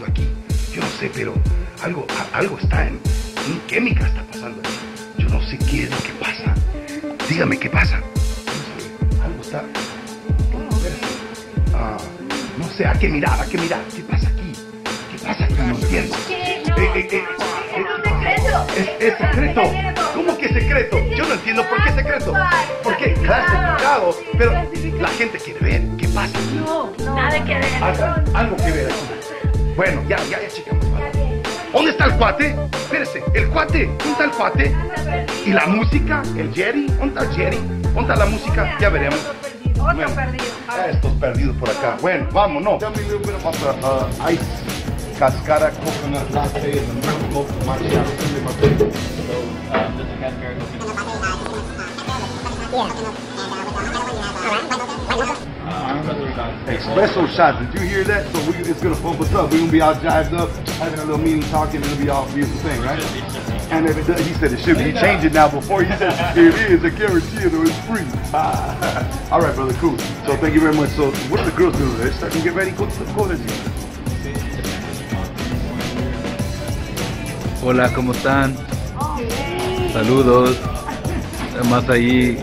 Aquí, yo no sé, pero algo está en química está pasando aquí. Yo no sé qué es lo que pasa. Dígame qué pasa. Algo está. No sé, hay que mirar. ¿Qué pasa aquí? ¿Qué pasa aquí? No entiendo. Es secreto. ¿Cómo que secreto? Yo no entiendo por qué secreto. ¿Por qué? Clasificado. Pero la gente quiere ver. ¿Qué pasa? No, nada que ver. Algo que ver aquí. Bueno, ya checamos. ¿Dónde está el cuate? Espérese, el cuate. ¿Dónde está el cuate? ¿Y la música? ¿El Jerry? ¿Dónde está el Jerry? ¿Dónde está la música? Ya veremos. Otro perdido. Estos perdidos por acá. Bueno, vamos, no. Ice, cascara, coconut latte, milk macchiato. Espresso shot, did you hear that? So it's gonna pump us up. We're gonna be all jived up, having a little meeting, talking, it'll be all beautiful thing, right? And if it does, he said it should be. He changed it now. Before he said it is, I guarantee it, or it's free. All right, brother, cool. So thank you very much. So what are the girls doing? They're starting to get ready. Go let's see. Hola, ¿cómo están? Saludos. Además ahí.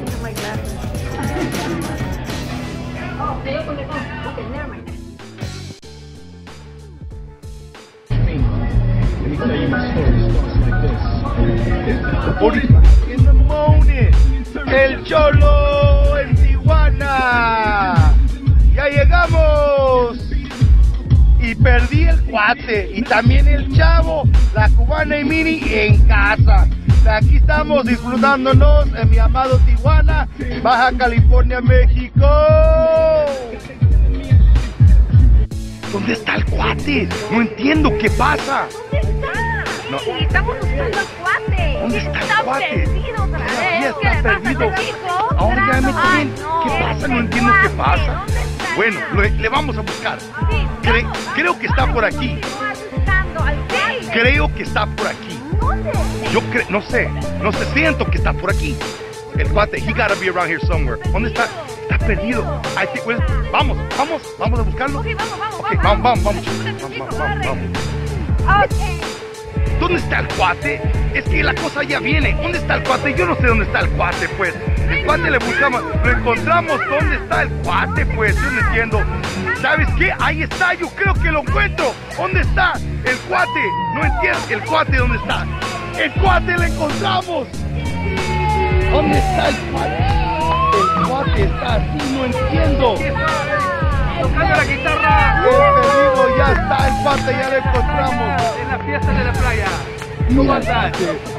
In the morning, el Cholo en Tijuana. Ya llegamos. Y perdí el cuate. Y también el chavo, la cubana y Mini en casa. Aquí estamos disfrutándonos en mi amado Tijuana, Baja California, México. ¿Dónde está el cuate? No entiendo qué pasa. ¿Dónde está? No. Sí, estamos buscando al cuate. ¿Dónde está el cuate? Perdido otra vez. Todavía ¿Qué le está pasa, perdido. México? Ahora ya me Ay, tienen. no, ¿Qué pasa? ese No entiendo qué cuate, pasa. ¿dónde está? Bueno, le vamos a buscar. Sí, Creo que está por aquí. buscando al cuate. Creo que está por aquí. ¿Dónde? No sé, siento que está por aquí. El cuate, he gotta be around here somewhere. ¿Dónde está? Está perdido. I think, well, vamos a buscarlo. Ok, vamos. Ok, vamos. Okay. ¿Dónde está el cuate? Es que la cosa ya viene. ¿Dónde está el cuate? Yo no sé dónde está el cuate, pues. El cuate le buscamos, lo encontramos. ¿Dónde está el cuate, pues? Yo no entiendo. ¿Sabes qué? Ahí está, yo creo que lo encuentro. ¿Dónde está el cuate? No entiendo. ¿El cuate dónde está? ¡El cuate lo encontramos! ¿Dónde está el cuate? El cuate está así, no entiendo. Tocando la guitarra. Te digo, ya está el cuate, ya lo encontramos. En la fiesta de la playa. ¿Cómo andas?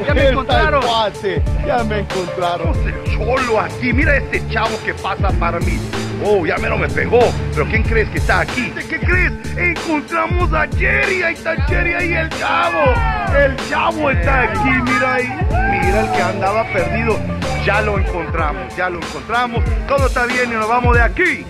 Ya me encontraron. Cuate, ya me encontraron. El Cholo aquí, mira este chavo que pasa para mí. Oh, ya me pegó. ¿Pero quién crees que está aquí? ¿Qué crees? Encontramos a Jerry. Ahí está Jerry, ahí el chavo. El chavo está aquí, mira ahí. Mira el que andaba perdido. Ya lo encontramos. Todo está bien y nos vamos de aquí.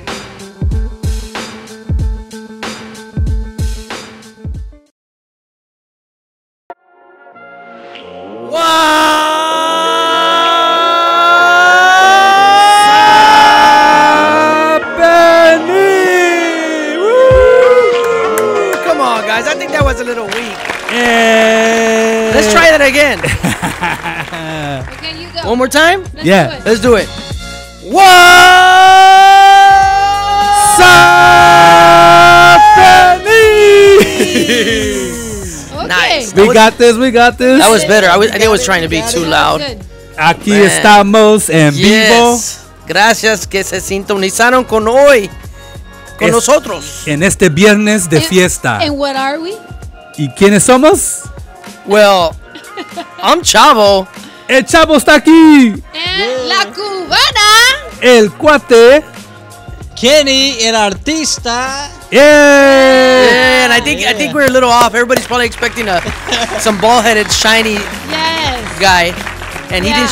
Come on, guys. I think that was a little weak. Let's try that again. Okay, you go. One more time? Let's Let's do it. What's Okay. Nice. We got this. That was better. I think I was trying to be too loud. Good. Aquí Man. estamos en vivo Yes. Gracias que se sintonizaron con hoy. Con nosotros. en este viernes de fiesta. And what are we? ¿Y quiénes somos? Well, I'm Chavo. El Chavo está aquí. And La Cubana. El cuate. Kenny, el artista. Yeah. Yeah, and I think we're a little off. Everybody's probably expecting some bald-headed, shiny Yes. guy, and Yeah.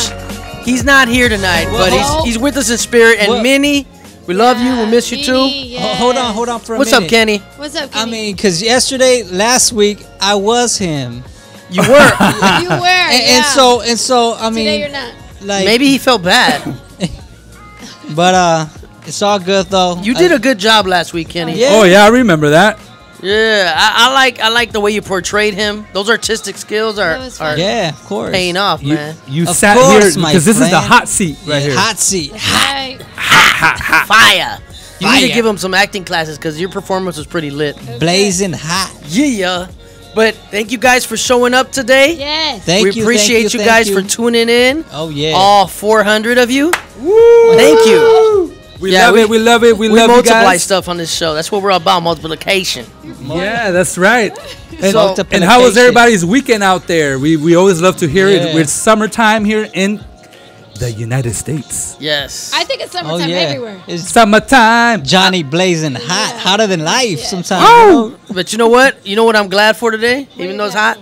he's not here tonight, but Well- he's with us in spirit. And Well- Minnie, we love you. We miss you too. Yes. Hold on for a What's minute. up, Kenny? What's up, I Kenny? mean, because last week, I was him. You were. you were. And so, I mean, Today you're not. like, Maybe he felt bad. but it's all good though. You did a good job last week, Kenny. Yeah. Oh yeah, I remember that. Yeah, I like the way you portrayed him. Those artistic skills That was fun. Yeah, of course. paying off, You, man. you Of sat course, here my because this is the friend. hot seat right here. Hot seat. Right. Fire. You need to Fire. give him some acting classes because your performance was pretty lit. Blazing hot. Yeah. But thank you guys for showing up today. Yes. Thank We you. appreciate you guys for tuning in. Oh yeah. All 400 of you. Thank you. We Yeah, love we- it. We love it. We love you multiply guys. stuff on this show. That's what we're about, multiplication. Yeah, that's right. And, So- and how was everybody's weekend out there? We always love to hear Yeah. it. It's summertime here in the United States. Yes. I think it's Oh summertime yeah. everywhere. It's Summertime. Johnny blazing hot, hotter than life. Sometimes. Oh! But you know what? You know what I'm glad for today? Even though it's hot?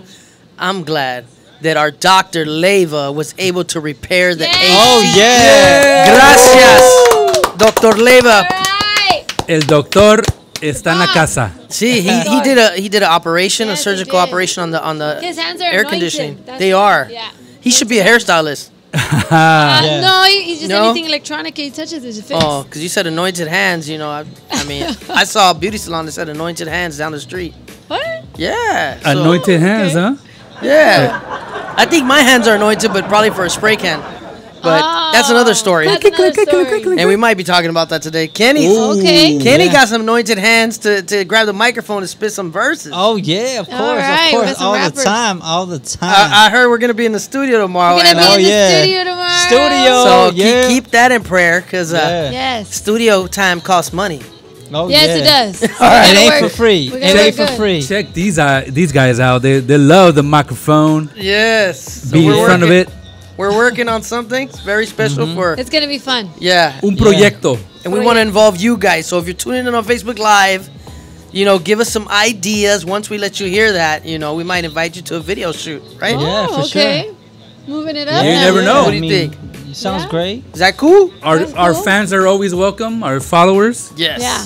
I'm glad that our doctor Leva was able to repair the Yes. AC. Oh yeah. Gracias, Dr. Leva. Right. El doctor está en la casa. See, he did an operation, a Yes, he surgical did. operation on the His hands are air anointed. conditioning. That's They right. are. Yeah. He should be a hairstylist. Yeah. No, he's just No? anything electronic he touches is a fix. Oh, because you said anointed hands. You know, I mean, I saw a beauty salon that said anointed hands down the street. What? Yeah. so- Anointed hands, okay. huh? Yeah. I think my hands are anointed, but probably for a spray can. But that's another story. That's another story. And we might be talking about that today. Kenny, Okay. Kenny Yeah. got some anointed hands to grab the microphone and spit some verses. Oh yeah, of course, right, we got of some course, rappers. all the time. I heard we're gonna be in the studio tomorrow, We're gonna and be in the yeah. studio tomorrow. Studio. so yeah. keep that in prayer, cause Yeah. Yes. studio time costs money. Oh, Yes, yeah. it does. It ain't for free. We It gotta ain't work for good. free. Check these guys out. They love the microphone. Yes. So Be in we're front of working- it. We're working on something very special for It's gonna be fun. yeah. Un Yeah. proyecto. And we want to involve you guys. So if you're tuning in on Facebook Live, you know, give us some ideas. Once we let you hear that, you know, we might invite you to a video shoot, right? Yeah, Oh, for sure. okay. Moving it up. You now. never know. What do you think? Sounds Yeah. great. Is that cool? Our That's our cool. fans are always welcome. Our followers. Yes. Yeah.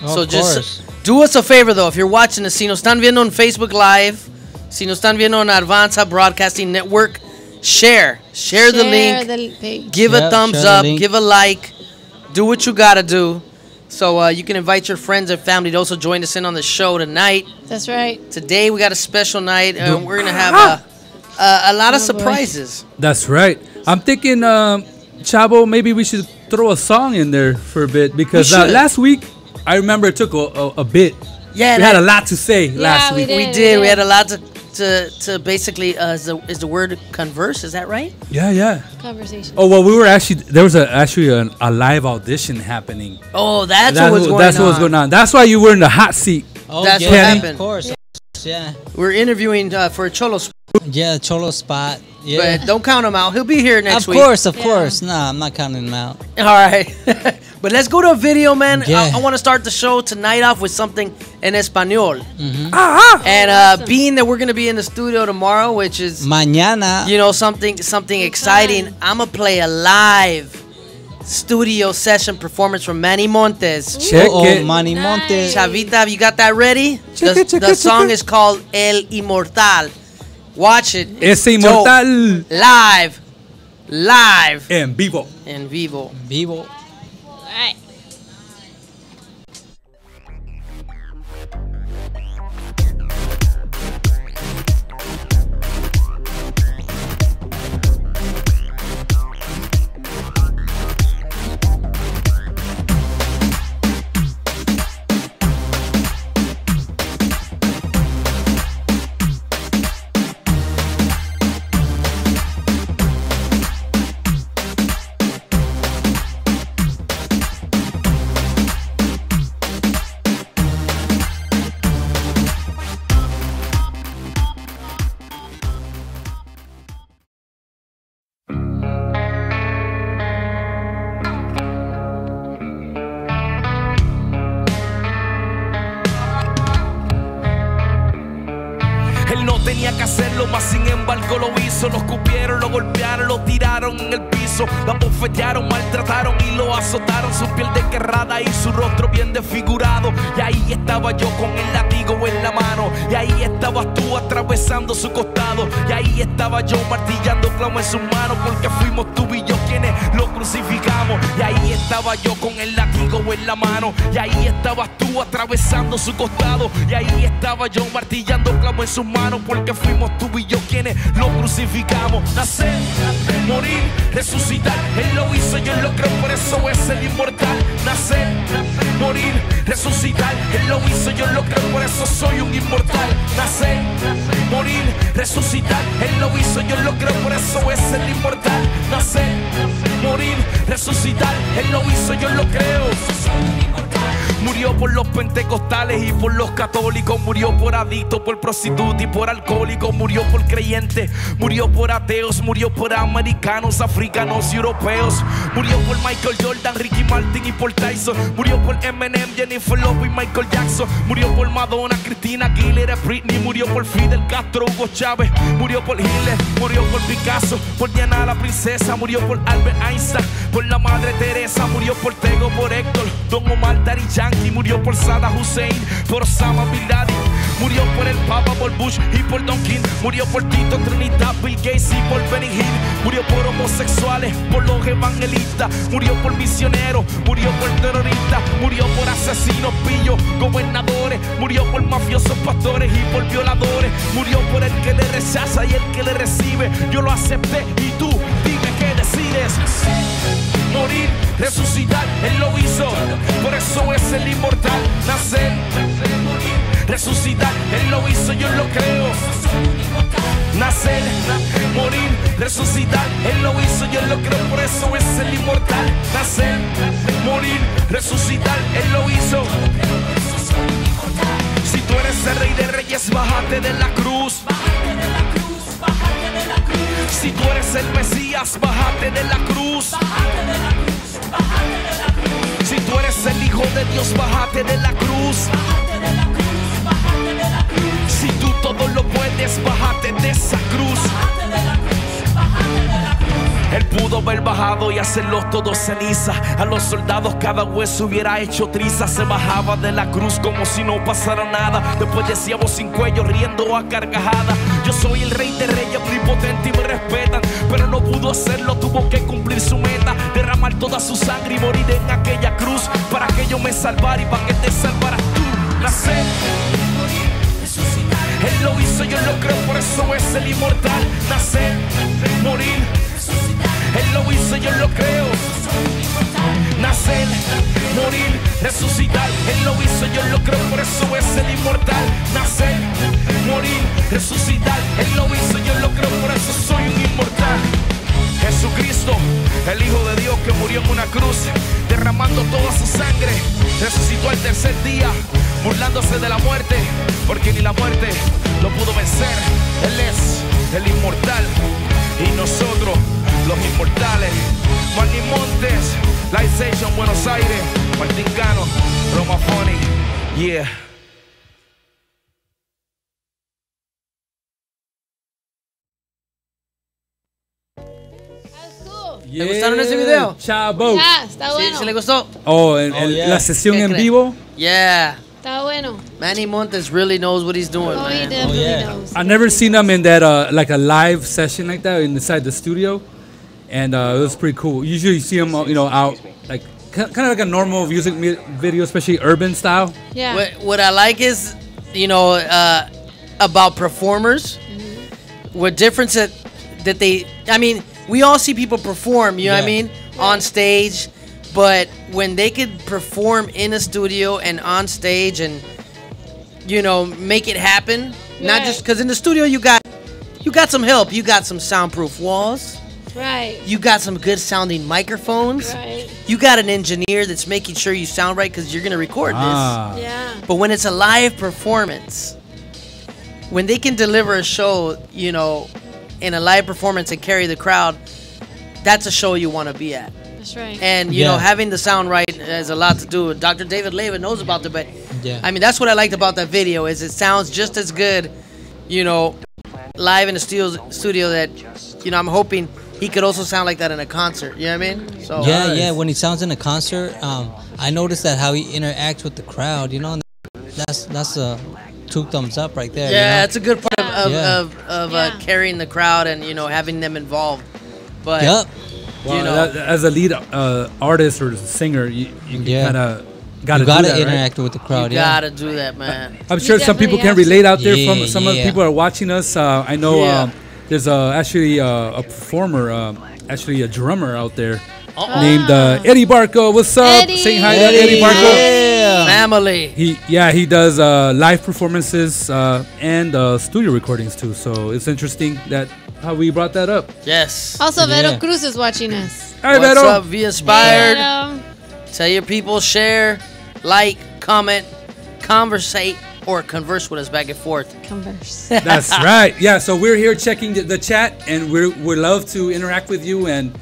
So Of just course. do us a favor though. If you're watching us, si nos están viendo on Facebook Live, si nos están viendo on Avanza Broadcasting Network, share the link. the page. Give a Yep, thumbs share the up, link. give a like, do what you gotta do. So you can invite your friends and family to also join us in on the show tonight. That's right. Today we got a special night, and we're gonna have a lot of Oh, boy. surprises. That's right. I'm thinking, Chavo, maybe we should throw a song in there for a bit because We should. last week I remember it took a bit. Yeah, We had a lot to say last we week. did. We did. We had a lot to basically is the word converse. Is that right? Yeah. Conversation. Oh well, we were there was actually a live audition happening. Oh, that's what was going That's on. what was going on. That's why you were in the hot seat. Oh, That's yeah, what Kenny. happened. Of course. Yeah. We're interviewing for a Cholo, Yeah, Cholo spot. Yeah. but don't count him out. He'll be here next Of week. course, of Yeah. course. Nah, I'm not counting him out. All right. But let's go to a video, man. Yeah. I want to start the show tonight off with something in Espanol. Mm-hmm. And being that we're going to be in the studio tomorrow, which is, Mañana. you know, something exciting, I'm going to play a live studio session performance from Manny Montes. Check Oh, it. Manny Nice. Montes. Chavita, you got that ready? The song is called El Inmortal. Watch it. It's Ese dope. inmortal Live en vivo. en vivo. Vivo. All right. no tenía que hacerlo, mas sin embargo lo hizo. Lo escupieron, lo golpearon, lo tiraron en el piso, lo abofetearon, maltrataron y lo azotaron. Su piel desgarrada y su rostro bien desfigurado. Y ahí estaba yo con el látigo en la mano. Y ahí estabas tú atravesando su costado. Y ahí estaba yo martillando clavo en sus manos, porque fuimos tú y yo quienes lo crucificamos. Y ahí estaba yo con el látigo en la mano. Y ahí estabas tú atravesando su costado. Y ahí estaba yo martillando clavo en sus manos, porque fuimos tú y yo quienes lo crucificamos. Nacer, morir, resucitar, Él lo hizo, yo lo creo, por eso es el inmortal. Nacer, morir, resucitar, Él lo hizo, yo lo creo, por eso soy un inmortal. Nacer, morir, resucitar, Él lo hizo, yo lo creo, por eso es el inmortal. Nacer, morir, resucitar, Él lo hizo, yo lo creo. Murió por los pentecostales y por los católicos. Murió por adictos, por prostitutas y por alcohólicos. Murió por creyentes, murió por ateos. Murió por americanos, africanos y europeos. Murió por Michael Jordan, Ricky Martin y por Tyson. Murió por Eminem, Jennifer Lopez y Michael Jackson. Murió por Madonna, Cristina Aguilera, Britney. Murió por Fidel Castro, Hugo Chávez. Murió por Hitler, murió por Picasso, por Diana la princesa. Murió por Albert Einstein, por la Madre Teresa. Murió por Tego, por Héctor, Don Omar, Daddy Yankee. Murió por Saddam Hussein, por Osama Bin Laden. Murió por el Papa, por Bush y por Don King. Murió por Tito Trinidad, Bill Gates y por Benny Hill. Murió por homosexuales, por los evangelistas. Murió por misioneros, murió por terroristas. Murió por asesinos, pillos, gobernadores. Murió por mafiosos, pastores y por violadores. Murió por el que le rechaza y el que le recibe. Yo lo acepté y tú, dime qué decides. Morir, resucitar, Él lo hizo, por eso es el inmortal. Nacer, morir, resucitar, Él lo hizo, yo lo creo. Nacer, morir, resucitar, Él lo hizo, yo lo creo, por eso es el inmortal. Nacer, morir, resucitar, Él lo hizo. Si tú eres el Rey de Reyes, bájate de la cruz. Si tú eres el Mesías, bájate de la cruz. Si tú eres el Hijo de Dios, bájate de la cruz. Si tú todo lo puedes, bájate de esa cruz. Él pudo haber bajado y hacerlos todos ceniza. A los soldados cada hueso hubiera hecho triza. Se bajaba de la cruz como si no pasara nada. Después decía voz sin cuello, riendo a carcajada: yo soy el Rey de Reyes, omnipotente y me respetan. Pero no pudo hacerlo, tuvo que cumplir su meta. Derramar toda su sangre y morir en aquella cruz, para que yo me salvara y para que te salvaras tú. Nacer, morir, resucitar, Él lo hizo, yo lo creo, por eso es el inmortal. Nacer, morir, Él lo hizo, yo lo creo. Nacer, morir, resucitar, Él lo hizo, yo lo creo, por eso es el inmortal. Nacer, morir, resucitar, Él lo hizo, yo lo creo, por eso soy un inmortal. Jesucristo, el Hijo de Dios que murió en una cruz, derramando toda su sangre, resucitó al tercer día, burlándose de la muerte, porque ni la muerte lo pudo vencer. Él es el inmortal y nosotros los inmortales. Manny Montes, Light Station, Buenos Aires, Martín Cano, Roma Phonic, yeah. ¿Le gustaron ese video? Chavo. Ya, está bueno. ¿Sí le gustó? Oh, yeah. la sesión ¿Qué en cree? vivo. Yeah. Está bueno. Manny Montes really knows what he's doing, Oh, he man. definitely yeah. knows. I've never seen him in that like a live session like that inside the studio, and it was pretty cool. Usually you see him, out like kind of like a normal music video, especially urban style. Yeah. What I like is, about performers, what difference that they, I mean, we all see people perform, you know what I Yeah. mean, on stage, but when they could perform in a studio and on stage and, make it happen, not Right. just because in the studio you got some help, you got some soundproof walls, Right. you got some good sounding microphones, Right. you got an engineer that's making sure you sound right because you're going to record this. Yeah. But when it's a live performance, when they can deliver a show, in a live performance and carry the crowd, that's a show you want to be at. That's right. And, Yeah. having the sound right has a lot to do with Dr. David Levin knows about it, but Yeah. I mean, that's what I liked about that video is it sounds just as good live in the studio that, I'm hoping he could also sound like that in a concert. You know what I mean? So Yeah. When he sounds in a concert, I noticed that how he interacts with the crowd. And that's a 2 thumbs up right there. Yeah, it's a good part Yeah. of carrying the crowd and having them involved. But Yep. Well, as a lead artist or singer, you kind of got to You gotta do that, interact with the crowd. you gotta do that, man. I'm sure some people definitely can have to. relate out there. Yeah, Some of the people are watching us. I know Yeah. there's actually a performer, actually a drummer out there Uh-oh. named Eddie Barco. What's up? Eddie. Saying hi to Eddie Barco. Yeah. Family. He does live performances and studio recordings too. So it's interesting that how we brought that up. Yes. Also, Vero Yeah. Cruz is watching us. All right, What's Vero. up? Be inspired. Vero. Tell your people, share, like, comment, conversate, or converse with us back and forth. Converse. That's right. Yeah. So we're here checking the chat, and we love to interact with you. And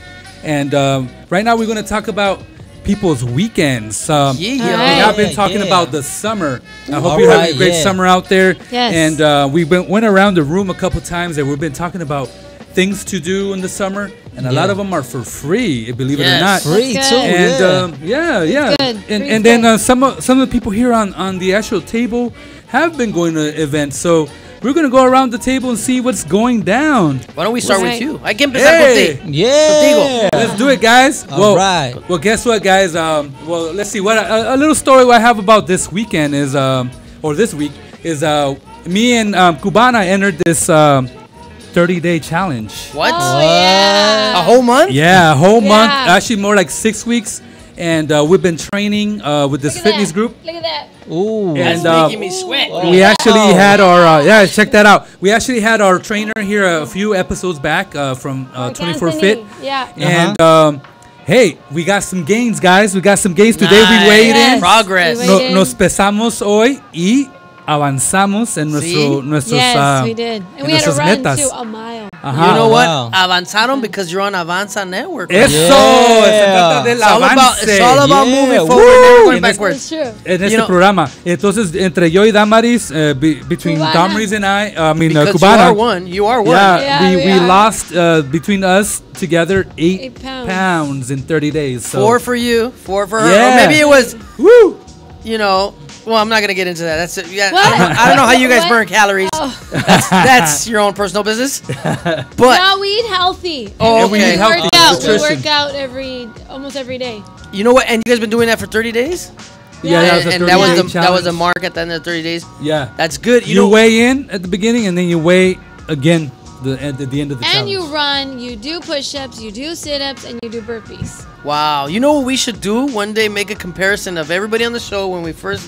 right now we're going to talk about people's weekends. Yeah. We Alright. have been talking Yeah. about the summer. I hope All you're having right, a great yeah. summer out there. Yes. And we went around the room a couple times, and we've been talking about things to do in the summer, and a lot of them are for free, believe it or Yes. not. Free That's too. good. And Yeah. yeah. good. And Free's then good. some of the people here on the actual table have been going to events. So we're gonna go around the table and see what's going down. Why don't we start with Right. you? I can empezar Hey. contigo. Yeah. Let's do it, guys. All right. Well, guess what, guys? Well, let's see. What a little story I have about this weekend is, or this week is, me and Cubana entered this 30-day challenge. What? Oh, yeah. A whole month? Yeah, a whole month. Yeah. Actually, more like 6 weeks. And we've been training with this Look at fitness that. group. Look at that. Ooh. And Making me sweat. we actually had our check that out. We actually had our trainer here a few episodes back from 24 Fit. Yeah. And hey, we got some gains, guys. We got some gains today. Nice. We weighed Yes. in. Progress. We No- weighed in. nos pesamos hoy y avanzamos en nuestros Yes, we did. And en we had to nuestras run metas. to a mile. Ajá. You know what? Wow. Avanzaron because you're on Avanza Network. Eso, Yeah. se trata del It's all about, avance. it's all about Yeah. moving Woo. forward, never going And That's backwards. true. En You este know- programa. Entonces, entre yo y Damaris, between Cubana. Damaris and I mean, Because Cubana. you are one. You are one. Yeah, Yeah, we we are. lost between us together 8 8 pounds. pounds in 30 days. So. 4 for you, 4 for her. Yeah. Or maybe it was, Woo! well, I'm not going to get into that. That's it. Yeah, What? I don't know how you guys What? burn calories. Oh. That's your own personal business. But, No, we eat healthy. Oh, And we okay. eat We healthy. work out. We Nutrition. work out almost every day. you know what? And you guys been doing that for 30 days? Yeah, that was a and that was 30-day the that was a challenge. mark at the end of the 30 days. Yeah. That's good. You know, weigh in at the beginning and then you weigh again at the end of the And challenge. you run, you do push-ups, you do sit-ups, and you do burpees. wow. You know what we should do? One day make a comparison of everybody on the show when we first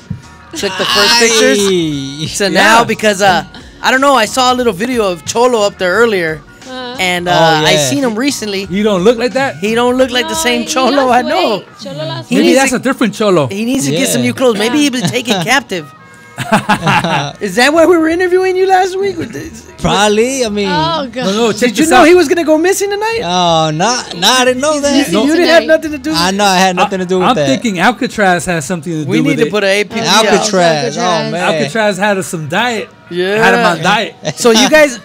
took the first pictures to now, because I don't know, I saw a little video of Cholo up there earlier, and I yeah. seen him recently. You don't look like that? He don't look like the same he Cholo lost I know. weight. Cholo lost He Maybe needs that's to- a different Cholo. He needs to get some Yeah. new clothes. Maybe he was taken captive. Is that why we were interviewing you last week? Probably. I mean. Oh, God. No, check Did you this know out. he was gonna go missing tonight? Oh, I didn't know that. You didn't have nothing to do with I know I had nothing to do with I'm that. thinking Alcatraz has something to do We with need it. to put an APP out. Alcatraz. Oh Alcatraz. man. Alcatraz had some diet. Yeah. Had him on diet. So you guys,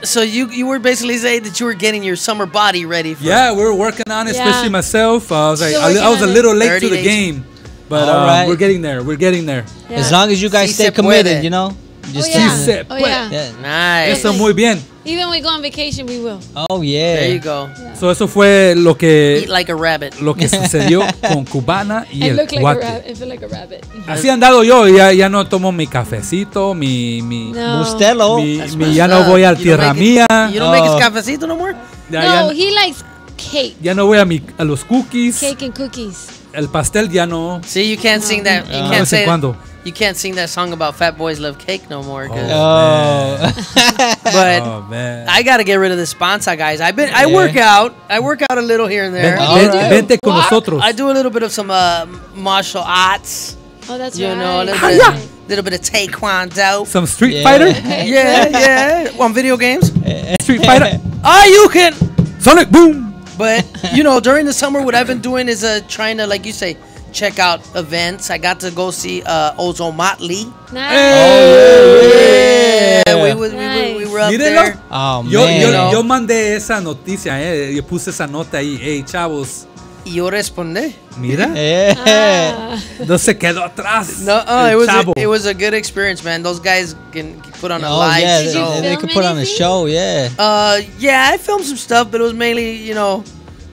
you were basically saying that you were getting your summer body ready for Yeah, we were working on it, Yeah. especially myself. I was like, Still I was working a on little it. late 30 to the days. game, but All right. we're getting there. We're getting there. Yeah. As long as you guys Si stay se committed, puede. you know. Just Oh, yeah. Si se Oh, puede. yeah. yeah. Nice. Eso muy bien. Even when we go on vacation, we will. Oh yeah. There you go. So eso fue lo que Eat like a rabbit. sucedió con Cubana y I el look like a cuate. rabbit. I feel like a rabbit. Así he andado yo, ya no tomo mi cafecito, mi No. Bustelo. ya no voy al You don't tierra make it- mía. You don't make his Oh. cafecito no more? No, he likes cake. Ya no voy a los cookies. Cake and cookies. El pastel ya no. See, you can't sing that. You De can't vez en say. cuando. You can't sing that song about fat boys love cake no more. 'Cause- Oh. But Oh man. I gotta get rid of the sponsor, guys. I work out. I work out a little here and there. Vente con nosotros. I do a little bit of some martial arts. Oh, that's You right. know, a Right. little bit of taekwondo. Some Street Yeah. Fighter. Yeah. On video games. Street Fighter. You can. Sonic Boom. But during the summer, what I've been doing is trying to, like you say, check out events. I got to go see Ozo Motley. Nice. Yeah, yeah. we were were up Mírenlo. there. Oh, Yo, man. yo mandé esa noticia, yo puse esa nota ahí, hey, chavos, Y yo respondí. mira, Yeah. no se quedó atrás. No, el chavo. it was a good experience, man. Those guys can put on a Oh, live yeah. Did you show. They film could put on a anything? show, yeah. Yeah, I filmed some stuff, but it was mainly,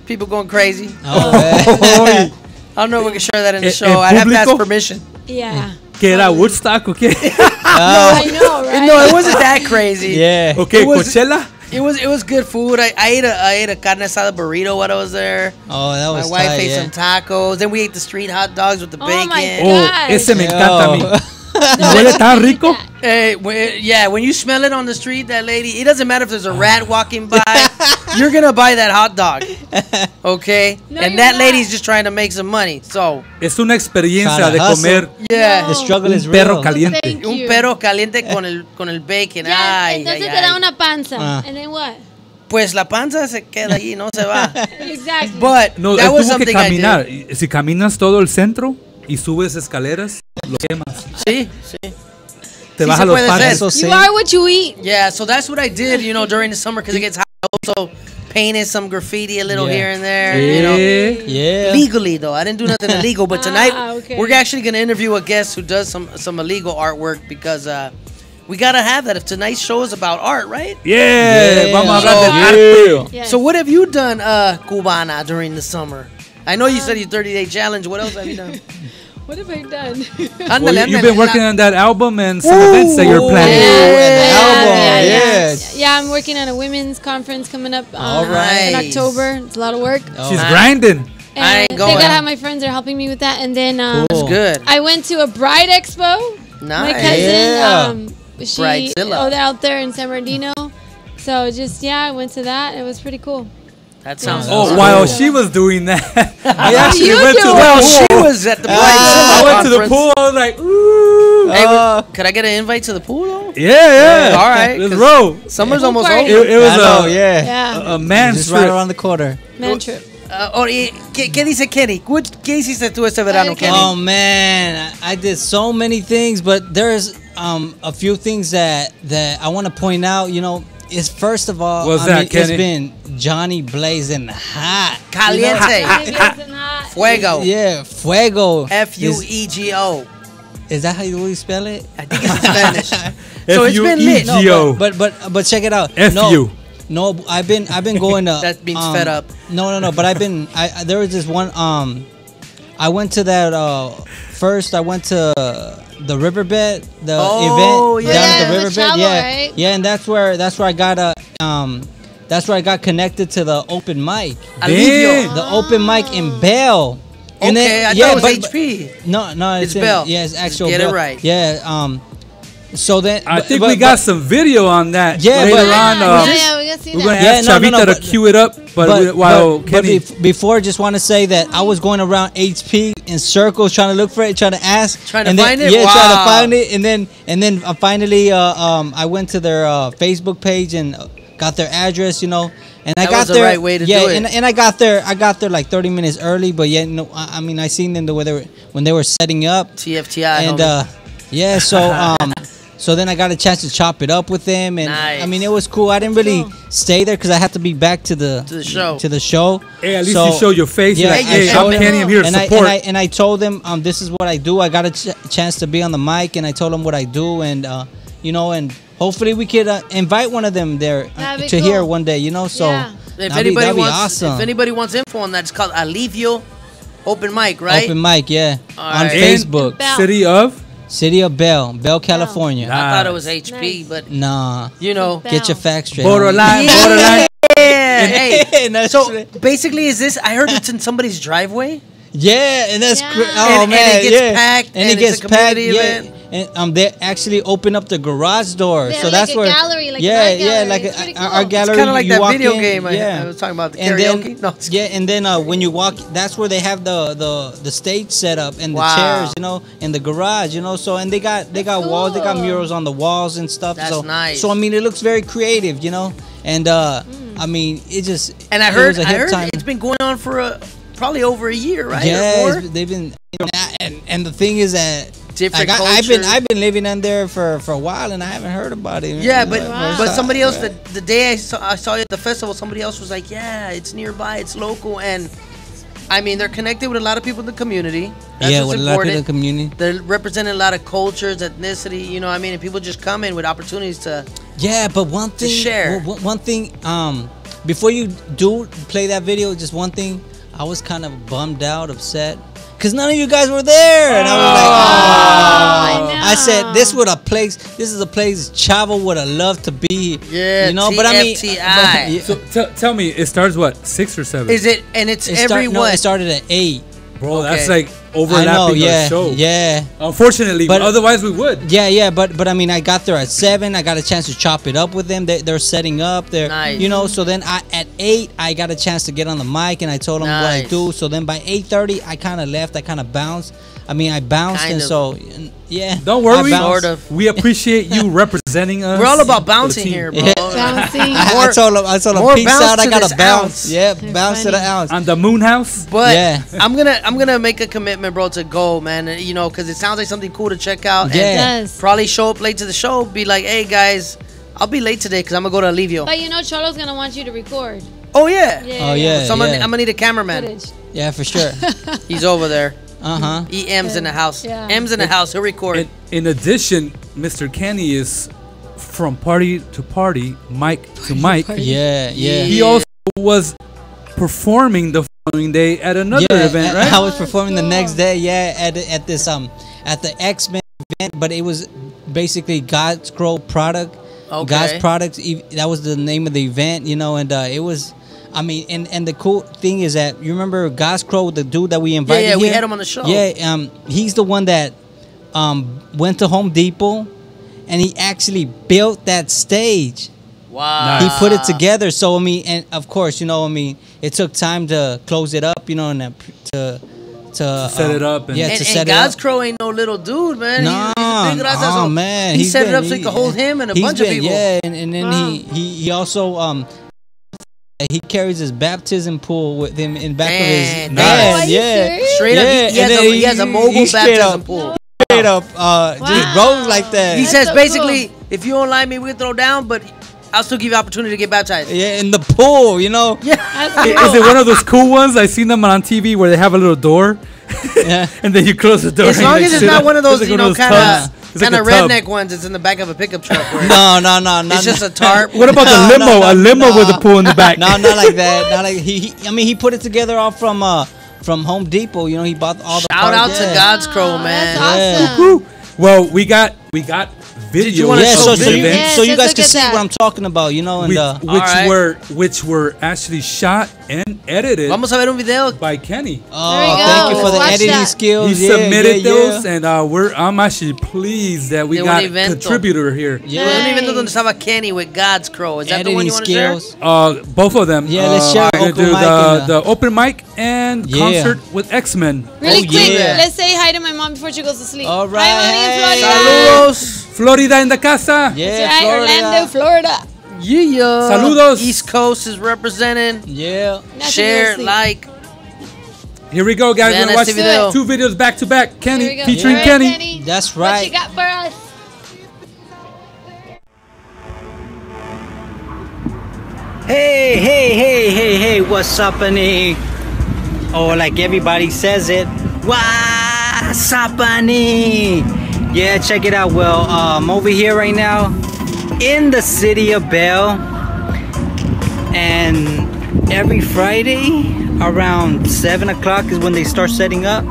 people going crazy. Oh, man. I don't know if we can share that in the El show. I'd have to ask público? permission. Yeah. ¿Qué era Woodstock o qué? I know, right? No, it wasn't that crazy. Yeah. Okay, It was- Coachella. It was good food. I ate a carne asada burrito while I was there. Oh, that My was wife tight, ate yeah. some tacos. Then we ate the street hot dogs with the Oh bacon. my Oh, Gosh. ese me encanta a mí. Yo. ¿Y huele tan rico? Hey, when you smell it on the street, that lady, it doesn't matter if there's a rat walking by, you're gonna buy that hot dog, okay? No, and you're that not. lady's just trying to make some money. So, Es una experiencia Trying to de hustle. comer yeah, The struggle is un perro real. caliente. Thank un you. perro caliente con el bacon. Ya, Ay, entonces ay, te da ay. una panza. Ah. And then what? Pues la panza se queda allí, no se va. Exactly. But No, that él was tuvo que something I caminar. did. Y si caminas todo el centro y subes escaleras, lo quemas. Sí, sí. Te Sí baja se los puede panes. Eso you sí. are what you eat. Yeah, so that's what I did, during the summer because it gets hot. I also painted some graffiti a little Yeah. here and there, Eh, Yeah. legally though. I didn't do nothing illegal, but tonight Okay. we're actually going to interview a guest who does some illegal artwork because we got to have that. If tonight's show is about art, right? Yeah, vamos a hablar del Yeah. arte. Yes. So what have you done, Cubana, during the summer? I know you said your 30-day challenge. What else have you done? What have I done? Well, Ándale, you've ándale. been working on that album and some events that you're planning. album, yes. Yeah, I'm working on a women's conference coming up All in right. October. It's a lot of work. Oh, She's man. grinding. And I ain't they going. gotta have my friends are helping me with that. And then Cool. Good. I went to a bride expo. My Nice. cousin, Yeah. she Bridezilla. they're out there in San Bernardino. So I went to that. It was pretty cool. That sounds Oh, awesome. while she was doing that, I actually you went to the doing? Well, pool. she was at the I Bridezilla went to the conference. pool. I was like, ooh. Hey, could I get an invite to the pool though? Yeah. All right, Let's 'cause roll. Summer's Pool almost party. over. It was I know, a, yeah. Yeah, a man's Just right trip. around the corner. man trip. ¿Qué dice Kenny? ¿Qué hiciste tú este verano, Okay. Kenny? Oh man, I did so many things, but there's a few things that I want to point out. Is first of all, What's I that, mean, Kenny? it's been Johnny blazing hot. Caliente. Fuego. Yeah, fuego. F-U-E-G-O. Is that how you spell it? I think it's in Spanish. So it's been lit. F-U-E-G-O. But check it out. F-U. No, I've been going to. That means fed up. No. But there was this one. I went to that. First, I went to the riverbed, the Oh, event yeah. down at the Yeah, the riverbed. travel, Yeah, right? yeah, and that's where I got that's where I got connected to the open mic. Alivio. The open mic in Bell. And Okay, then- I yeah, thought it was but- HP. No, It's in- Bell. Yeah, it's Just actual get it Bell. right. Yeah, so then I think but- we got but- some video on that Yeah, later but- on. Yeah, we got to see We're that. gonna Yeah, ask no, Chavita no, to but- cue it up, while Kenny. Before, just want to say that I was going around HP in circles trying to look for it, trying to ask, Trying to and then, find it? Yeah, trying to Wow. find it, and then finally, I went to their Facebook page and got their address, and I That got was the there. right way to yeah, do it. and I got there like 30 minutes early, but yeah, no, I mean, I seen them when they were setting up, TFTI. and homie. yeah, so then I got a chance to chop it up with them, and Nice. I mean, it was cool. I didn't really stay there because I had to be back to the show. To the show. Hey, at least So- you show your face. Yeah, You're like, I hey, showed I'm him. Kenny. I'm here to and support. I told them this is what I do. I got a chance to be on the mic, and I told them what I do, and and hopefully we could invite one of them there That'd be to cool. hear one day. So Yeah. If that'd be awesome. If anybody wants info on that, it's called Alivio Open Mic, right? Open mic, yeah, All on right. Facebook. Bell. City of Bell, California. I thought it was HP, Nice. but Nah, Bell. get your facts straight. borderline. yeah. Hey, That's so right. basically, is this? I heard it's in somebody's driveway. Yeah, and that's Yeah. oh And man, it gets yeah. packed, and and it gets it's a community packed, yeah. event. And they actually open up the garage door, They so have that's like a where gallery, like an yeah, art yeah, gallery. like It's pretty our cool. gallery. It's kind of like you that walk video in, game yeah. I was talking about, the And karaoke. then, No, it's- yeah, and then when you walk, that's where they have the stage set up and Wow. the chairs, in the garage, So and they got walls, they got cool. murals on the walls and stuff. That's so nice. So I mean, it looks very creative, and I mean, it just And I it heard, was a hip time. it's been going on for probably over a year, right? Yeah, Or more? they've been, and the thing is that different Like, cultures. I've been living in there for a while and I haven't heard about it. Yeah, man. but somebody else the day I saw you at the festival, somebody else was like, yeah, it's nearby, it's local, and I mean they're connected with a lot of people in the community. That's yeah, what's with a lot of people in the community. They're representing a lot of cultures, ethnicity, you know what I mean, and people just come in with opportunities to Yeah, but one thing, share. one thing, before you do play that video, just one thing, I was kind of bummed out, upset, because none of you guys were there, and I was like, I said, this is a place Chavo would have loved to be. Yeah, you know, but I mean, TFTI. So tell me, it starts what, 6 or 7? Is it? And it's every no, what? it started at 8. Bro, Okay. that's like I overlapping know, yeah, our show. yeah. Unfortunately, But- otherwise we would. Yeah, but I mean, I got there at 7. I got a chance to chop it up with them. They're setting up. They're, Nice. you know. So then at 8, I got a chance to get on the mic and I told them what I Nice. do. So then by 8:30, I kind of left. I kind of bounced. I mean, I bounced, Kind and of. so yeah. Don't worry. I bounced. Sort of. We appreciate you representing us. We're all about for the bouncing team. here, bro. Yeah. Bouncing. I told them, more peace bounce out. I to got this to bounce. ounce. Yeah, They're bounce to the funny. ounce. On the Moon House. But Yeah. I'm gonna make a commitment, bro, to go, man. You know, because it sounds like something cool to check out. Yeah. And It does. probably show up late to the show. Be like, hey guys, I'll be late today because I'm gonna go to Alivio. But you know, Cholo's gonna want you to record. Oh yeah. Oh yeah, So I'm yeah. gonna need a cameraman. Footage. Yeah, for sure. He's over there. Uh-huh. M's in the house. Yeah. M's in the house. He'll record. In addition, Mr. Kenny is from party to party, mic to mic. Yeah, yeah. He also was performing the following day at another event, right? I was performing the next day, yeah, at this at the X-Men event, but it was basically God's Grow product. Okay. God's products. That was the name of the event, you know, and it was. I mean, and the cool thing is that you remember God's Crow, the dude that we invited. Yeah, we here? had him on the show. Yeah, he's the one that went to Home Depot, and he actually built that stage. Wow. He put it together. So I mean, and of course, you know, I mean, it took time to close it up, you know, and to set it up and- yeah, And, to and set God's it up. Crow ain't no little dude, man. No, He's a big raza, oh so man, he he's set it been- up so he could hold him and a he's bunch of been- people. Yeah, and then Wow. he also he carries his baptism pool with him in back Man, of his nice. van. Are you Yeah, serious? Straight up, Yeah, he and has then he has a mobile he straight baptism up- pool. straight up, just rolls like that. He That's says so basically, if you don't like me, we can throw down, but I'll still give you opportunity to get baptized. Yeah, in the pool, you know. Yeah. Is it one of those cool ones? I seen them on TV where they have a little door, Yeah. and then you close the door. As and long you as it's sit not up. one of those, It's you like know, one of those tubs. It's like kind of a tub. redneck ones. It's in the back of a pickup truck. Where No, it's just a tarp. What about the limo? A limo with a pool in the back. No, not like that. Not like I mean, he put it together all from Home Depot. You know, he bought all the. Shout out parts, to yeah. God's Crow, man. That's awesome. Woo. Well, we got video. you wanna Yeah, show so video? you, Yes, so you let's guys look can at see that. what I'm talking about. You know, and which were actually shot and edited Vamos a ver un video. by Kenny. oh, There we go. thank you for the Watch editing that. skills. He Yeah, submitted yeah, those, yeah. and I'm actually pleased that we De got un a evento. contributor here. Fue un evento donde estaba Kenny with God's Crow. Is that the one Editing you want to share? skills. Both of them. Yeah, let's share We're gonna open do mic and, the open mic and Yeah. concert with X-Men. Really Oh, quick, yeah. let's say hi to my mom before she goes to sleep. All right. Hi, mommy in Hey. Florida. Saludos. Florida in the casa. Yeah, That's right, Florida. Orlando, Florida. Yeah. Saludos. East Coast is representing. Yeah. That's Share, seriously. like. Here we go, guys. Vean We're gonna watch este video. 2 videos back to back. Here we Kenny go. featuring All right, Kenny. That's What right. you got for us? Hey, what's happening? Oh, like everybody says it. What's happening? Yeah, check it out. Well, I'm over here right now in the city of Bell. And every Friday around 7 o'clock is when they start setting up.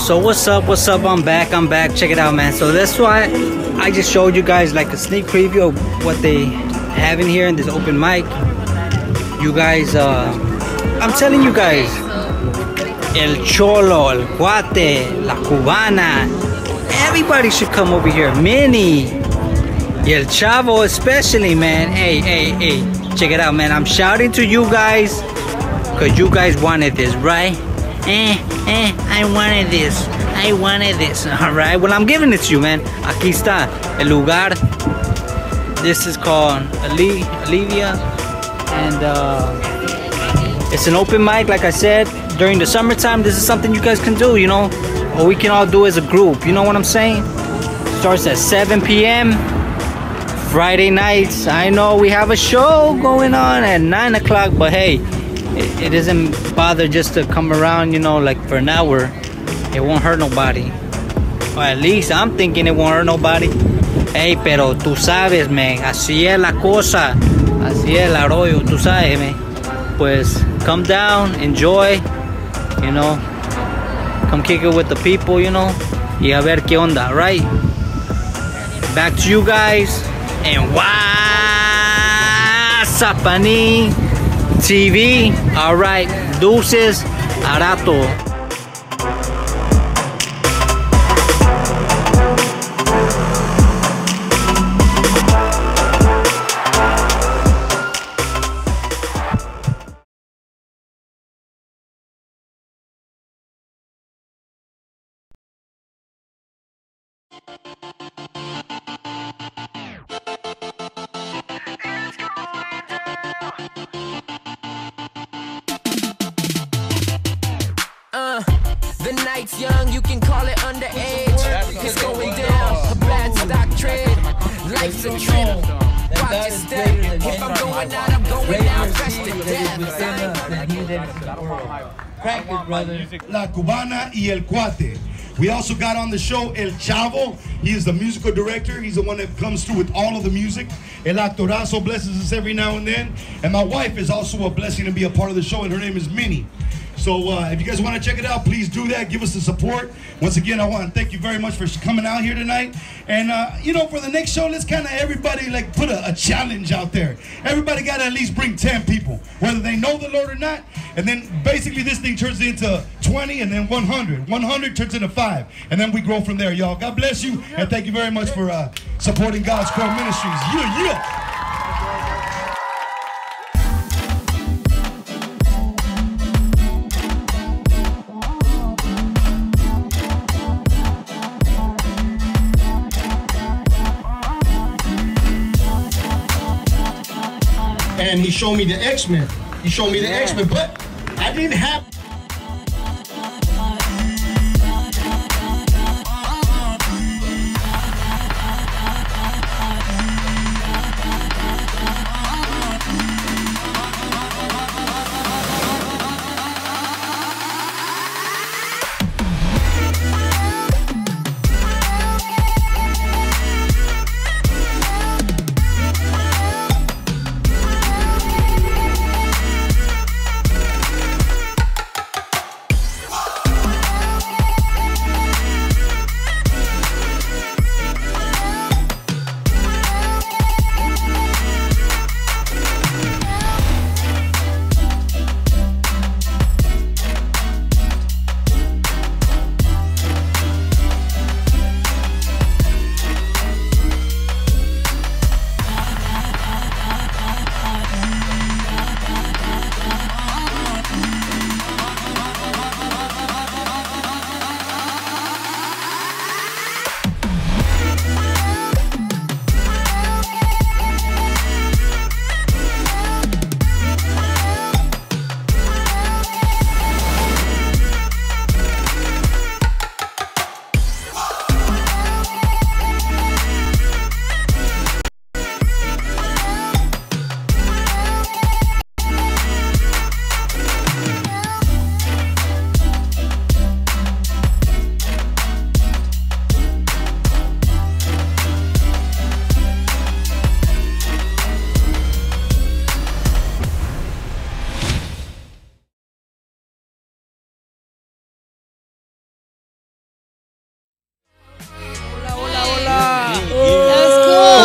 So what's up, I'm back, check it out, man. So that's why I just showed you guys like a sneak preview of what they have in here in this open mic. You guys, I'm telling you guys, El Cholo, El Guate, La Cubana, everybody should come over here. Minnie, El Chavo especially, man. Hey, check it out, man. I'm shouting to you guys because you guys wanted this, right? I wanted this. Alright, well, I'm giving it to you, man. Aquí está el lugar. This is called Olivia. And it's an open mic, like I said. during the summertime, this is something you guys can do, you know, or we can all do as a group. You know what I'm saying? Starts at 7 p.m. Friday nights. I know we have a show going on at 9 o'clock, but hey, it doesn't bother just to come around, you know, like for an hour. It won't hurt nobody. Or at least I'm thinking it won't hurt nobody. Hey, pero tú sabes, man, así es la cosa. Así es el arroyo, tú sabes, man. Pues come down, enjoy, you know. Come kick it with the people, you know. Y a ver qué onda, right? Back to you guys. And Sapani TV. Alright, deuces, arato. The night's young, you can call it underage. It's going down, a bad stock trade. Life's a trip, watch your step. If I'm going out, I'm going out fresh to death. La Cubana y El Cuate. We also got on the show El Chavo. He is the musical director. He's the one that comes through with all of the music. El Actorazo blesses us every now and then. And my wife is also a blessing to be a part of the show, and her name is Minnie. So if you guys want to check it out, please do that. Give us the support. Once again, I want to thank you very much for coming out here tonight. And, you know, for the next show, let's kind of everybody, like, put a challenge out there. Everybody got to at least bring 10 people, whether they know the Lord or not. And then basically this thing turns into 20 and then 100. 100 turns into 5. And then we grow from there, y'all. God bless you. And thank you very much for supporting God's Core Ministries. Yeah. And he showed me the X-Men. He showed me the X-Men, but I didn't have...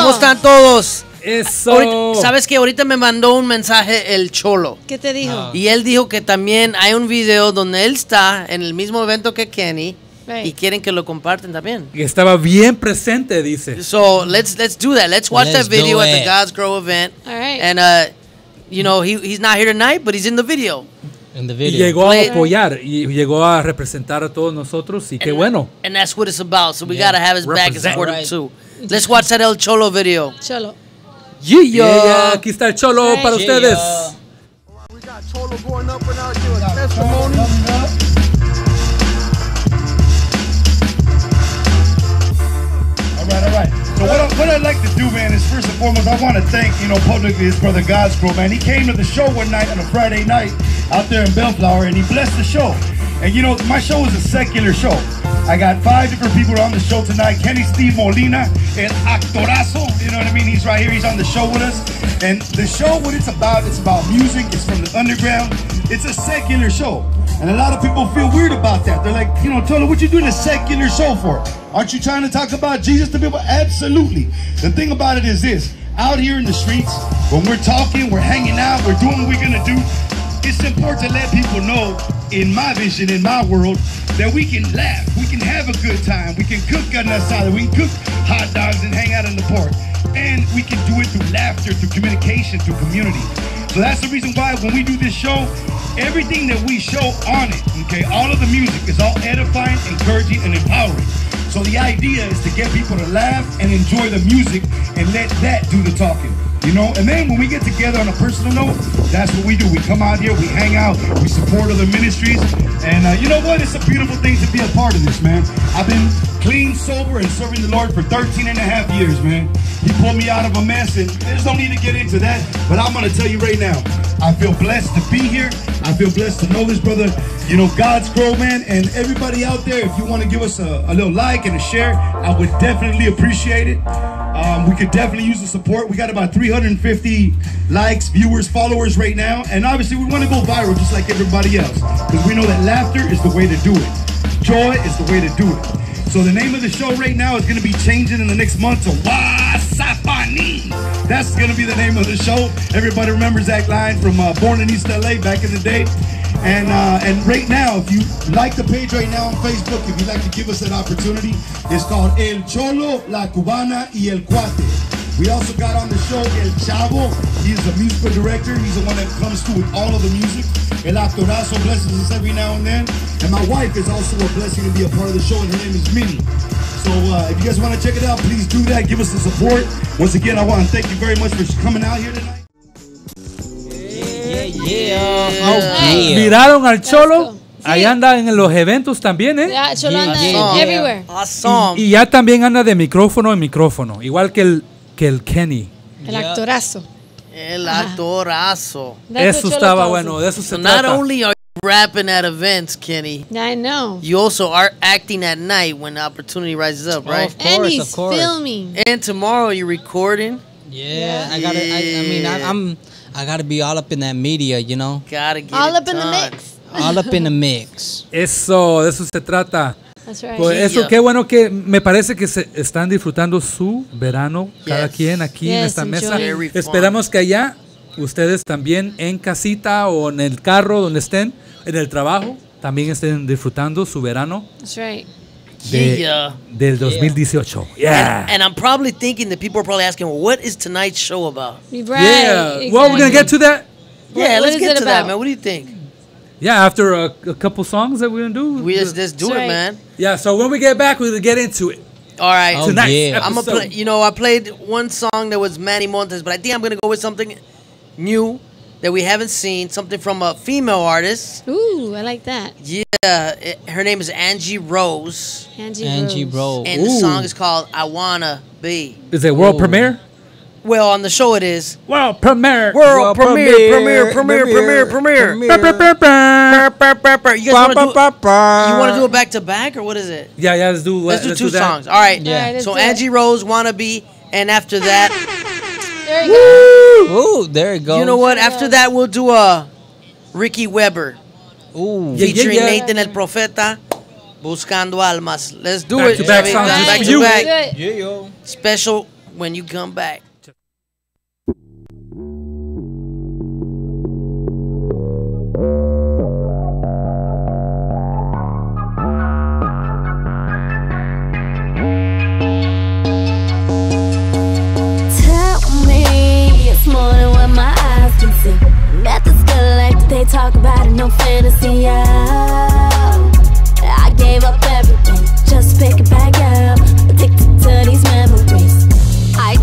¿Cómo están todos? Eso. ¿Sabes qué? Ahorita me mandó un mensaje el Cholo. ¿Qué te dijo? Y él dijo que también hay un video donde él está en el mismo evento que Kenny. Right. Y quieren que lo comparten también. Y estaba bien presente, dice. So let's do that. Let's watch that video at the God's Grow event. All right. And you know, he's not here tonight, but he's in the video. Y llegó a apoyar y llegó a representar a todos nosotros y qué bueno. And that's what it's about. So we gotta have his back and support him too. Let's watch that El Cholo video. Cholo. Yeah. Aquí está el Cholo para ustedes. We got Cholo going up and out, give a testimony. All right. So what I'd like to do, man, is first and foremost, I want to thank, publicly his brother Godscrow, man. He came to the show one night on a Friday night out there in Bellflower, and he blessed the show. And my show is a secular show. I got 5 different people on the show tonight. Kenny Steve Molina, el actorazo, you know what I mean? He's right here, he's on the show with us. And the show, what it's about music, it's from the underground. It's a secular show. And a lot of people feel weird about that. They're like, Tolo, what you doing a secular show for? Aren't you trying to talk about Jesus to people? Absolutely. The thing about it is this, out here in the streets, when we're talking, we're hanging out, we're doing what we're gonna do, it's important to let people know, in my vision, in my world, that we can laugh, we can have a good time, we can cook carne asada, we can cook hot dogs and hang out in the park. And we can do it through laughter, through communication, through community. So that's the reason why when we do this show, everything that we show on it, okay, all of the music is all edifying, encouraging, and empowering. So the idea is to get people to laugh and enjoy the music and let that do the talking. And then when we get together on a personal note, that's what we do. We come out here, we hang out, we support other ministries. And you know what? It's a beautiful thing to be a part of this, man. I've been clean, sober, and serving the Lord for 13 and a half years, man. He pulled me out of a mess, and there's no need to get into that. But I'm going to tell you right now, I feel blessed to be here. I feel blessed to know this brother, Godscrow, man. And everybody out there, if you want to give us a little like and a share, I would definitely appreciate it. We could definitely use the support. We got about 350 likes, viewers, followers right now. And obviously we want to go viral just like everybody else, because we know that laughter is the way to do it. Joy is the way to do it. So the name of the show right now is going to be changing in the next month to Wasapani. That's going to be the name of the show. Everybody remembers that line from Born in East LA back in the day. And right now, if you like the page right now on Facebook, if you'd like to give us that opportunity, it's called El Cholo, La Cubana, y El Cuate. We also got on the show El Chavo. He's the musical director. He's the one that comes through with all of the music. El Actorazo blesses us every now and then. And my wife is also a blessing to be a part of the show, and her name is Minnie. So if you guys want to check it out, please do that. Give us the support. Once again, I want to thank you very much for coming out here tonight. Miraron al Cholo. Ahí anda en los eventos también, ¿eh? Yeah, Cholo anda everywhere. Awesome. Y ya también anda de micrófono en micrófono, igual que el Kenny. El actorazo. El actorazo. Eso estaba bueno, de eso se So not trata. only are you rapping at events, Kenny, I know. you also are acting at night when the opportunity rises up, right? And he's filming. And tomorrow you're recording. Yeah, I gotta be all up in that media, Gotta get All it up in the done. mix. all up in the mix. Eso, de eso se trata. That's right. Pues eso, qué bueno que me parece que se están disfrutando su verano, cada quien aquí en esta mesa. Very fun. Esperamos que allá ustedes también en casita o en el carro, donde estén, en el trabajo, también estén disfrutando su verano That's right. del 2018. Yeah. And I'm probably thinking that people are probably asking, well, what is tonight's show about? Right. Yeah. Exactly. Well, we're going to get to that. Yeah, What let's is get it to that, about? man. What do you think? Yeah, after a couple songs that we're going to do. We just do That's it, right. man. Yeah, so when we get back, we're going to get into it. All right. Oh, Tonight's yeah. I'm episode. gonna play. I played one song that was Manny Montes, but I think I'm gonna go with something new that we haven't seen. Something from a female artist. Ooh, I like that. Yeah, her name is Angie Rose, Angie Rose. and the Ooh. song is called "I Wanna Be." Is it world premiere? Well, on the show it is World premiere. world premiere. You guys want to do it back to back, or what is it? Yeah, let's do Let's do two that. songs. All right. Yeah. All right, let's So do it. Angie Rose, "Wanna Be," and after that, There you go. Ooh, there it goes. you know what? After that, we'll do a Ricky Weber Ooh. Yeah, featuring yeah. Nathan el Profeta, "Buscando Almas." Let's do Back it. to back Chavita. songs just Back for to you. back. Good. Yeah, yo. Special when you come back. Tell me it's more than what my eyes can see. Nothing's good like they talk about it, no fantasy. I gave up everything, just pick it back up. Addicted to these memories. I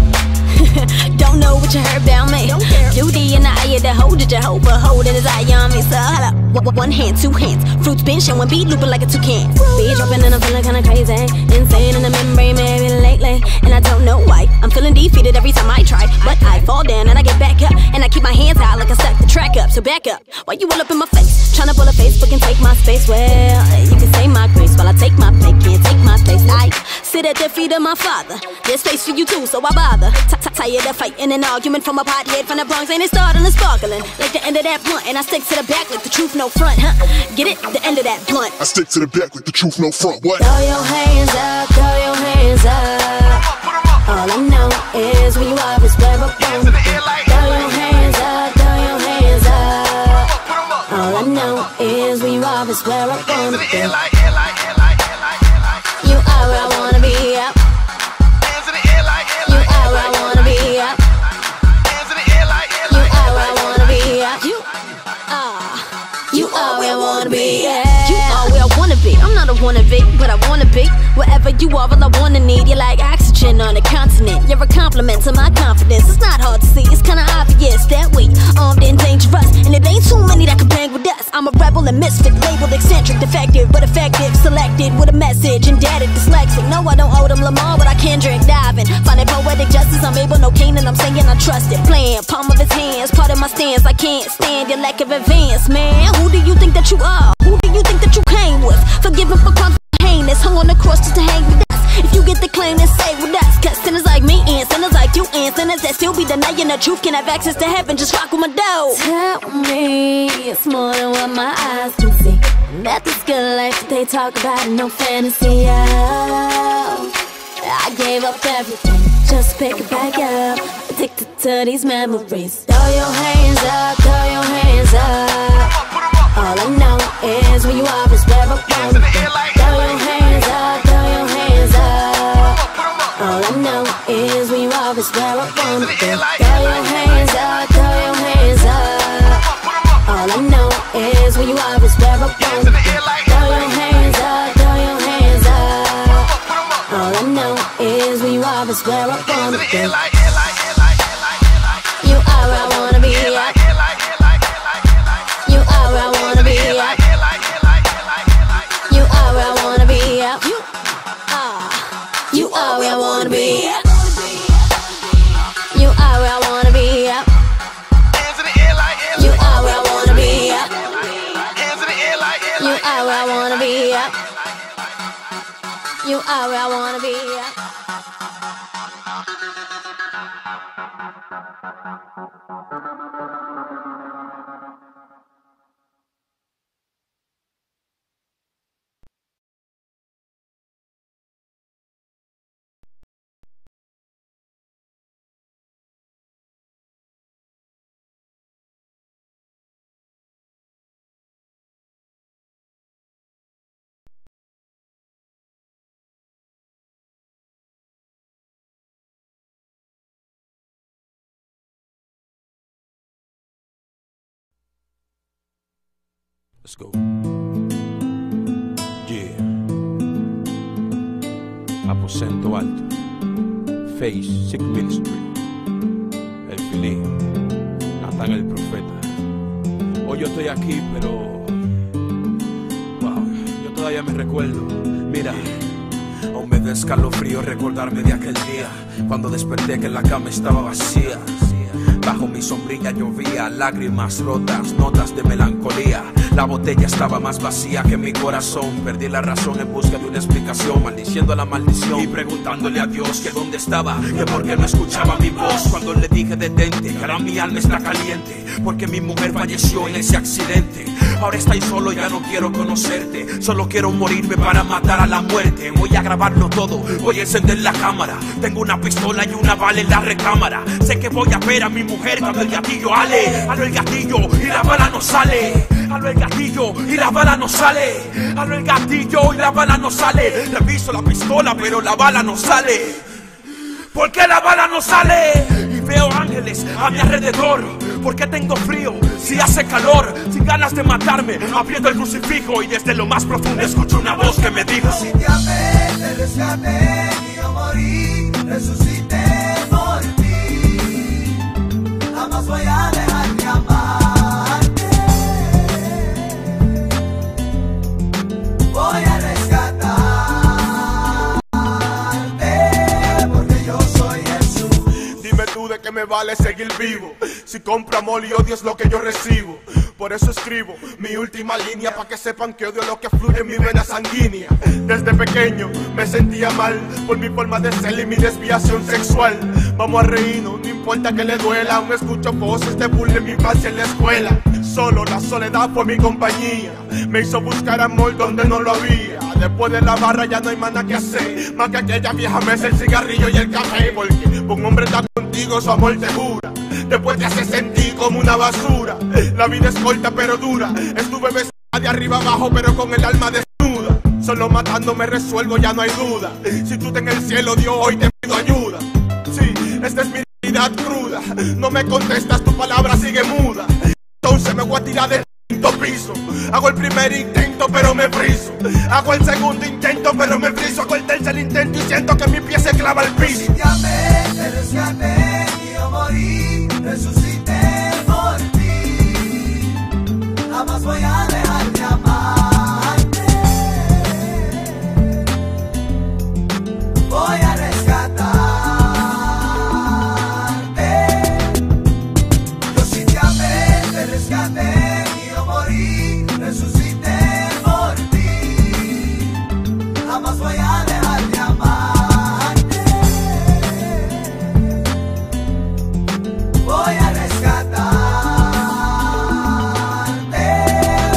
don't know what you heard about me. Beauty in the eye of the hoe, did Jehovah holding his eye on me? So hold up, one hand, two hands, fruits been showing, beat looping like a toucan. Be dropping and I'm feeling kinda crazy, insane in the membrane maybe lately, and I don't know why. I'm feeling defeated every time I try, but I fall down and I get back up, and I keep my hands high like I stuck the track up. So back up, why you all up in my face, trying to pull a Facebook and take my space? Well, you can say my grace while I take my plate, can't take my place. I sit at the feet of my father, there's space for you too, so I bother. Tired of fighting and argument from a pothead from the Bronx, ain't it starting and sparkling like the end of that blunt, and I stick to the back like the truth no front, huh? Get it? The end of that blunt. I stick to the back like the truth no front. What? Throw your hands up, throw your hands up. All I know is when you are is where I'm going. Throw your hands up, throw your hands up. All I know is when you are is where I'm going. You are where I wanna be, yeah. You are where I wanna be, yeah. You are where I wanna be, yeah. You are where I wanna be, yeah. You are where I wanna be. I'm not a wannabe, but I wanna be wherever you are. All I wanna need, you're like oxygen on a continent. You're a compliment to my confidence. It's not hard to see, it's kinda obvious that we armed and dangerous, and it ain't too many that can bang with us. I'm a rebel and misfit, labeled eccentric, defective, but effective. Selected with a message, indebted, dyslexic. No, I don't owe them Lamar, but I can drink diving. Finding poetic justice, I'm able, no cane, and I'm saying I trust it. Playing palm of his hands, part of my stance. I can't stand your lack of advance, man. Who do you think that you are? Who do you think that you came with? Forgiven for crimes heinous, hung on the cross just to hang with us. If you get the claim, then stay with us. Cause sinners like me and sinners like you and sinners that still be denying the truth can have access to heaven. Just rock with my dough. Tell me it's more than what my eyes can see. That this good life that they talk about, no fantasy. Oh, I gave up everything, just pick it back up. Addicted to these memories. Throw your hands up, throw your hands up. All I know is when you are is where I'm going. Throw your hands up, throw your hands up. All I know is when you are is where I'm going. Throw your hands up, throw your hands up. All I know is when you are is where I'm going. Throw your hands up, throw your hands up. All I know is when you are is where I'm going. You are where I wanna be, yeah. You are where I wanna be, yeah. You are where I wanna be, yeah. You are where I wanna be, yeah. You are where I wanna be, yeah. You are where I wanna be, yeah. You are where I wanna be, yeah. You are where I wanna be, yeah. Let's go. Yeah. Aposento alto. Face Sick Ministry. El Filín. Natán el Profeta. Hoy yo estoy aquí, pero wow, yo todavía me recuerdo. Mira, aún me da escalofrío recordarme de aquel día cuando desperté que la cama estaba vacía. Bajo mi sombrilla llovía, lágrimas rotas, notas de melancolía. La botella estaba más vacía que mi corazón. Perdí la razón en busca de una explicación, maldiciendo a la maldición y preguntándole a Dios que dónde estaba, que por qué no escuchaba mi voz cuando le dije detente, que ahora mi alma está caliente, porque mi mujer falleció en ese accidente. Ahora estoy solo, ya no quiero conocerte, solo quiero morirme para matar a la muerte. Voy a grabarlo todo, voy a encender la cámara. Tengo una pistola y una bala en la recámara. Sé que voy a ver a mi mujer cuando el gatillo ale. Halo el gatillo y la bala no sale. Halo el gatillo y la bala no sale. Halo el gatillo y la bala no sale. Reviso la pistola pero la bala no sale. ¿Por qué la bala no sale? Y veo ángeles a mi alrededor. ¿Por qué tengo frío? Si hace calor, sin ganas de matarme, aprieto el crucifijo y desde lo más profundo escucho una voz que me dijo: si te amé, te rescaté y yo morí, resucité por ti. Jamás voy a dejar de amar. de qué me vale seguir vivo. Si compro amor y odio es lo que yo recibo. Por eso escribo mi última línea, para que sepan que odio lo que fluye en mi vena sanguínea. Desde pequeño me sentía mal por mi forma de ser y mi desviación sexual. Vamos a reírnos, no importa que le duela. Aún escucho voces de bullying en mi infancia en la escuela. Solo la soledad fue mi compañía, me hizo buscar amor donde no lo había. Después de la barra ya no hay más nada que hacer, más que aquella vieja mesa, el cigarrillo y el café. Porque un hombre está contigo, su amor te jura. Después te hace sentir como una basura. La vida es corta pero dura. Estuve besada de arriba abajo pero con el alma desnuda. Solo matando me resuelvo, ya no hay duda. Si tú estás en el cielo, Dios, hoy te pido ayuda. Sí, esta es mi realidad cruda. No me contestas, tu palabra sigue muda. Entonces me voy a tirar del quinto piso. Hago el primer intento pero me friso. Hago el segundo intento pero me friso. Hago el tercer intento y siento que mi pie se clava al piso. Te amé, te rescaté y yo morí. Resucité por ti. Jamás voy a dejar de amarte. Voy a rescatarte. Yo sí te amé, te rescaté y yo morí. Resucité por ti. Jamás voy a dejar de amarte. Voy a rescatarte,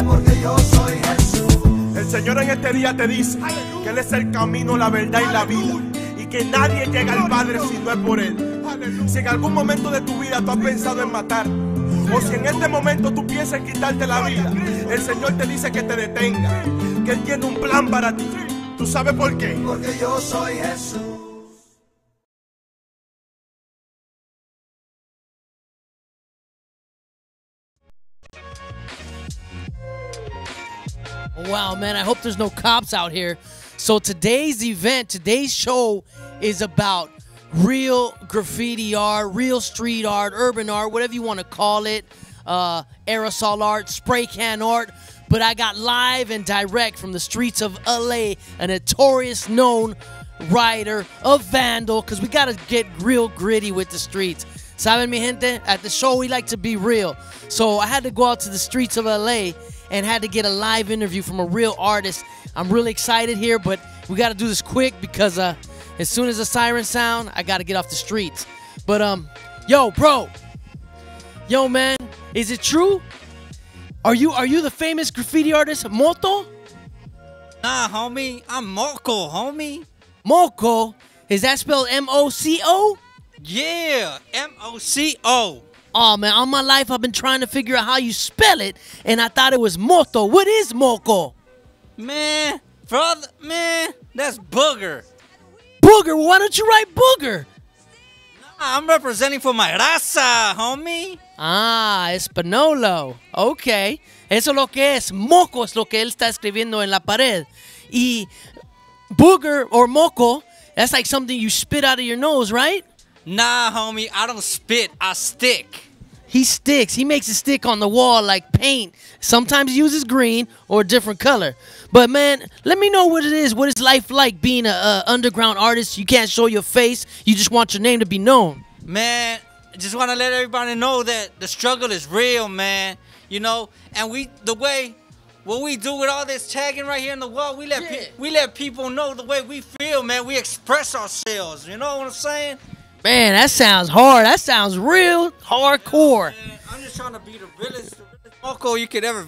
porque yo soy Jesús. El Señor en este día te dice que Él es el camino, la verdad y la vida, y que nadie llega al Padre si no es por Él. Si en algún momento de tu vida tú has pensado en matar, o si en este momento tú piensas en quitarte la vida, el Señor te dice que te detenga, que Él tiene un plan para ti. ¿Tú sabes por qué? Porque yo soy Jesús. Wow, man, I hope there's no cops out here. So today's event, today's show is about real graffiti art, real street art, urban art, whatever you want to call it, aerosol art, spray can art. But I got live and direct from the streets of LA, a notorious known writer, a vandal, because we got to get real gritty with the streets. Saben, mi gente, at the show we like to be real. So I had to go out to the streets of LA and had to get a live interview from a real artist. I'm really excited here, but we got to do this quick because as soon as the sirens sound, I got to get off the streets. But, yo, bro. Yo, man, is it true? Are you the famous graffiti artist Moto? Nah, homie. I'm Moco, homie. Moco? Is that spelled M-O-C-O? Yeah, M-O-C-O. Oh, man, all my life I've been trying to figure out how you spell it, and I thought it was Moto. What is Moco? Man, brother, man, that's Booger. Booger? Why don't you write Booger? Nah, I'm representing for my raza, homie. Ah, Espanolo. Ok. Eso es lo que es. Moco es lo que él está escribiendo en la pared. Y Booger or Moco, that's like something you spit out of your nose, right? Nah, homie, I don't spit, I stick. He sticks. He makes it stick on the wall like paint. Sometimes he uses green or a different color. But, man, let me know what it is. What is life like being an underground artist? You can't show your face. You just want your name to be known. Man, I just want to let everybody know that the struggle is real, man. You know, and what we do with all this tagging right here in the wall, we let people know the way we feel, man. We express ourselves. You know what I'm saying? Man, that sounds hard. That sounds real hardcore. Man, I'm just trying to be the realest Moco you could ever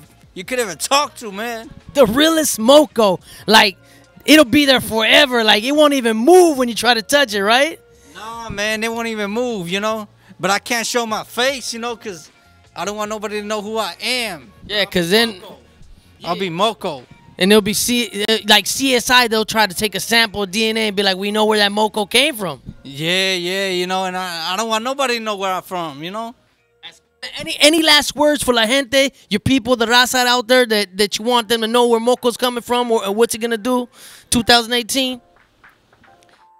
talk to, man. The realest Moco. Like, it'll be there forever. Like, it won't even move when you try to touch it, right? Nah, man, they won't even move, you know? But I can't show my face, you know, because I don't want nobody to know who I am. Yeah, because then I'll be Moco. And they'll be like CSI, they'll try to take a sample of DNA and be like, we know where that Moco came from. Yeah, you know, and I don't want nobody to know where I'm from, you know? Any last words for la gente, your people, the raza out there that you want them to know where Moco's coming from or what's he going to do 2018?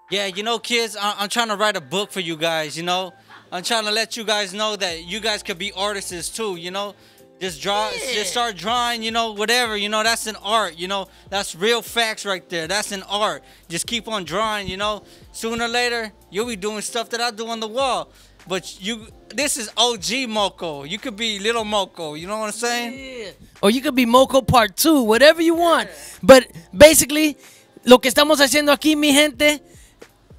Yeah, you know, kids, I'm trying to write a book for you guys, you know? I'm trying to let you guys know that you guys could be artists too, you know? Just start drawing, you know, whatever, you know, that's an art, you know, that's real facts right there. That's an art. Just keep on drawing, you know. Sooner or later, you'll be doing stuff that I do on the wall. but this is OG Moco. You could be little Moco. You know what I'm saying? Yeah. Or you could be Moco Part 2, whatever you want. But basically, lo que estamos haciendo aquí, mi gente,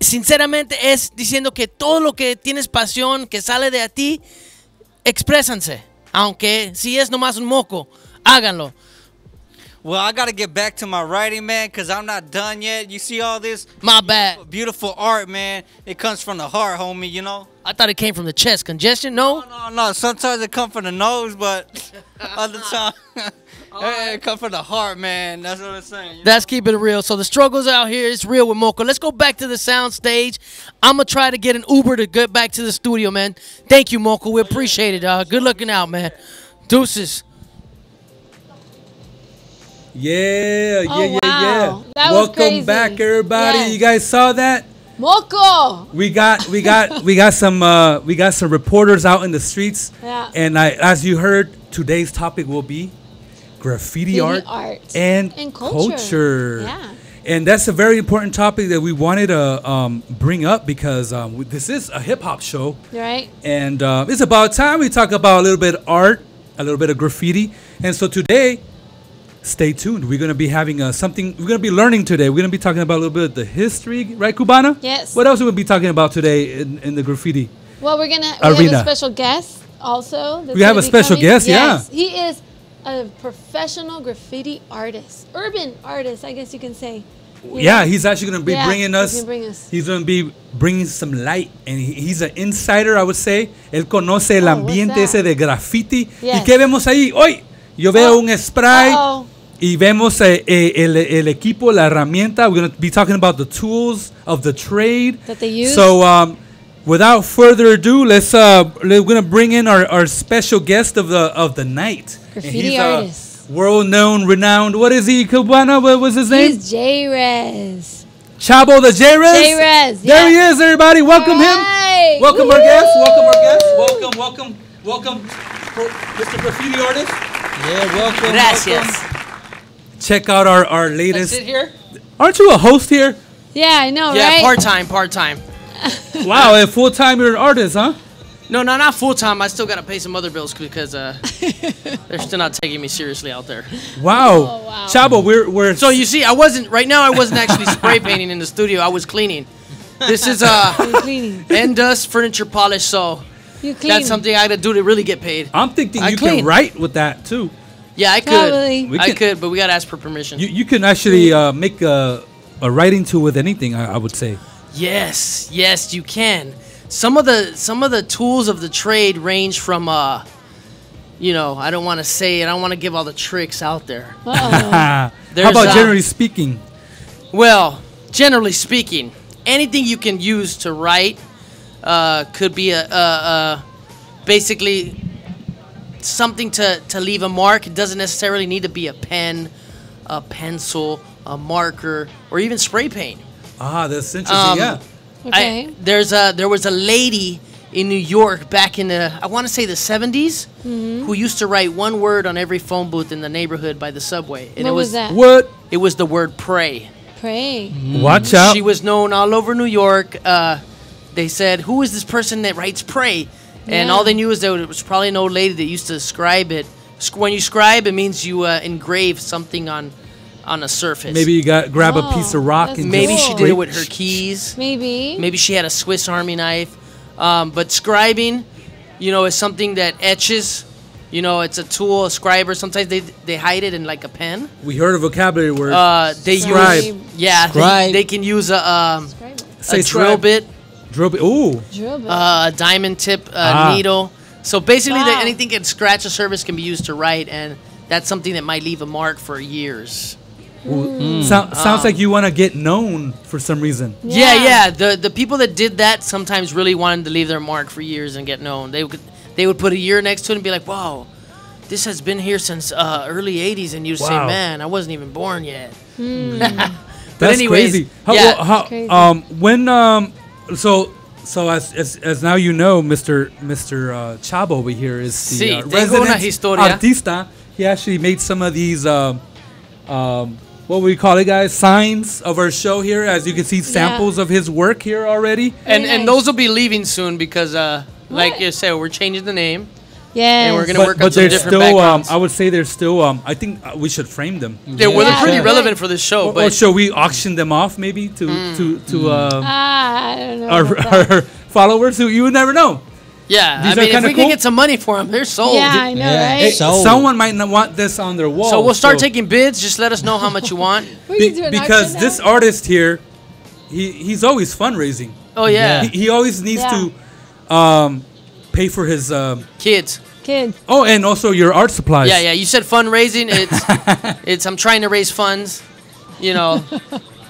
sinceramente es diciendo que todo lo que tienes pasión, que sale de ti, exprésanse. Aunque si es nomás un moco, háganlo. Well, I got to get back to my writing, man, because I'm not done yet. You see all this? My bad. Beautiful art, man. It comes from the heart, homie, you know? I thought it came from the chest. Congestion? No? No. Sometimes it comes from the nose, but other time it comes from the heart, man. That's what I'm saying. Let's keep it real. So the struggles out here is real with Moco. Let's go back to the sound stage. I'm going to try to get an Uber to get back to the studio, man. Thank you, Moco. We appreciate it. Good looking out, man. Deuces. Yeah. Wow. That was Welcome crazy. back, everybody. Yes. You guys saw that? Moco. We got some reporters out in the streets. Yeah. And as you heard, today's topic will be graffiti art and culture. Yeah. And that's a very important topic that we wanted to bring up because this is a hip hop show. Right. And it's about time we talk about a little bit of art, a little bit of graffiti. And so today, stay tuned. We're going to be having something, we're going to be learning today. We're going to be talking about a little bit of the history, right, Cubana? Yes. What else are we going to be talking about today in the graffiti? Well, we have a special guest also. We have a special guest, yes. Yeah. He is a professional graffiti artist, urban artist, I guess you can say. Yeah, he's actually going to be bringing us. He's going to be bringing some light, and he's an insider, I would say. Él conoce el ambiente ese de graffiti. Yes. ¿Y qué vemos ahí? Hoy yo veo un spray y vemos el equipo, la herramienta. We're going to be talking about the tools of the trade that they use. So, without further ado, we're going to bring in our special guest of the night. Graffiti artist. World-known, renowned. What is he, Cubana? What was his name? He's J-Rez. Chabo the J-Rez? J-Rez, There he is, everybody. Welcome him. Welcome our guest. Welcome, Mr. Graffiti Artist. Yeah, welcome. Gracias. Check out our latest. Sit here? Aren't you a host here? Yeah, I know, yeah, right? part-time. Wow, and full-time you're an artist, huh? No, not full-time. I still got to pay some other bills because they're still not taking me seriously out there. Wow. Oh, wow. Chabo, we're... So you see, I wasn't actually spray painting in the studio. I was cleaning. This is end dust furniture polish, so that's something I got to do to really get paid. I'm thinking you can write with that, too. Yeah, I could. Probably. I could, but we got to ask for permission. You can actually make a writing tool with anything, I would say. Yes, you can. Some of the tools of the trade range from I don't want to say it. I don't want to give all the tricks out there. How about generally speaking? Well, generally speaking, anything you can use to write could be basically something to leave a mark. It doesn't necessarily need to be a pen, a pencil, a marker, or even spray paint. Ah, that's interesting. Yeah. Okay. There was a lady in New York back in I want to say the 70s who used to write one word on every phone booth in the neighborhood by the subway. And What was that? What? It was the word pray. Pray. Watch out. She was known all over New York. They said, who is this person that writes pray? And all they knew is that it was probably an old lady that used to scribe it. When you scribe, it means you engrave something on a surface. Maybe you grab a piece of rock and maybe just she did it with her keys. Maybe she had a Swiss Army knife. But scribing, is something that etches. It's a tool, a scriber. Sometimes they hide it in like a pen. We heard a vocabulary word. They scribe. They can use a drill bit. Drill bit. Ooh. Diamond tip needle. So basically, anything can scratch a surface can be used to write, and that's something that might leave a mark for years. Sounds like you want to get known for some reason. Yeah. The people that did that sometimes really wanted to leave their mark for years and get known. They would put a year next to it and be like, "Wow, this has been here since early '80s," and you'd say, "Man, I wasn't even born yet." But that's anyways, crazy. Crazy. So as now you know, Mr. Chabo over here is the tengo una resident historia. artista. He actually made some of these what we call it, guys, signs of our show here. As you can see, samples of his work here already. And those will be leaving soon because, like you said, we're changing the name. Yeah. And we're gonna work on But some they're different still. backgrounds. I would say they're still. I think we should frame them. Yeah, well, they're pretty relevant for this show. Or should we auction them off maybe to I don't know. our followers? Who you would never know. Yeah, These I are mean, if kinda we can cool. get some money for them, they're sold. Yeah, I know, right? Hey, someone might not want this on their wall. So we'll start taking bids. Just let us know how much you want. Because this artist here, he's always fundraising. Oh, yeah. He always needs to pay for his kids. Oh, and also your art supplies. Yeah, yeah. You said fundraising. It's I'm trying to raise funds, you know,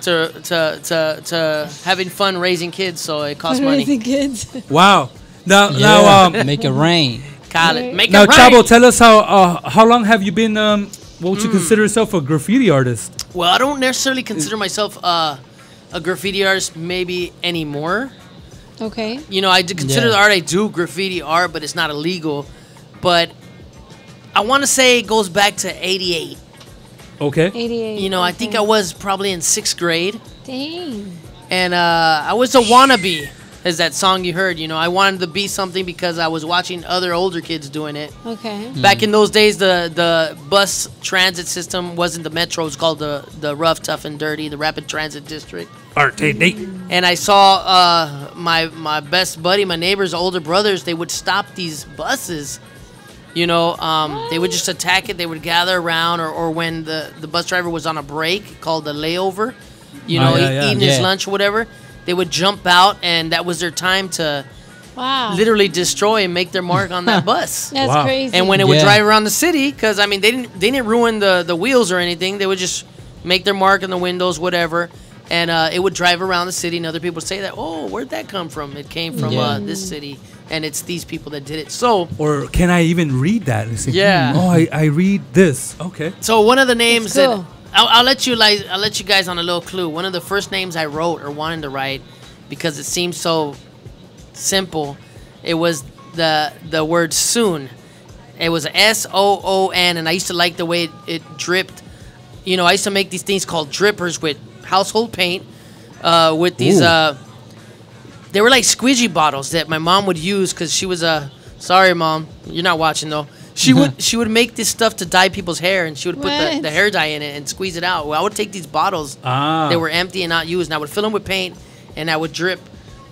to having fun raising kids. So it costs money. Raising kids. Wow. Now, make it rain. Call it. Make now, it rain. Chavo, tell us how long have you been? What would you consider yourself a graffiti artist? Well, I don't necessarily consider myself a graffiti artist maybe anymore. Okay. You know, I do consider the art I do graffiti art, but it's not illegal. But I want to say it goes back to 88. Okay. 88. You know, I think I was probably in 6th grade. Dang. And I was a wannabe, as that song you heard. You know, I wanted to be something because I was watching other older kids doing it. Okay. Back in those days, the bus transit system wasn't the metro. It was called the Rough, Tough, and Dirty, the Rapid Transit District. RTD. And I saw my best buddy, my neighbor's older brothers, they would stop these buses. You know, they would just attack it. They would gather around, or when the bus driver was on a break called the layover, you know, eating his lunch or whatever, they would jump out, and that was their time to literally destroy and make their mark on that bus. That's crazy. And when it would drive around the city, because I mean they didn't ruin the wheels or anything. They would just make their mark on the windows, whatever, and it would drive around the city. And other people would say that, oh, where'd that come from? It came from this city. And it's these people that did it. So, or can I even read that? And say, yeah. Oh, I read this. Okay. So one of the names that I'll let you guys on a little clue. One of the first names I wrote or wanted to write, because it seemed so simple, it was the word soon. It was SOON, and I used to like the way it dripped. You know, I used to make these things called drippers with household paint, with these. They were like squeegee bottles that my mom would use because she was a. Sorry, Mom, you're not watching though. She would make this stuff to dye people's hair, and she would put the hair dye in it and squeeze it out. Well, I would take these bottles that were empty and not used, and I would fill them with paint, and I would drip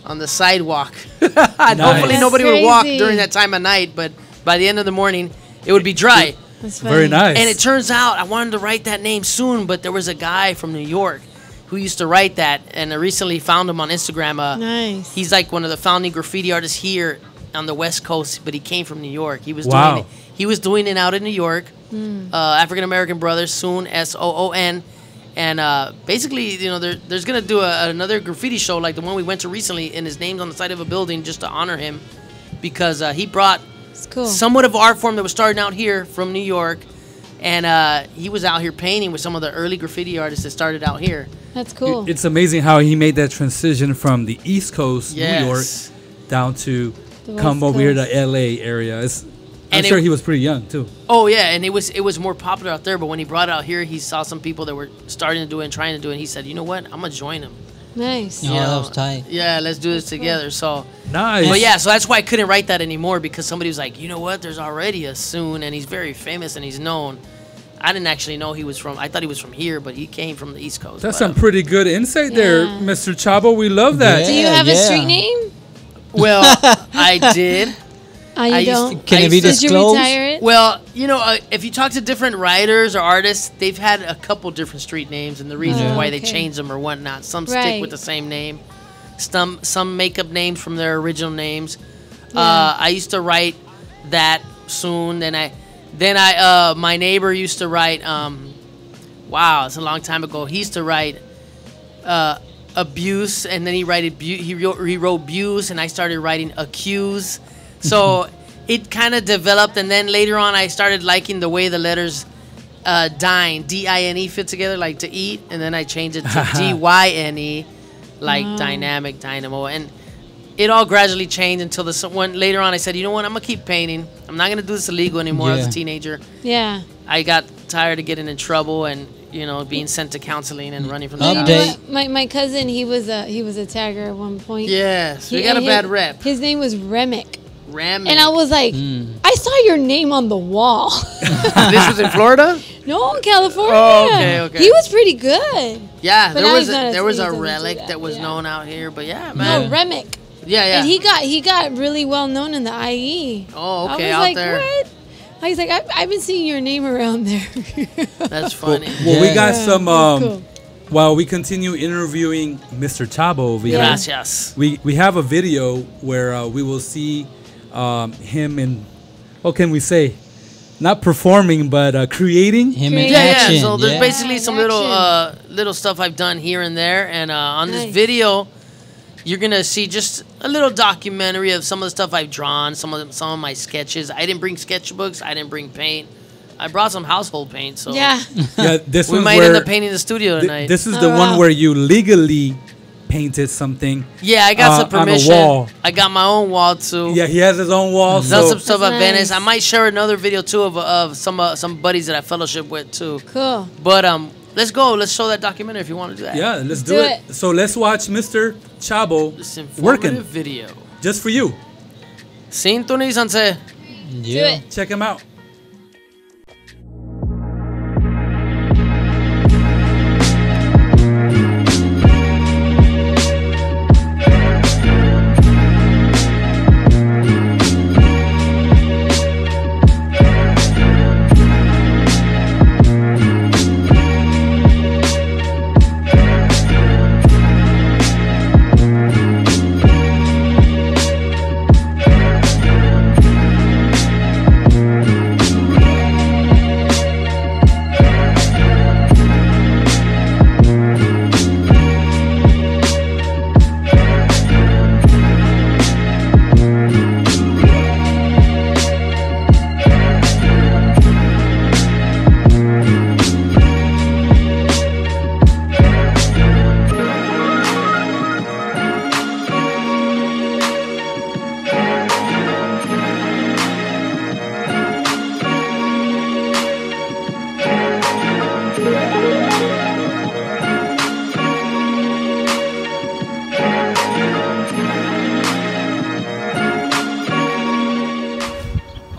on the sidewalk. Hopefully nobody would walk during that time of night, but by the end of the morning, it would be dry. That's very nice. And it turns out I wanted to write that name soon, but there was a guy from New York who used to write that, and I recently found him on Instagram. Nice. He's like one of the founding graffiti artists here on the West Coast, but he came from New York. He was doing it. He was doing it out in New York. African American Brothers, Soon, SOON, and basically, you know, there's gonna do another graffiti show like the one we went to recently, and his name's on the side of a building just to honor him, because he brought somewhat of art form that was starting out here from New York. And he was out here painting with some of the early graffiti artists that started out here. That's cool. It's amazing how he made that transition from the East Coast, New York, down to come over here to LA area. I'm sure he was pretty young too. Oh yeah, and it was more popular out there. But when he brought it out here, he saw some people that were starting to do it and trying to do it. And he said, "You know what? I'm gonna join him." Nice. Oh, that was tight. Yeah, let's do this together. So nice. But yeah, so that's why I couldn't write that anymore, because somebody was like, "You know what? There's already a Soon, and he's very famous and he's known." I didn't actually know he was from. I thought he was from here, but he came from the East Coast. That's some pretty good insight there, Mr. Chavo. We love that. Do you have a street name? Well, I did. You don't? Can it be disclosed? Did you retire it? Well, you know, if you talk to different writers or artists, they've had a couple different street names, and the reason why they change them or whatnot. Some stick with the same name. Some make up names from their original names. I used to write that Soon. Then I my neighbor used to write. Wow, it's a long time ago. He used to write abuse, and then he wrote abuse, and I started writing accuse. So it kind of developed, and then later on, I started liking the way the letters dine, D-I-N-E, fit together, like to eat, and then I changed it to D-Y-N-E, like dynamic, dynamo, and it all gradually changed until later on I said, you know what, I'm gonna keep painting. I'm not gonna do this illegal anymore. I was a teenager. Yeah. I got tired of getting in trouble, and you know, being sent to counseling and running from the Update. cops. My cousin, he was a tagger at one point. Yes, we got a bad rep. His name was Remick. Remick. And I was like, I saw your name on the wall. This was in Florida? No, in California. Oh, okay. He was pretty good. Yeah, But there now was he's not as- there was he a doesn't do relic that, that was yeah. known out here, but yeah, man. No, Remick. Yeah. And he got really well known in the IE. Oh, okay, I was out like, there. what? He's like, I've been seeing your name around there. That's funny. Well, we got Yeah, some. that's cool. While we continue interviewing Mr. Chavo over here, Gracias. we have a video where we will see him in. What can we say? Not performing, but creating. Him in Yeah. action. So there's yeah. basically some little stuff I've done here and there, and on this Nice. video, you're gonna see just a little documentary of some of the stuff I've drawn, some of my sketches. I didn't bring sketchbooks. I didn't bring paint. I brought some household paint. So Yeah. Yeah, this we one's might where end up painting the studio tonight. this is the Oh, one wow. where you legally painted something. Yeah, I got some on a permission. wall. I got my own wall too. Yeah, he has his own wall. Done So some stuff at That's Venice. nice. I might share another video too of some buddies that I fellowship with too. Cool. But let's go. Let's show that documentary if you want to do that. yeah, let's do do it. it. So let's watch Mr. Chavo This informative working video. just for you. Sintonizanse. Do it. Check him out.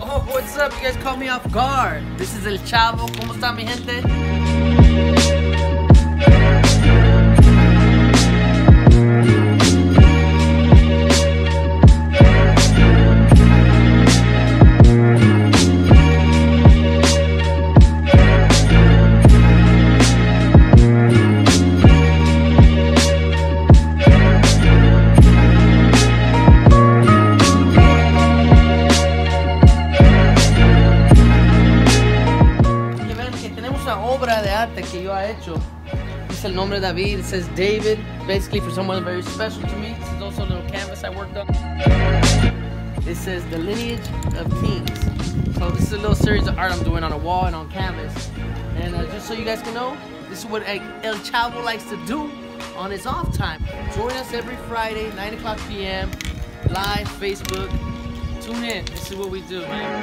Oh, what's up? You guys caught me off guard. This is El Chavo. ¿Cómo está mi gente? Que vean que tenemos una obra de arte que yo he hecho. Dice el nombre David. It says David, basically for someone very special to me. This is also a little canvas I worked on. It says the lineage of kings. So this is a little series of art I'm doing on a wall and on canvas. And just so you guys can know, this is what El Chavo likes to do on his off time. Join us every Friday, 9 o'clock p.m. Live, Facebook. Tune in. This is what we do, man.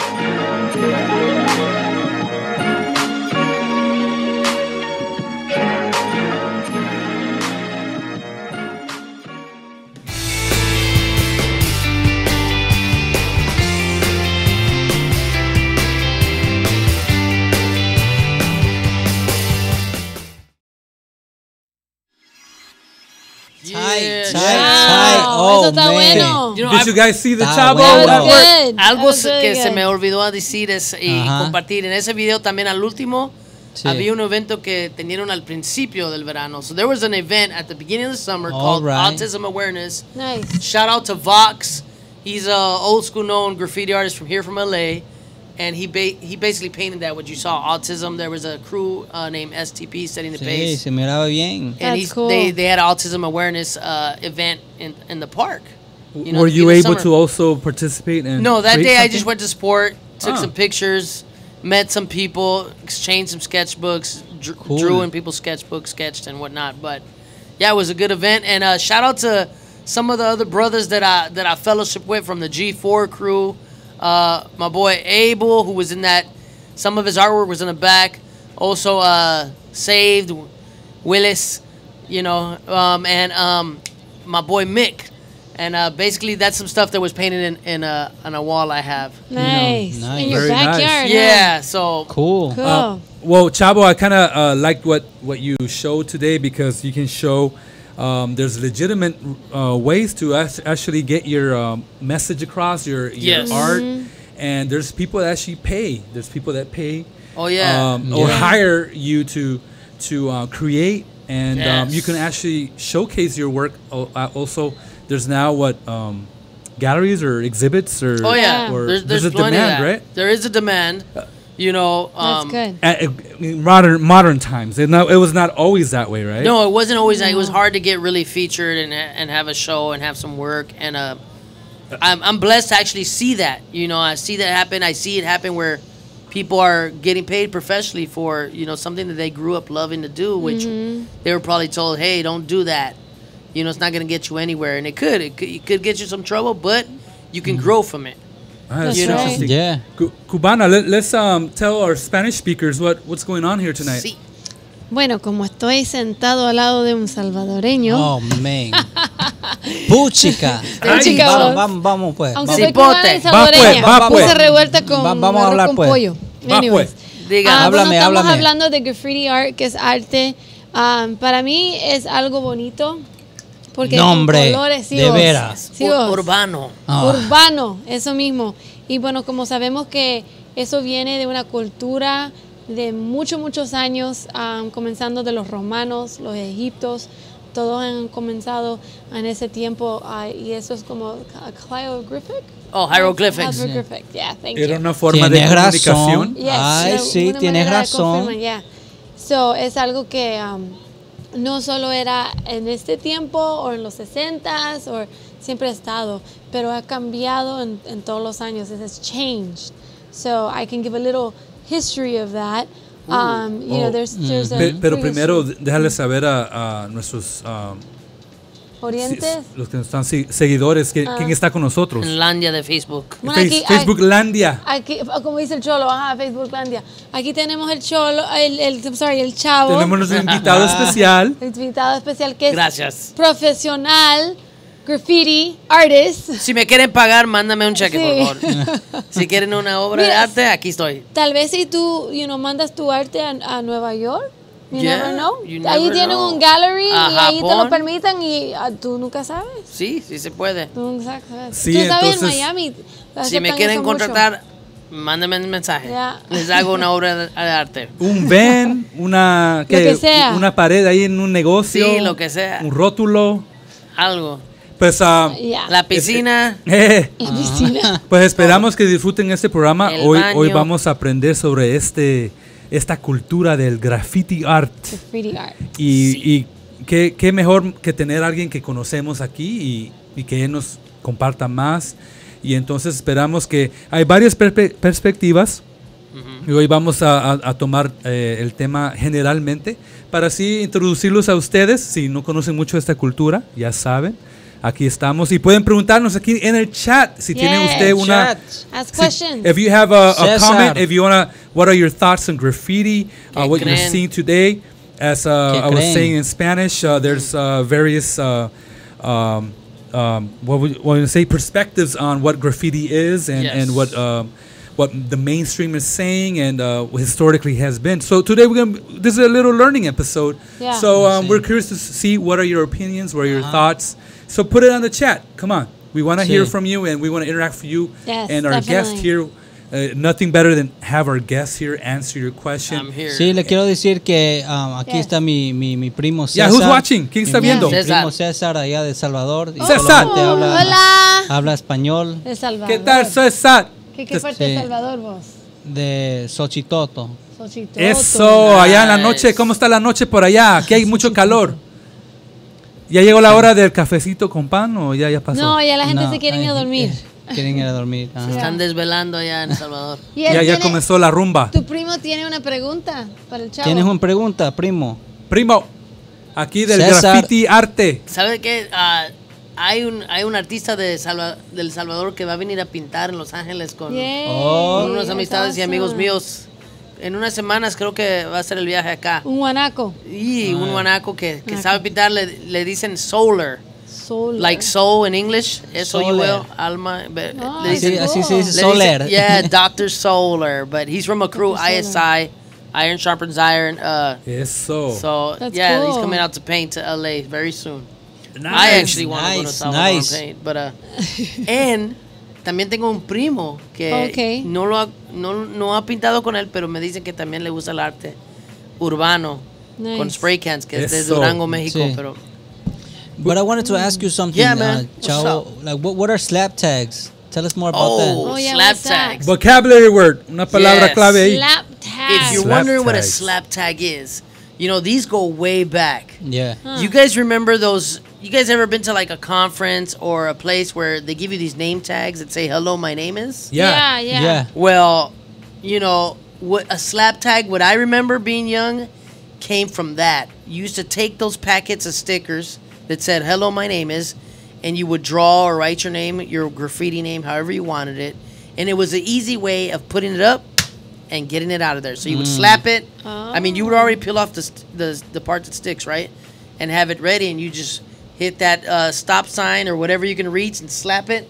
Tight, Wow, tight. eso Oh, está man. bueno. You know, Did you guys see the That Chavo? was That was good. Algo That was really que se good. me olvidó decir es y Ajá. compartir. En ese video también al último Sí. había un evento que tenían al principio del verano. So there was an event at the beginning of the summer All called right. Autism Awareness. Nice. Shout out to Vox. He's a old school known graffiti artist from here from LA. And he basically painted that what you saw, autism. There was a crew named STP setting the Sí, pace. se miraba bien. And That's cool. they had an autism awareness event in the park. You know, Were at the you beginning of able summer. to also participate in? No, that create day I something? just went to sport, took Ah. some pictures, met some people, exchanged some sketchbooks, Cool. drew in people's sketchbooks, sketched and whatnot. But yeah, it was a good event. And shout out to some of the other brothers that I fellowship with from the G4 crew. My boy Abel, who was in that, some of his artwork was in the back. also Saved, Willis, you know, and my boy Mick. And basically, that's some stuff that was painted in on a wall I have. Nice. Nice. In your Very backyard. nice. huh? Yeah, so Cool. Cool. Well, Chavo, I kind of liked what you showed today because you can show there's legitimate ways to actually get your message across, your Yes. art, and there's people that actually pay. There's people that pay oh yeah, or hire you to create, and Yes. you can actually showcase your work. Also, there's now galleries or exhibits or oh yeah. or There's a plenty demand, of that. right? There is a demand. You know, That's good. In modern times, it was not always that way, right? No, it wasn't always. It was hard to get really featured and have a show and have some work. And I'm blessed to actually see that. You know, I see that happen. I see it happen where people are getting paid professionally for something that they grew up loving to do, which they were probably told, hey, don't do that. You know, it's not going to get you anywhere, and it could get you some trouble, but you can grow from it. That's You know? interesting. Yeah. Cubana, let's tell our Spanish speakers what's going on here tonight. Sí. Bueno, como estoy sentado al lado de un salvadoreño, Oh, man. Puchica. Puchica, vos. Vamos, pues. aunque Vamos. soy cubana y salvadoreña, va, pues. puse revuelta con Vamos a arroz hablar, con pues. pollo. Va, Anyways. Diga. Háblame, Bueno, estamos háblame. hablando de graffiti art, que es arte. Para mí es algo bonito. Porque No, con hombre, colores, sí, de vos. veras. Sí, vos. Urbano. Ah. Urbano, eso mismo. Y bueno, como sabemos que eso viene de una cultura de muchos años, comenzando de los romanos, los egipcios, todos han comenzado en ese tiempo, y eso es como hieroglyphic. Oh, hieroglyphics. Hieroglyphic, yeah, thank Era you. una forma de Tienes comunicación. razón. Yes, Ay, una sí, tienes manera de razón. confirmar, yeah. So, es algo que no solo era en este tiempo o en los 60s o siempre ha estado, pero ha cambiado en todos los años. It has changed. So I can give a little history of that. You know, there's a Pero pre-history. primero, déjale saber a nuestros Orientes. los que están seguidores quién está con nosotros. En Landia de Facebook. Bueno, aquí- Facebooklandia. Aquí, como dice el Cholo, Facebooklandia. Aquí tenemos el Cholo, el Chavo. Tenemos nuestro invitado especial. El invitado especial que es Gracias. profesional, graffiti artist. Si me quieren pagar, mándame un cheque, Sí. por favor. Si quieren una obra de Mira, arte, aquí estoy. Tal vez si tú, mandas tu arte a Nueva York, you Yeah, never know. you Ahí never tienen know. un gallery A y ahí te lo Japón. permitan y tú nunca sabes. Sí, sí se puede. Tú nunca sabes. Sí, tú sabes, entonces, en Miami. Si aceptan me quieren eso mucho. contratar, mándame un mensaje. Ya. Les hago una obra de arte. Un van, una que sea. una pared ahí en un negocio. Sí, lo que sea. Un rótulo. Algo. Pues Ya. La piscina. La piscina. pues esperamos que disfuten este programa. El Hoy baño. vamos a aprender sobre esta cultura del graffiti art. Graffiti art. Y qué mejor que tener a alguien que conocemos aquí y que él nos comparta más. Y entonces esperamos que hay varias perspectivas. Y hoy vamos a tomar el tema generalmente para así introducirlos a ustedes. Si no conocen mucho esta cultura, ya saben. Aquí estamos y pueden preguntarnos aquí en el chat si tiene Yeah. usted una. Chat. Ask questions. If you have a César. comment, if you wanna, what are your thoughts on graffiti? ¿Qué What you're creen? seeing today? As ¿Qué I was creen? saying in Spanish, there's various what would you say perspectives on what graffiti is and Yes. what the mainstream is saying and historically has been. So today this is a little learning episode. Yeah. So we're curious to see what are your opinions, what are your thoughts. So put it on the chat. Come on, we want to Sí. hear from you and we want to interact with you. Yes, And our guest definitely. here, nothing better than have our guest here answer your question. I'm here. Sí, le quiero decir que aquí Yes. está mi primo César. Yeah, who's watching? ¿Quién está Mi viendo? primo César allá de Salvador. Y César. solamente Hola. habla español De Salvador. ¿Qué tal, César? ¿Qué parte de Sí. Salvador vos? de Xochitoto. Xochitoto. Eso, allá en la noche. Nice. ¿Cómo está la noche por allá? Aquí hay mucho calor. ¿Ya llegó la hora del cafecito con pan o ya pasó? No, ya la gente No, se quiere ir a dormir. Quieren ir a dormir. Se ajá. están desvelando allá en El Salvador. Y él Ya tiene- comenzó la rumba. Tu primo tiene una pregunta para el chavo. ¿Tienes una pregunta, primo? Primo, aquí del César. graffiti arte. ¿Sabe qué? Hay un artista del Salvador que va a venir a pintar en Los Ángeles con, Yay, Oh. con unas that's amistades y amigos awesome. míos. en unas semanas creo que va a ser el viaje acá. Un guanaco. Y un guanaco que sabe pintar, le dicen solar. Solar. Like soul in English, S-O-U-L, Solar. alma. Oh, Le dicen- Así se dice le solar. dicen- yeah, Dr. Solar, but he's from a crew, Dr. ISI, Iron Sharpens Iron. Eso. So, That's yeah, he's cool. coming out to paint to LA very soon. I Nice. actually want to go to Nice, Salvador nice. and paint, but and también tengo un primo que Okay. no ha pintado con él, pero me dicen que también le gusta el arte urbano con Nice. spray cans, que es de Eso. Durango, México, Sí. pero But I wanted to ask you something, Yeah, man. What's Chavo. up? Like, what are slap tags? Tell us more about that. Oh, yeah, slap what's that? tags. Vocabulary word. Una palabra Yes. clave ahí. Slap tag. If you're Slap wondering what a tags. slap tag is, you know, these go way back. Yeah. You guys remember those? You guys ever been to like a conference or a place where they give you these name tags that say, hello, my name is? Yeah. Yeah. Well, you know, what a slap tag, what I remember being young, came from that. You used to take those packets of stickers that said, hello, my name is, and you would draw or write your name, your graffiti name, however you wanted it. And it was an easy way of putting it up and getting it out of there. So you would slap it. I mean, you would already peel off the part that sticks, right? And have it ready, and you just hit that stop sign or whatever you can reach and slap it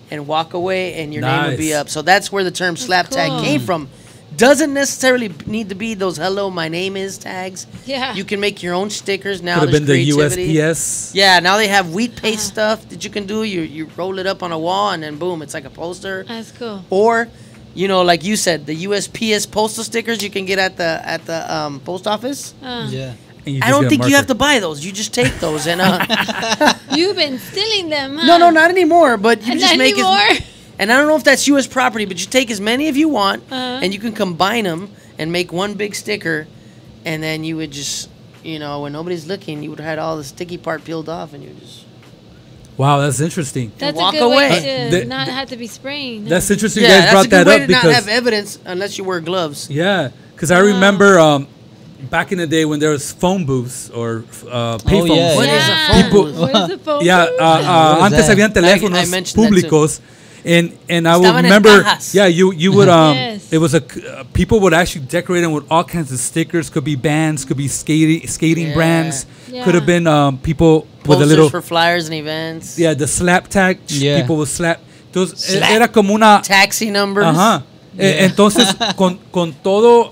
and walk away, and your name would be Nice. up. So that's where the term slap tag cool. came from. Doesn't necessarily need to be those hello, my name is tags. Yeah. You can make your own stickers now. Could have been There's the creativity. USPS. Yeah, now they have wheat paste stuff that you can do. You roll it up on a wall, and then boom, it's like a poster. That's cool. Or, you know, like you said, the USPS postal stickers you can get at the post office. Yeah. And you I just don't get a think you marker. have to buy those. You just take those and You've been stealing them, huh? no, not anymore. But you Not just make anymore? and I don't know if that's U.S. property, but you take as many as you want, Uh-huh. and you can combine them and make one big sticker, and then you would just, you know, when nobody's looking, you would have had all the sticky part peeled off, and you would just. Wow, that's interesting. That's walk a good away. way to The- not the- have to be spraying. That's interesting. Yeah, You guys that's a brought good that way up to not because have evidence unless you wear gloves. yeah, because I remember back in the day when there was phone booths or payphones. yeah. What is a Yeah. phone People- booth? What is the phone? Yeah, What is antes that? habían teléfonos I mentioned that too. públicos, and I would Estaban en remember, cajas. yeah, you would Yes. it was people would actually decorate them with all kinds of stickers. Could be bands, could be skating Yeah. brands, Yeah. could have been people with a Posters little for flyers and events. yeah the slap tag. Yeah. People would slap. Entonces Slap. era como una Taxi numbers. ajá. Entonces con todo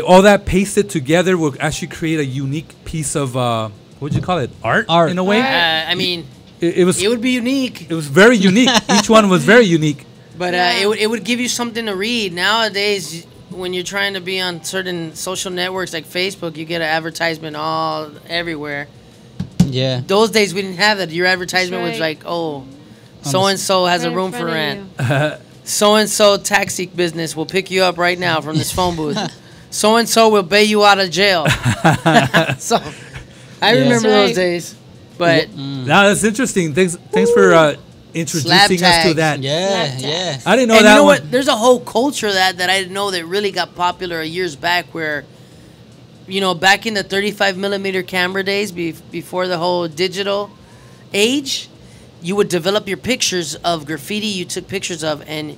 all that pasted together would actually create a unique piece of what would you call it, art in a way. I mean, It was it would be unique, it was very unique. Each one was very unique. but it would give you something to read. Nowadays, when you're trying to be on certain social networks like Facebook, you get an advertisement all everywhere. Yeah. Those days we didn't have that. Your advertisement That's was right. like, oh, so and so has Right a in room front for of rent. So and so taxi business will pick you up right now from this phone booth. So and so will bail you out of jail. So I Yeah. remember That's those right. days. But Now that's interesting. Thanks for introducing us to tags. that. Yeah. Slap Yeah. I didn't know and that you know one. what? There's a whole culture that I didn't know that really got popular years back where, you know, back in the 35 millimeter camera days before the whole digital age, you would develop your pictures of graffiti you took pictures of, and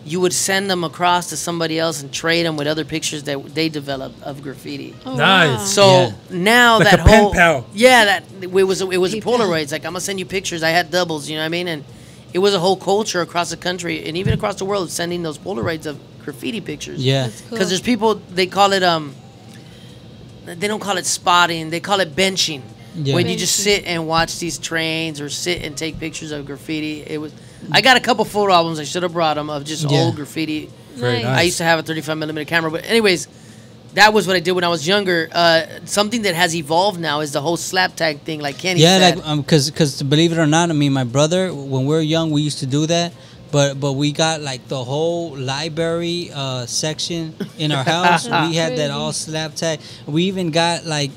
you would send them across to somebody else and trade them with other pictures that they developed of graffiti. Oh, Nice. wow. So Yeah. now Like that a pen whole pal. yeah, that it was a Pen pal. Polaroids. Like, I'm gonna send you pictures. I had doubles, you know what I mean? And it was a whole culture across the country and even across the world of sending those Polaroids of graffiti pictures. Yeah. That's cool. Because there's people, they call it they don't call it spotting, they call it benching. Yeah. When you just Benching. sit and watch these trains or sit and take pictures of graffiti. I got a couple photo albums, I should have brought them, of just Yeah. old graffiti. Very Nice. nice. I used to have a 35 millimeter camera, but anyways, that was what I did when I was younger. Something that has evolved now is the whole slap tag thing, like Kenny Yeah, said. like because believe it or not, I mean, my brother, when we were young, we used to do that. But we got like the whole library section in our house. We had that all slap tag. We even got like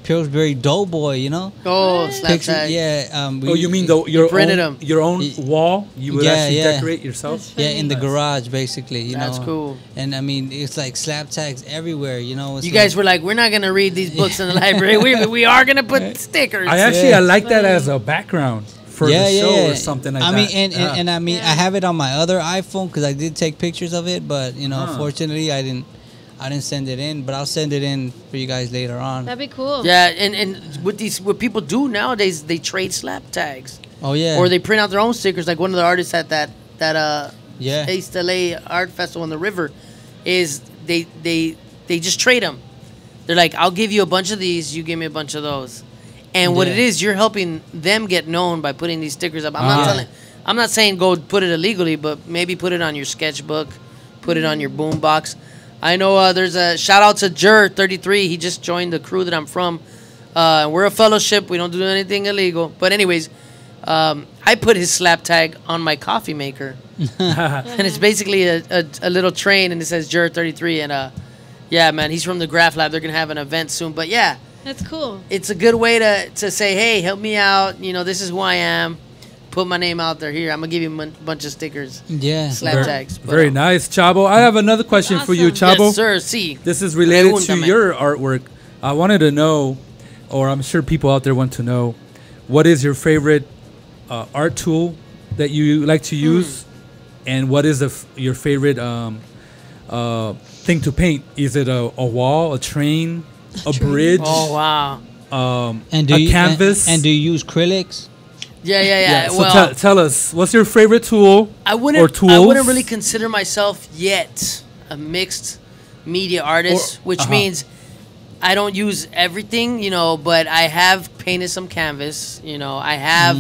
Pillsbury Doughboy, you know. Oh, slap Picture- tag. Yeah. Oh, you mean your printed own 'em. your own Y- wall? You would Yeah, actually yeah. decorate yourself. Yeah, in the Nice. garage, basically. You That's know. cool. And I mean, it's like slap tags everywhere. You know. It's You guys were like, we're not gonna read these books in the library. We are gonna put stickers. I like that as a background for the show or something like I that. mean, and I mean, I have it on my other iPhone because I did take pictures of it, but you know, unfortunately, I didn't send it in, but I'll send it in for you guys later on. That'd be cool. Yeah, and what people do nowadays, they trade slap tags. Oh yeah. Or they print out their own stickers, like one of the artists at that yeah, East LA Art Festival in the River, is they just trade them. They're like, I'll give you a bunch of these, you give me a bunch of those. And what it is, you're helping them get known by putting these stickers up. I'm not saying go put it illegally, but maybe put it on your sketchbook, put it on your boom box. I know there's a shout out to Jur33. He just joined the crew that I'm from. We're a fellowship. We don't do anything illegal. But anyways, I put his slap tag on my coffee maker. And it's basically a little train, and it says Jur33. And yeah, man, he's from the Graph Lab. They're going to have an event soon. But yeah. That's cool. It's a good way to say, hey, help me out. You know, this is who I am. Put my name out there. Here, I'm going to give you a bunch of stickers. Yeah. Slap tags. But, very nice, Chavo. I have another question for you, Chavo. Yes, sir. See. This is related to your artwork. I wanted to know, or I'm sure people out there want to know, what is your favorite art tool that you like to use? And what is your favorite thing to paint? Is it a wall, a train, a bridge? Oh, wow. And a canvas? And do you use acrylics? Yeah. So well, tell us, what's your favorite tool or tools? I wouldn't really consider myself yet a mixed media artist, which means I don't use everything, you know, but I have painted some canvas. You know, I have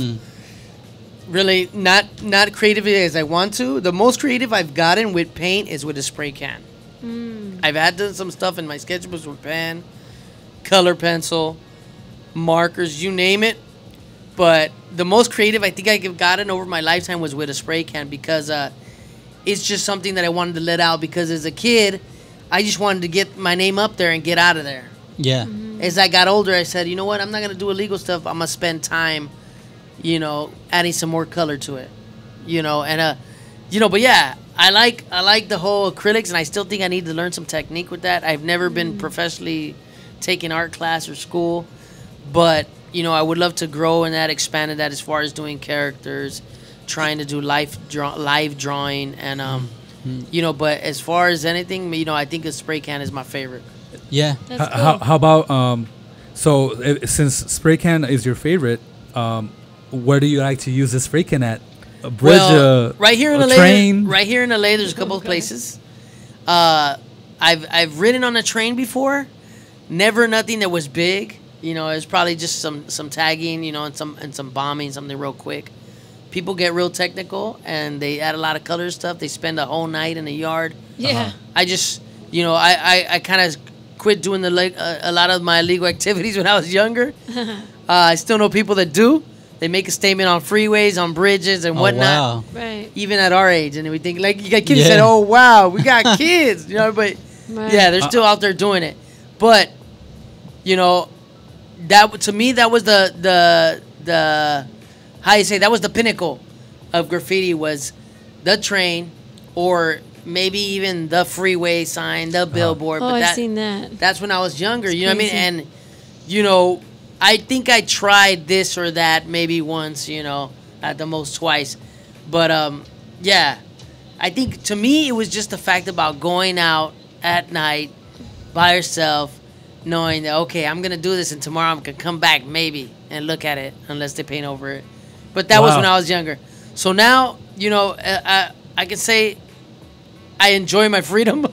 really not creatively as I want to. The most creative I've gotten with paint is with a spray can. I've had done some stuff in my sketchbooks with pen, color pencil, markers, you name it. But the most creative I think I've gotten over my lifetime was with a spray can, because it's just something that I wanted to let out, because as a kid, I just wanted to get my name up there and get out of there. Yeah. As I got older, I said, you know what, I'm not going to do illegal stuff. I'm going to spend time, you know, adding some more color to it. You know, and, you know, but yeah, I like the whole acrylics, and I still think I need to learn some technique with that. I've never been professionally taking art class or school, but you know, I would love to grow in that, expand in that as far as doing characters, trying to do live drawing, and you know. But as far as anything, you know, I think a spray can is my favorite. Yeah. That's cool. How about since spray can is your favorite, where do you like to use the spray can at? A bridge, right here in LA, train. Right here in LA, there's a couple of places. I've ridden on a train before. Never nothing that was big. You know, it's probably just some tagging, you know, and some bombing, something real quick. People get real technical, and they add a lot of color stuff. They spend a whole night in the yard. Yeah. I just, you know, I kind of quit doing a lot of my illegal activities when I was younger. I still know people that do. They make a statement on freeways, on bridges, and whatnot. Wow. Right. Even at our age, and we think, like, you got kids that said, "Oh wow, we got kids," you know, but yeah, they're still out there doing it. But you know, that to me, that was the how you say, that was the pinnacle of graffiti, was the train, or maybe even the freeway sign, the billboard. Oh, but I've seen that. That's when I was younger. It's you know crazy. what I mean? And you know, I think I tried this or that maybe once, you know, at the most twice. But yeah, I think to me it was just the fact about going out at night by yourself, knowing that, okay, I'm gonna do this, and tomorrow I'm gonna come back maybe and look at it, unless they paint over it. But that was when I was younger. So now, you know, I can say I enjoy my freedom.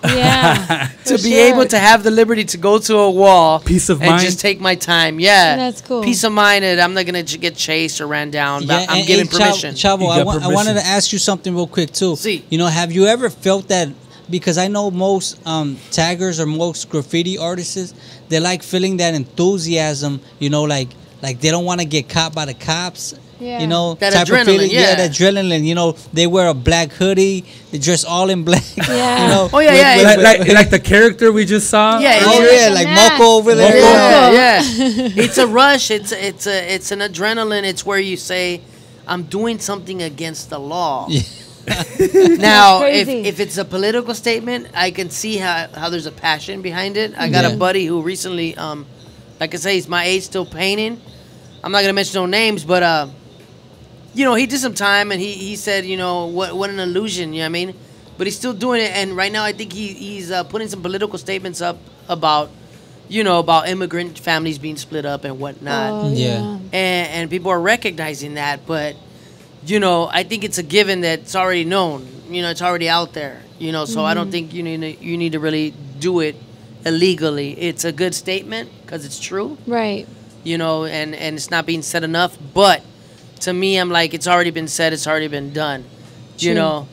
Yeah. To be able to have the liberty to go to a wall, Peace of and mind. just take my time. Yeah, That's cool. Peace of mind, and I'm not gonna get chased or ran down. But I'm giving permission. Chavo, I wanted to ask you something real quick too. See. You know, have you ever felt that? Because I know most taggers or most graffiti artists, they like feeling that enthusiasm. You know, like they don't want to get caught by the cops. Yeah. You know, That type of adrenaline, feeling. yeah. That adrenaline. You know, they wear a black hoodie. They dress all in black. Yeah. You know, Oh, yeah, yeah. Like the character we just saw. Yeah, Oh it's- yeah, like Moko over there. Yeah. It's a rush. It's an adrenaline. It's where you say, I'm doing something against the law. Yeah. Now, That's crazy. if it's a political statement, I can see how there's a passion behind it. I got a buddy who recently, like I say, he's my age, still painting. I'm not gonna mention no names, but you know, he did some time, and he said, you know, what an illusion, you know what I mean? But he's still doing it, and right now I think he's putting some political statements up about, you know, about immigrant families being split up and whatnot. Oh, yeah. And people are recognizing that, but, you know, I think it's a given that it's already known. You know, it's already out there. You know, so I don't think you need to really do it illegally. It's a good statement because it's true. Right. You know, and it's not being said enough. But to me, I'm like, it's already been said. It's already been done. You know,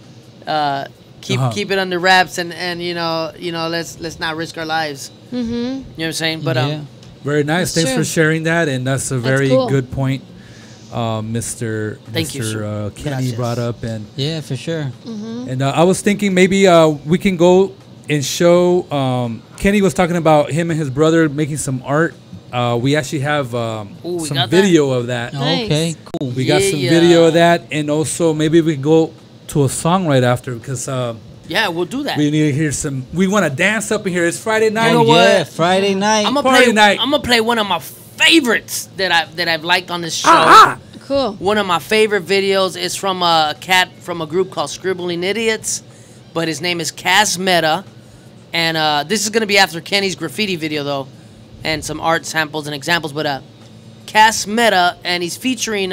keep it under wraps and you know, let's not risk our lives. You know what I'm saying? But very nice. Thanks for sharing that, and that's a very good point. Mr. Thank you, sir. Kenny brought up, and yeah, for sure. And I was thinking maybe we can go and show. Kenny was talking about him and his brother making some art. We actually have some video of that. Nice. Okay, cool. We got some video of that, and also maybe we can go to a song right after because. Yeah, we'll do that. We need to hear some. We want to dance up in here. It's Friday night. You know what? Yeah, Friday night. I'm gonna play one of my favorites that I've liked on this show. Cool. One of my favorite videos is from a cat from a group called Scribbling Idiots, but his name is Cas Meta, and this is gonna be after Kenny's graffiti video though, and some art samples and examples. But Cas Meta, and he's featuring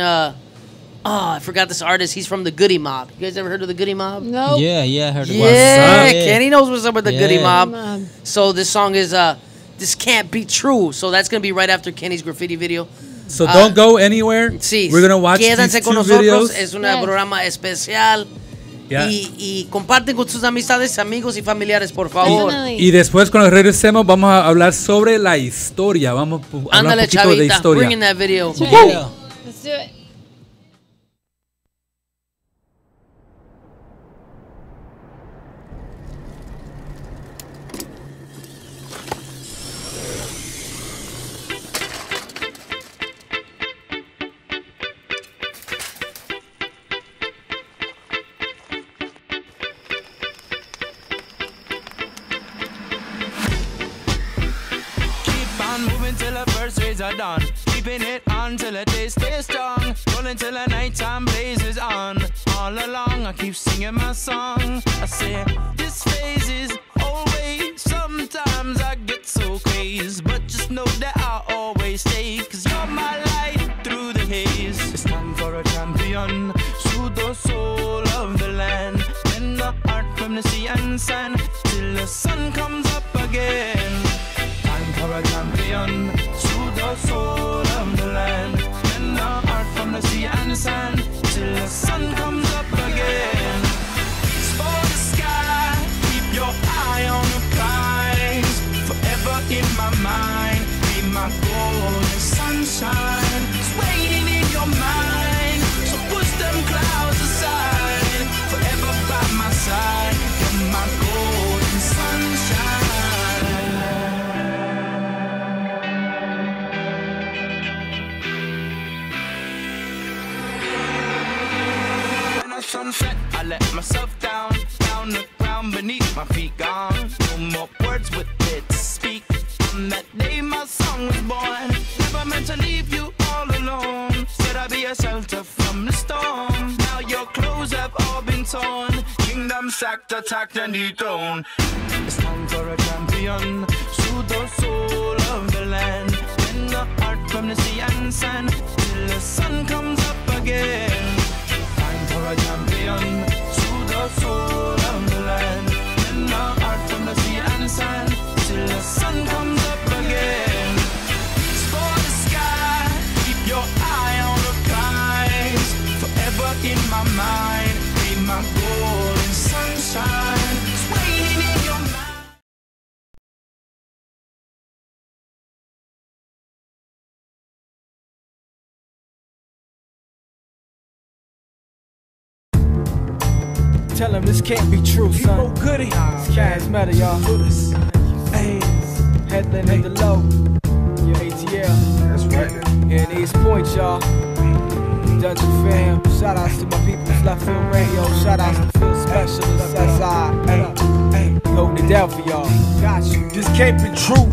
I forgot this artist. He's from the Goody Mob. You guys ever heard of the Goody Mob? No. Yeah, I heard of it. Yeah, Kenny knows what's up with the Goody Mob. Mob. So this song is This Can't Be True. So that's going to be right after Kenny's graffiti video. So don't go anywhere. Sí. We're going to watch Quédense these con two nosotros. videos. Es un programa especial. Yeah. Y comparten con sus amistades, amigos y familiares, por favor. Y después cuando regresemos vamos a hablar sobre la historia. Vamos a hablar un Ándale, poquito de chavita. historia. Bring in that video. Let's do it. Are done. Keeping it on till the day stays strong. Rolling till the nighttime blazes on. All along I keep singing my song. I say this phase is always. Sometimes I get so crazy, but just know that I'll always stay. Cause you're my light through the haze. It's time for a champion. Soothe the soul of the land. Bend the heart from the sea and sand till the sun comes up again. Time for a champion. The soul of the land, and the heart from the sea and the sand, till the sun comes up again. Explore the sky, keep your eye on the prize. Forever in my mind, be my golden sunshine. It's waiting in your mind, so push them clouds aside. Forever by my side, you're my golden sunshine. Sunset, I let myself down the ground beneath my feet gone. No more words with it to speak. On that day my song was born. Never meant to leave you all alone. Said I'd be a shelter from the storm. Now your clothes have all been torn. Kingdom sacked, attacked and dethroned. It's time for a champion. Soothe the soul of the land. Bend the heart from the sea and sand till the sun comes up again. A champion, soothe the soul of the land, and the heart from the sea and sand, till the sun comes up again. Explore the sky, keep your eye on the prize. Forever in my mind, be my golden sunshine. It's waiting in your mind. Tell him this can't be true, son. Goody. It's Cas Meta, y'all. Hey, headland in the low. Your ATL. That's right. Here in East Point, y'all. Dungeon fam. Shout outs to my people's Left Field Radio. Shout outs to Field Specialists, SI. Hey, holding it down for y'all. Got you. This can't be true.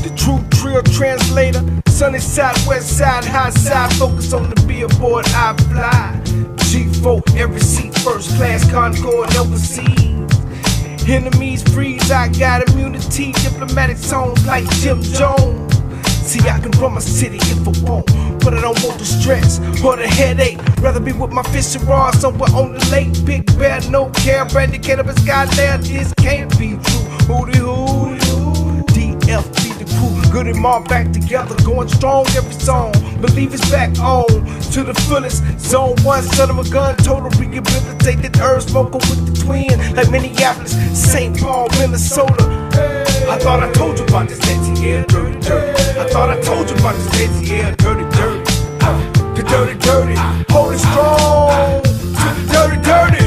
The true trio translator Sunny side, west side, high side, focus on the billboard, I fly. G4, every seat, first class, Concorde, overseas. Enemies freeze, I got immunity, diplomatic songs like Jim Jones. See, I can run my city if I want, but I don't want the stress or the headache. Rather be with my fishing rod somewhere on the lake. Big bear, no care, Brandy Kid up in Skyland. This can't be true. Hootie hoo, DF be the crew. Good and all back together, going strong every song. Believe it's back on to the fullest. Zone 1, son of a gun, total rehabilitated. Herb smoker with the twin, like Minneapolis, St. Paul, Minnesota. I thought I told you about this dancing, yeah, dirty, dirty. I thought I told you about this dancing, yeah, dirty, dirty. The dirty, dirty, hold it strong. To the dirty, dirty.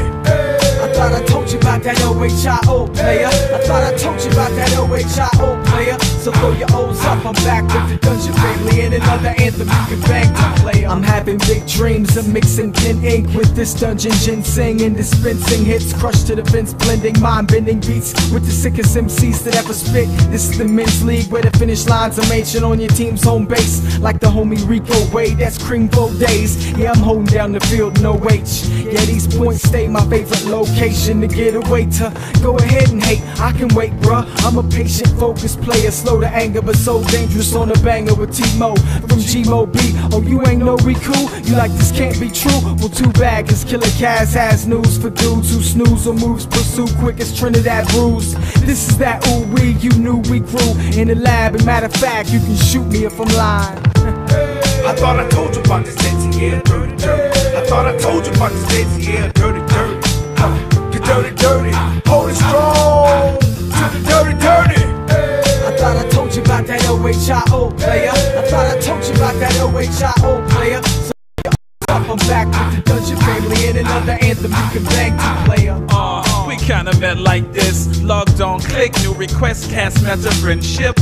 I thought I told you about that OHIO player. I thought I told you about that OHIO player. So throw your O's up, I'm back with the Dungeon Family and another anthem you can bang to play. I'm having big dreams of mixing pen ink with this dungeon ginseng and dispensing hits, crushed to the fence, blending mind-bending beats with the sickest MCs that ever spit. This is the men's league where the finish lines are ancient on your team's home base, like the homie Rico Wade. That's Creamville days. Yeah, I'm holding down the field, no H. Yeah, these points stay my favorite location to get away to. Go ahead and hate, I can wait, bruh. I'm a patient, focused player, slow to anger, but so dangerous on a banger with T-Mo from G-Mo B. Oh, you ain't no cool? You like this can't be true? Well, too bad, cause Killer Kaz has news for dudes who snooze or moves pursue quick as Trinidad brews. This is that ooh wee, you knew we grew in the lab, and matter of fact, you can shoot me if I'm lying. I thought I told you about this dancing, yeah, dirty, dirty. I thought I told you about this dancing, yeah, dirty, dirty. The dirty, dirty, hold it strong. To the dirty, dirty. I thought I told you about that OHIO player. I thought I told you about that OHIO player. So up, I'm back with the Dungeon Family and another anthem you can bang to, player. We kinda met like this. Logged on, click, new request, cast master friendship.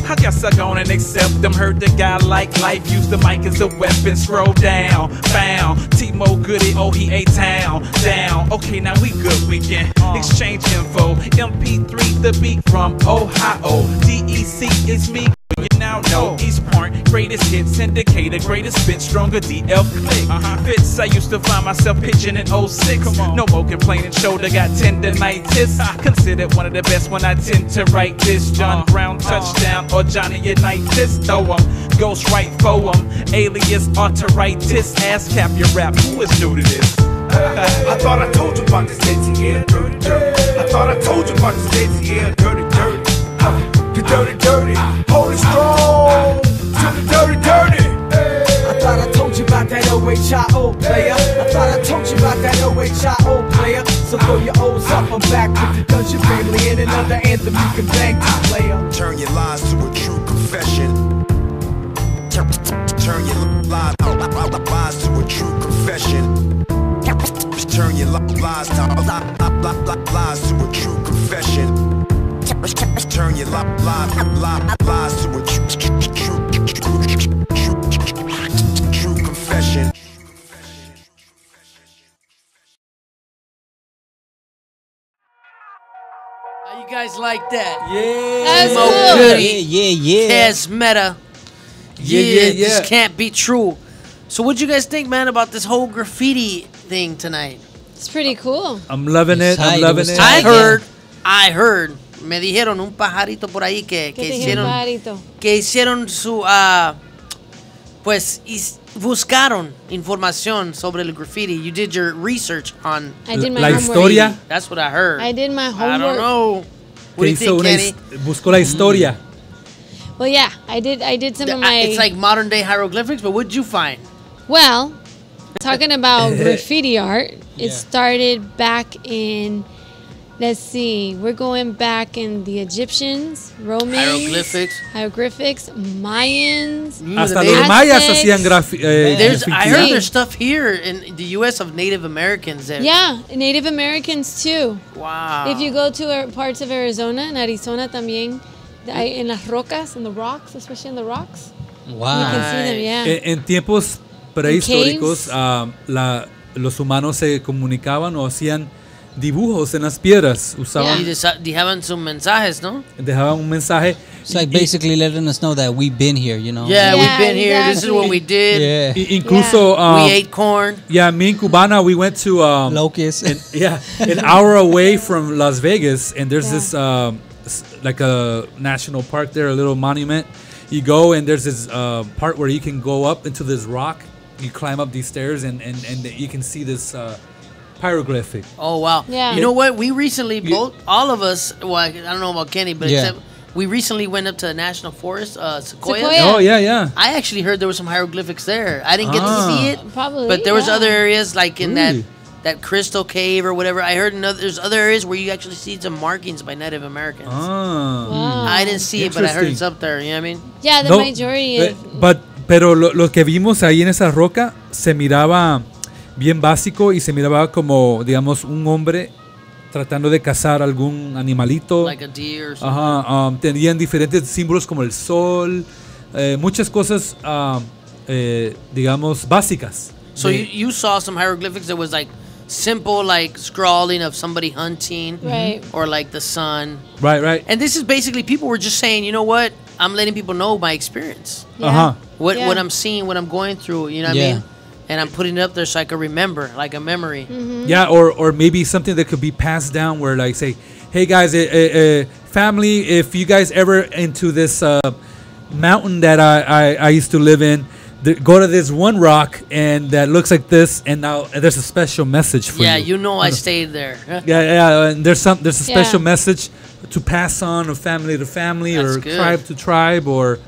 I guess I gone and accept them. Heard the guy like life, use the mic as a weapon. Scroll down, found T-Mo Goody, oh he A-Town. Down, okay now we good, we can exchange info. MP3, the beat from Ohio. DEC is me, you now know. East Point, greatest hit, syndicator, greatest bit, stronger DL click. Fits, I used to find myself pitching in 06. No more complaining, shoulder got tendinitis. Considered one of the best when I tend to write this. John Brown touchdown or Johnny Unitas. Throw 'em, ghost right for 'em. Alias arteritis, ass cap your rap. Who is new to this? I thought I told you about this dancing, yeah, dirty, dirty. I thought I told you about this dancing, yeah, dirty, dirty. The dirty, dirty, hold it strong. To the dirty, dirty. I thought I told you about that OHIO player. I thought I told you about that OHIO player. So throw your O's up, I'm back with the Dungeon Family and another anthem you can bang to, player. Turn your lies to a true confession. Turn your lies to a true confession. Turn your lies to a true confession. Turn your lies to a true confession. How you guys like that? Yeah. Mo That's Goody. Yeah. Kaz Meta. Yeah. This can't be true. So what'd you guys think, man, about this whole graffiti thing tonight? It's pretty cool. I'm loving it. I'm loving it. I heard, me dijeron un pajarito por ahí que hicieron su, pues, buscaron información sobre el graffiti. You did your research on I did my la homework. historia. That's what I heard. I did my homework. I don't know. What do you think, Kenny? Buscó la historia. Well, yeah, I did some of my. It's like modern day hieroglyphics, but what'd you find? Well, talking about graffiti art, it started back in. Let's see, we're going back in the Egyptians, Romans, hieroglyphics, Mayans, Hasta los mayas hacían graffiti. I heard there's stuff here in the U.S. of Native Americans. Yeah, Native Americans too. Wow. If you go to parts of Arizona and Arizona también, in las rocas, in the rocks, especially in the rocks. Wow. You can see them, yeah. En tiempos prehistóricos, los humanos se comunicaban o hacían dibujos en las piedras. Usaban, y dejaban sus mensajes, ¿no? Dejaban un mensaje. It's like basically letting us know that we've been here, you know. Yeah, we've been here. This is what we did. Yeah. Incluso, we ate corn. Yeah, me and Cubana, we went to Locust. an hour away from Las Vegas, and there's this like a national park there, a little monument. You go and there's this part where you can go up into this rock. You climb up these stairs and you can see this hieroglyphic. Oh wow! Yeah. You know what? We recently all of us. Well, I don't know about Kenny, but except we recently went up to the National Forest, Sequoia. Oh yeah. I actually heard there were some hieroglyphics there. I didn't get to see it, Probably, but there was other areas like in Really? that crystal cave or whatever. I heard there's other areas where you actually see some markings by Native Americans. Ah. I didn't see it, but I heard it's Interesting. up there. You know what I mean? Yeah, the majority is. Pero lo que vimos ahí en esa roca se miraba bien básico y se miraba como, digamos, un hombre tratando de cazar algún animalito. Like a deer or something. Ajá, tenían diferentes símbolos como el sol, muchas cosas, digamos, básicas. So you saw some hieroglyphics that was like simple, like scrawling of somebody hunting, Right. or like the sun. Right. And this is basically people were just saying, you know what? I'm letting people know my experience. Uh-huh. What I'm seeing, what I'm going through, you know what I mean? And I'm putting it up there so I can remember, like a memory. Yeah, or maybe something that could be passed down where like say, hey guys, family, if you guys ever into this mountain that I used to live in, go to this one rock and that looks like this, and now there's a special message for you. Yeah, you know I stayed there. Yeah, and there's a special Yeah. message to pass on of family to family, That's or good. tribe to tribe, or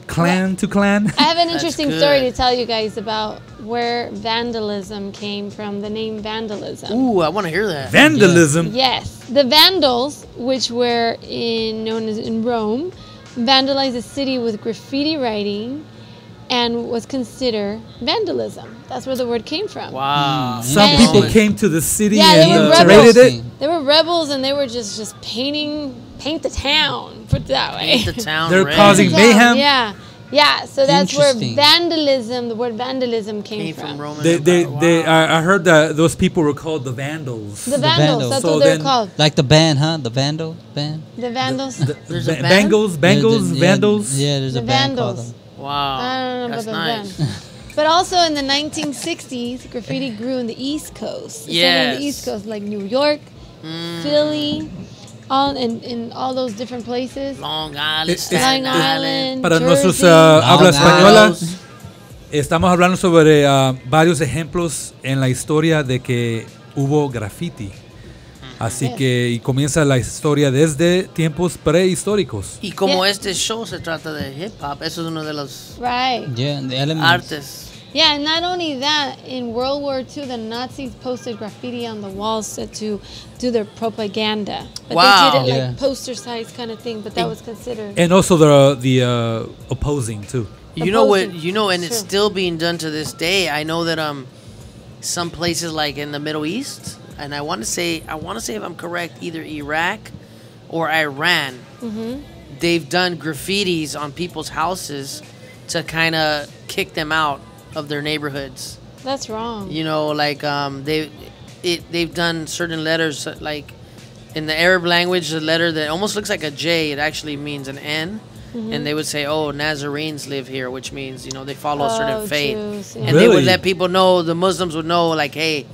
clan to clan. I have an interesting good. story to tell you guys about where vandalism came from, the name vandalism. Ooh, I want to hear that. Vandalism. Yes, the Vandals, which were known as in Rome, vandalized the city with graffiti writing and was considered vandalism. That's where the word came from. Wow. Some people came to the city Yeah, they and were raided rebels. it. They were rebels, and they were just paint the town. Put it that way. Paint the town They're red. causing Paint the town, mayhem. Yeah. So that's where Interesting. vandalism, the word vandalism came Came from from. Roman They, Empire. Wow. I heard that those people were called the Vandals. The Vandals. Vandals. That's So what they're then- called. Like the band, huh? The Vandal band. The Vandals. There's a band? Bangles, Yeah, Vandals. Yeah, there's The a band called Vandals. them. Wow. I don't know That's about the nice. band. But also in the 1960s, graffiti grew in the East Coast. So in the East Coast, like New York, Philly, all in all those different places. Long Island, Es- Staten Long Island. Island, Para Jersey. nuestros habla Long española, Island. estamos hablando sobre varios ejemplos en la historia de que hubo graffiti. Así que y comienza la historia desde tiempos prehistóricos. Y como Yeah. este show se trata de hip hop, eso es uno de los Right. Yeah, the elements. artes. Yeah, and not only that, in World War II, the Nazis posted graffiti on the walls to do their propaganda. But Wow. they did it Yeah. like poster size kind of thing, but that was considered. And also the opposing too. You know what? Opposing. You know, and it's True. still being done to this day. I know that some places like in the Middle East, and I want to say if I'm correct, either Iraq or Iran, they've done graffitis on people's houses to kind of kick them out of their neighborhoods. That's wrong. You know, like they've done certain letters, like in the Arab language, a letter that almost looks like a J, it actually means an N. And they would say, "Oh, Nazarenes live here," which means they follow a certain faith. Jews, yeah. And they would Really? let people know, the Muslims would know, like, hey,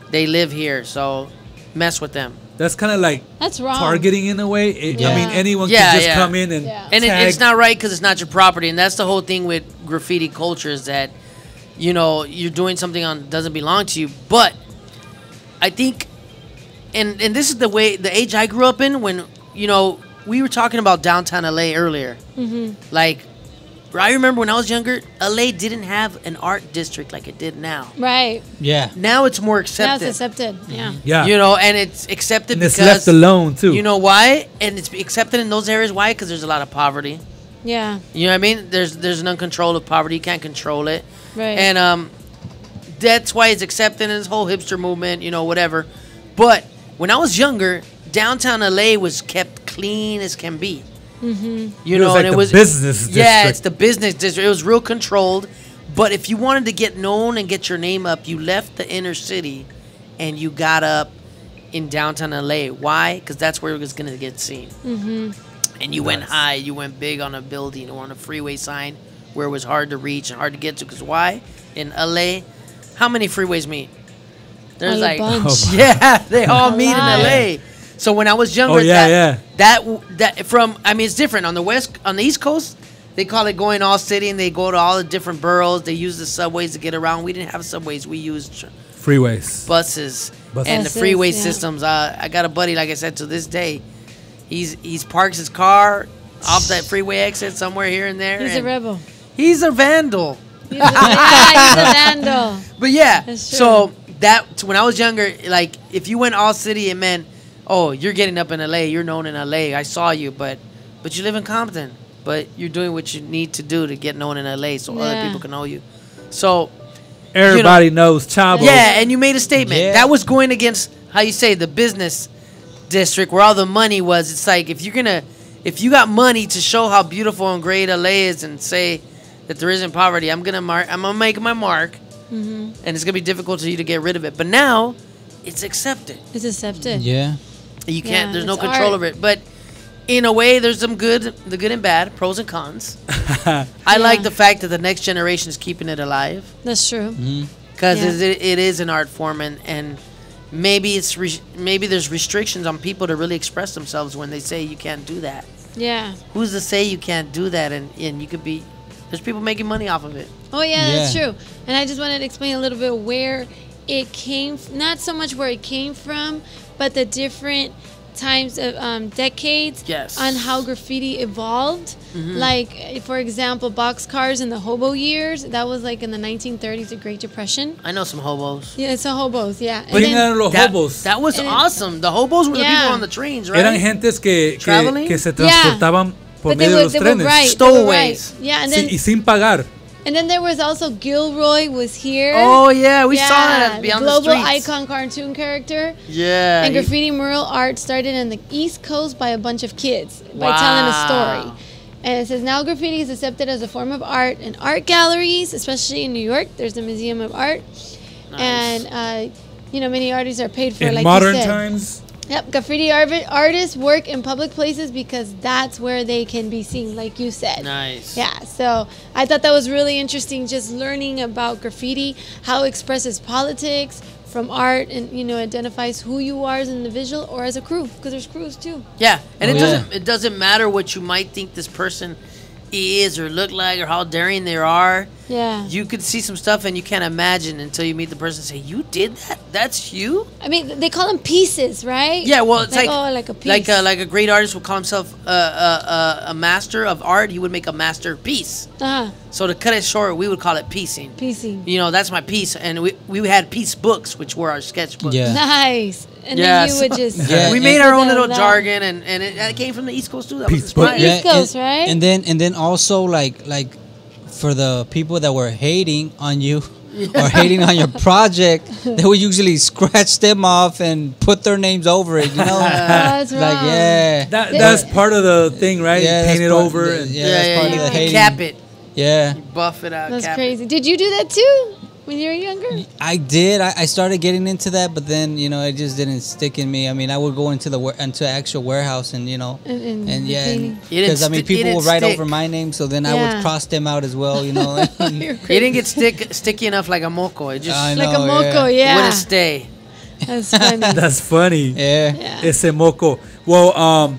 they live here, so mess with them. That's kind of like That's wrong. targeting in a way. I Yeah. mean, anyone Yeah, can just yeah. come in and Yeah. And tag. it's not right because it's not your property, and that's the whole thing with graffiti culture is that, you're doing something on doesn't belong to you. But I think, and this is the age I grew up in when we were talking about downtown LA earlier. Like, I remember when I was younger, LA didn't have an art district like it did now. Right. Yeah. Now it's more Now accepted. it's accepted. Yeah. Yeah. And it's accepted and it's because left alone too. you know why? And it's accepted in those areas. Why? Because there's a lot of poverty. Yeah. You know what I mean? There's an uncontrolled of poverty. You can't control it. Right. And that's why it's accepted in this whole hipster movement, whatever. But when I was younger, downtown LA was kept clean as can be. It was like and the business Yeah, district. it's the business district. It was real controlled. But if you wanted to get known and get your name up, you left the inner city and you got up in downtown LA. Why? Because that's where it was going to get seen. and you went Nice. high, you went big on a building or on a freeway sign where it was hard to reach and hard to get to. Because why? In LA, how many freeways meet? There's A like, bunch. yeah, they all A meet lot. in LA. So when I was younger, Oh, yeah, that from, I mean, it's different on the East Coast. They call it going all city, and they go to all the different boroughs. They use the subways to get around. We didn't have subways. We used Freeways. buses Buses. and the Buses, freeway yeah. systems. I got a buddy, like I said, to this day, he's parks his car off that freeway exit somewhere here and there. He's a and rebel. He's a vandal. He's a vandal. But yeah, That's true. so when I was younger, like if you went all city, it meant, oh, you're getting up in LA, you're known in LA. I saw you, but you live in Compton, but you're doing what you need to do to get known in LA, so other Yeah. people can know you. So Everybody knows Chavo. yeah, and you made a statement Yeah. that was going against how you say the business district where all the money was. It's like if you got money to show how beautiful and great LA is and say that there isn't poverty, I'm gonna make my mark, and it's gonna be difficult for you to get rid of it. But now, it's accepted. It's accepted. Yeah. You can't. Yeah, there's no it's control art. over it. But in a way, there's the good and bad, pros and cons. I Yeah. like the fact that the next generation is keeping it alive That's true. because Yeah. it is an art form, and maybe maybe there's restrictions on people to really express themselves when they say you can't do that. Yeah. Who's to say you can't do that? And you could be. There's people making money off of it. Oh yeah, that's Yeah. true. And I just wanted to explain a little bit where it came. Not so much where it came from, but the different times of decades Yes. on how graffiti evolved. Like, for example, boxcars in the hobo years. That was like in the 1930s, the Great Depression. I know some hobos. Yeah, so hobos, yeah. And ¿Quién then- eran los hobos? That was And it- awesome. The hobos were the Yeah. people on the trains, right? Eran gentes que Traveling? se transportaban por but they medio were, de los they were trenes. right. Stowaways. They were right. Yeah, and Sí, then y sin pagar. and then there was also Gilroy was here. Oh yeah, we saw that the beyond global the streets. icon cartoon character. Yeah. And he- graffiti mural art started in the East Coast by a bunch of kids by telling a story. Wow. And it says now graffiti is accepted as a form of art in art galleries, especially in New York. There's the Museum of Art, and many artists are paid for. In like modern you said. times, Yep, graffiti artists work in public places because that's where they can be seen, like you said. Nice. Yeah, so I thought that was really interesting, just learning about graffiti, how it expresses politics from art, and identifies who you are as an individual or as a crew, because there's crews too. Yeah, and Oh, yeah. it doesn't matter what you might think this person is or look like or how daring they are. Yeah. You could see some stuff and you can't imagine until you meet the person and say, "You did that? That's you?" I mean, they call them pieces, right? Yeah, well, it's like like a piece. like a great artist would call himself a master of art. He would make a masterpiece. Uh-huh. So to cut it short, we would call it piecing. Piecing. That's my piece, and we had piece books, which were our sketchbooks. Yeah. Nice. And Yeah, then you would just Yeah, we and- made our own Put little that- jargon, and it came from the East Coast too. That was Piece book. inspired. East Coast, right? And then also like for the people that were hating on you or hating on your project, they would usually scratch them off and put their names over it. That's Like wrong. yeah, that's part of the thing, right? Yeah, Paint that's it part- over. And yeah, that's part of the you hating. cap it, Yeah, buff it out. That's cap crazy. Did you do that too when you were younger? I did. I started getting into that, but then it just didn't stick in me. I mean, I would go into into actual warehouse and and yeah, painting. because I mean, It people didn't would write stick. over my name, so then I Yeah. would cross them out as well. It didn't get sticky enough like a moco. It just I Like a know, moco, yeah. yeah. wouldn't stay. That's funny. that's funny. Yeah. Yeah. Ese moco. Well,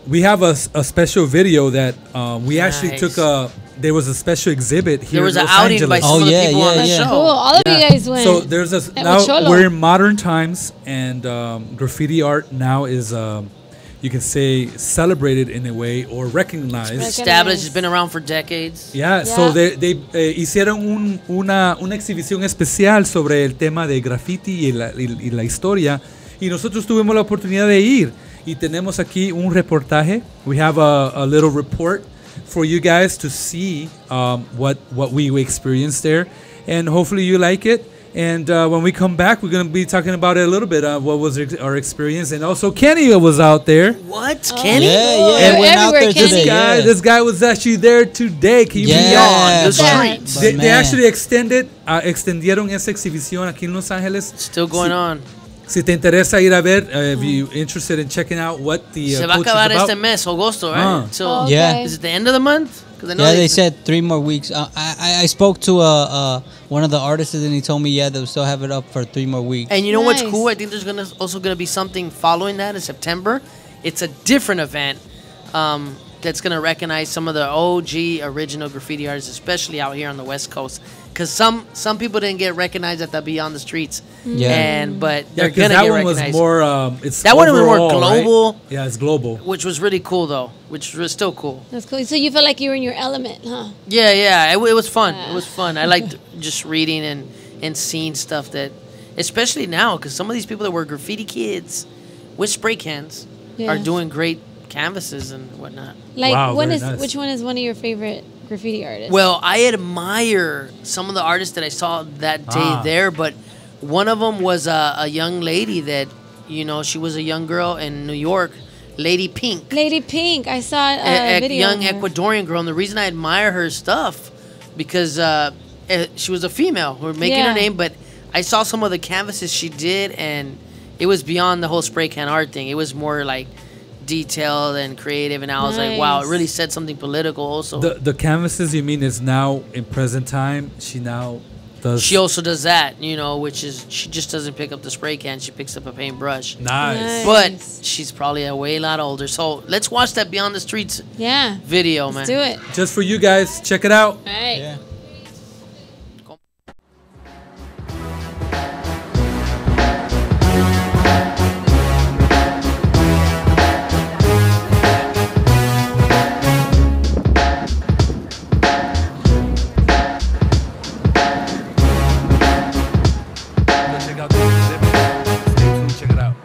we have a special video that we actually Nice. took there was a special exhibit here There was in an Los outing Angeles. by some of the yeah, people yeah, on the yeah. show. Cool. All of you guys went. So there's a And now with Cholo. we're in modern times, and graffiti art now is you can say celebrated in a way or recognized. Established, has been around for decades. Yeah, so they hicieron una exhibición especial sobre el tema de graffiti y la historia, y nosotros tuvimos la oportunidad de ir, y tenemos aquí un reportaje. We have a little report for you guys to see what we experienced there, and hopefully you like it. And when we come back, we're going to be talking about it a little bit, what was our experience. And also Kenny was out there. What? Kenny? Yeah, Oh, yeah. Went out everywhere, there Kenny. today. Yeah. This guy was actually there today. Can you believe Yeah, the but- streets. but They man. actually extendieron esa exhibición aquí en Los Ángeles. Still going Sí. on. Si te interesa ir a ver, if you're interested in checking out what the Se va a coach is acabar about. este mes, agosto, right? So Okay. Yeah. is it the end of the month? 'Cause I know Yeah, they said 3 more weeks. I spoke to one of the artists and he told me, yeah, they'll still have it up for 3 more weeks. And you know what's Nice. cool? I think there's also gonna be something following that in September. It's a different event that's gonna recognize some of the OG original graffiti artists, especially out here on the West Coast. Because some people didn't get recognized at the Beyond the Streets, Yeah. but Yeah, they're 'cause gonna that get one was recognized. more. It's That one was more overall, right? global. Yeah, it's global. Which was really cool though, which was still cool. That's cool. So you felt like you were in your element, huh? Yeah, it was fun. It was fun. I liked just reading and seeing stuff that, especially now, because some of these people that were graffiti kids with spray cans are Yeah. doing great canvases and whatnot. Like, Wow, very nice. which one is one of your favorite graffiti artists? Well, I admire some of the artists that I saw that day there, but one of them was a young lady that, she was a young girl in New York, Lady Pink. Lady Pink. I saw a video. Young of her. Ecuadorian girl, and the reason I admire her stuff because she was a female. We're making Yeah. her name, but I saw some of the canvases she did, and it was beyond the whole spray can art thing. It was more like detailed and creative, and I was like, wow, it Nice. really said something political. Also, The canvases you mean is now in present time. She now does. she also does that, which is she just doesn't pick up the spray can; she picks up a paintbrush. Nice. But she's probably a way lot older. So let's watch that Beyond the Streets Yeah. video, Let's man. do it. Just for you guys, check it out. All right. Yeah. Go check out the exhibit. Stay tuned, check it out.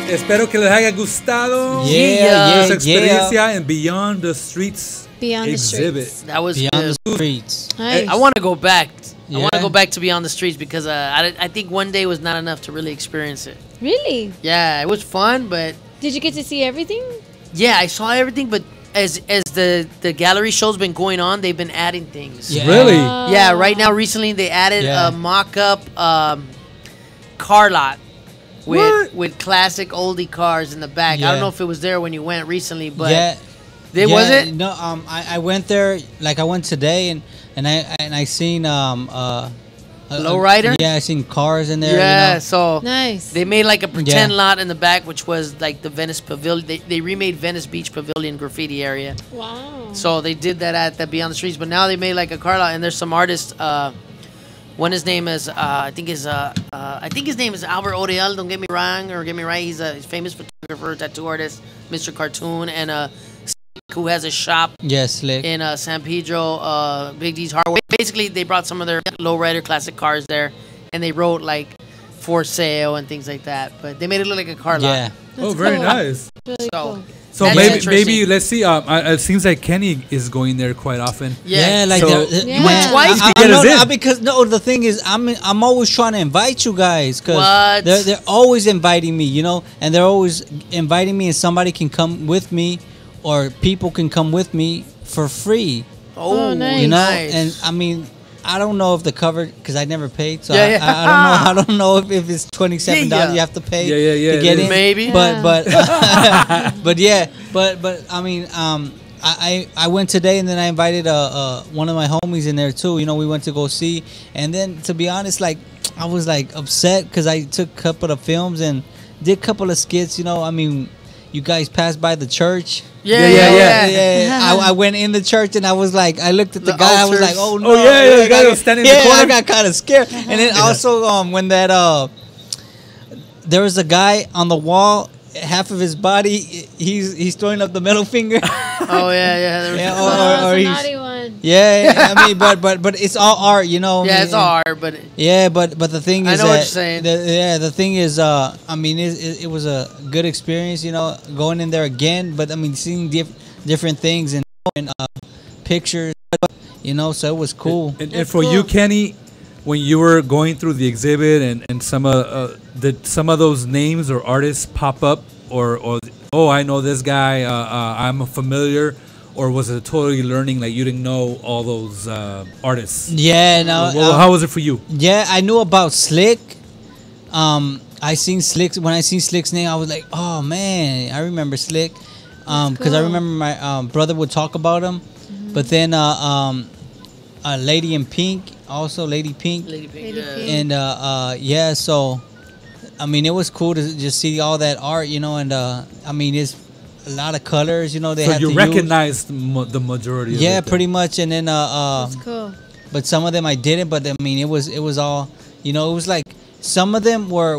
Espero que les haya gustado Yeah, esa experiencia en Beyond the Streets Beyond the exhibit. Streets. That was Beyond good. the Streets. Nice. I want to go back. I want to Yeah. go back to Beyond the Streets because I think one day was not enough to really experience it. Really? Yeah, it was fun, but Did you get to see everything? yeah, I saw everything. But as the gallery show's been going on, they've been adding things. Yeah. Really? Yeah, right now recently they added Yeah. a mock-up car lot What? with classic oldie cars in the back. I Yeah. don't know if it was there when you went recently, but Yeah. there was it. No, I went there, like I went today, and I seen Lowrider? Yeah, I seen cars in there. Yeah, you know? so Nice. they made like a pretend Yeah. lot in the back, which was like the Venice Pavilion. They remade Venice Beach Pavilion graffiti area. Wow. So they did that at the Beyond the Streets, but now they made like a car lot, and there's some artists. One his name is I think his name is Albert Oriel. Don't get me wrong or get me right. He's a famous photographer, tattoo artist, Mr. Cartoon, and who has a shop Yeah, slick. in San Pedro, Big D's Hardware. Basically, they brought some of their lowrider classic cars there, and they wrote like for sale and things like that. But they made it look like a car lot. Yeah. Oh, very cool. nice. Really So cool. So That's maybe interesting. let's see. It seems like Kenny is going there quite often. Yeah, like So- Yeah. You went twice to I get us know, in. because no, the thing is, I'm always trying to invite you guys because What? they're always inviting me, you know, and they're always inviting me, and somebody can come with me, or people can come with me for free, Oh, nice. you know. nice. And I mean, I don't know if the cover because I never paid, so Yeah, yeah. I don't know if it's $27 Yeah. you have to pay Yeah, to get it in. is. Maybe. But but yeah, but I mean, I went today, and then I invited one of my homies in there too. You know, we went to go see, and then to be honest, like I was like upset because I took a couple of films and did a couple of skits. You know, I mean, you guys passed by the church. Yeah. I went in the church and I was like, I looked at the The guy. I was altars. like, oh no. Oh, yeah, the guy I- was standing in the yeah, corner. I got kind of scared. And then also when that there was a guy on the wall, half of his body, he's throwing up the middle finger. Oh yeah. There was Yeah, Oh, or it's a he's- naughty one. Yeah, I mean, but it's all art, you know. yeah, it's all art, but Yeah, but the thing I is know what that you're saying. the thing is, I mean, it was a good experience, you know, going in there again. But I mean, seeing different things and pictures, you know, so it was cool. And for you, Kenny, when you were going through the exhibit and did some of those names or artists pop up or oh, I know this guy, I'm familiar, or was it totally learning, like you didn't know all those artists? Yeah, no. Well, how was it for you? Yeah, I knew about Slick. I seen Slick when I seen Slick's name. I was like, oh man, I remember Slick, because I cool. remember my brother would talk about him. But then Lady in Pink, also Lady Pink, Lady Pink, Lady yeah. Pink. and yeah. So, I mean, it was cool to just see all that art, you know. And I mean, it's a lot of colors, you know. They So had you to recognized the majority of yeah, it. pretty much. And then That's cool. but some of them I didn't. But I mean, it was all, you know, it was like some of them were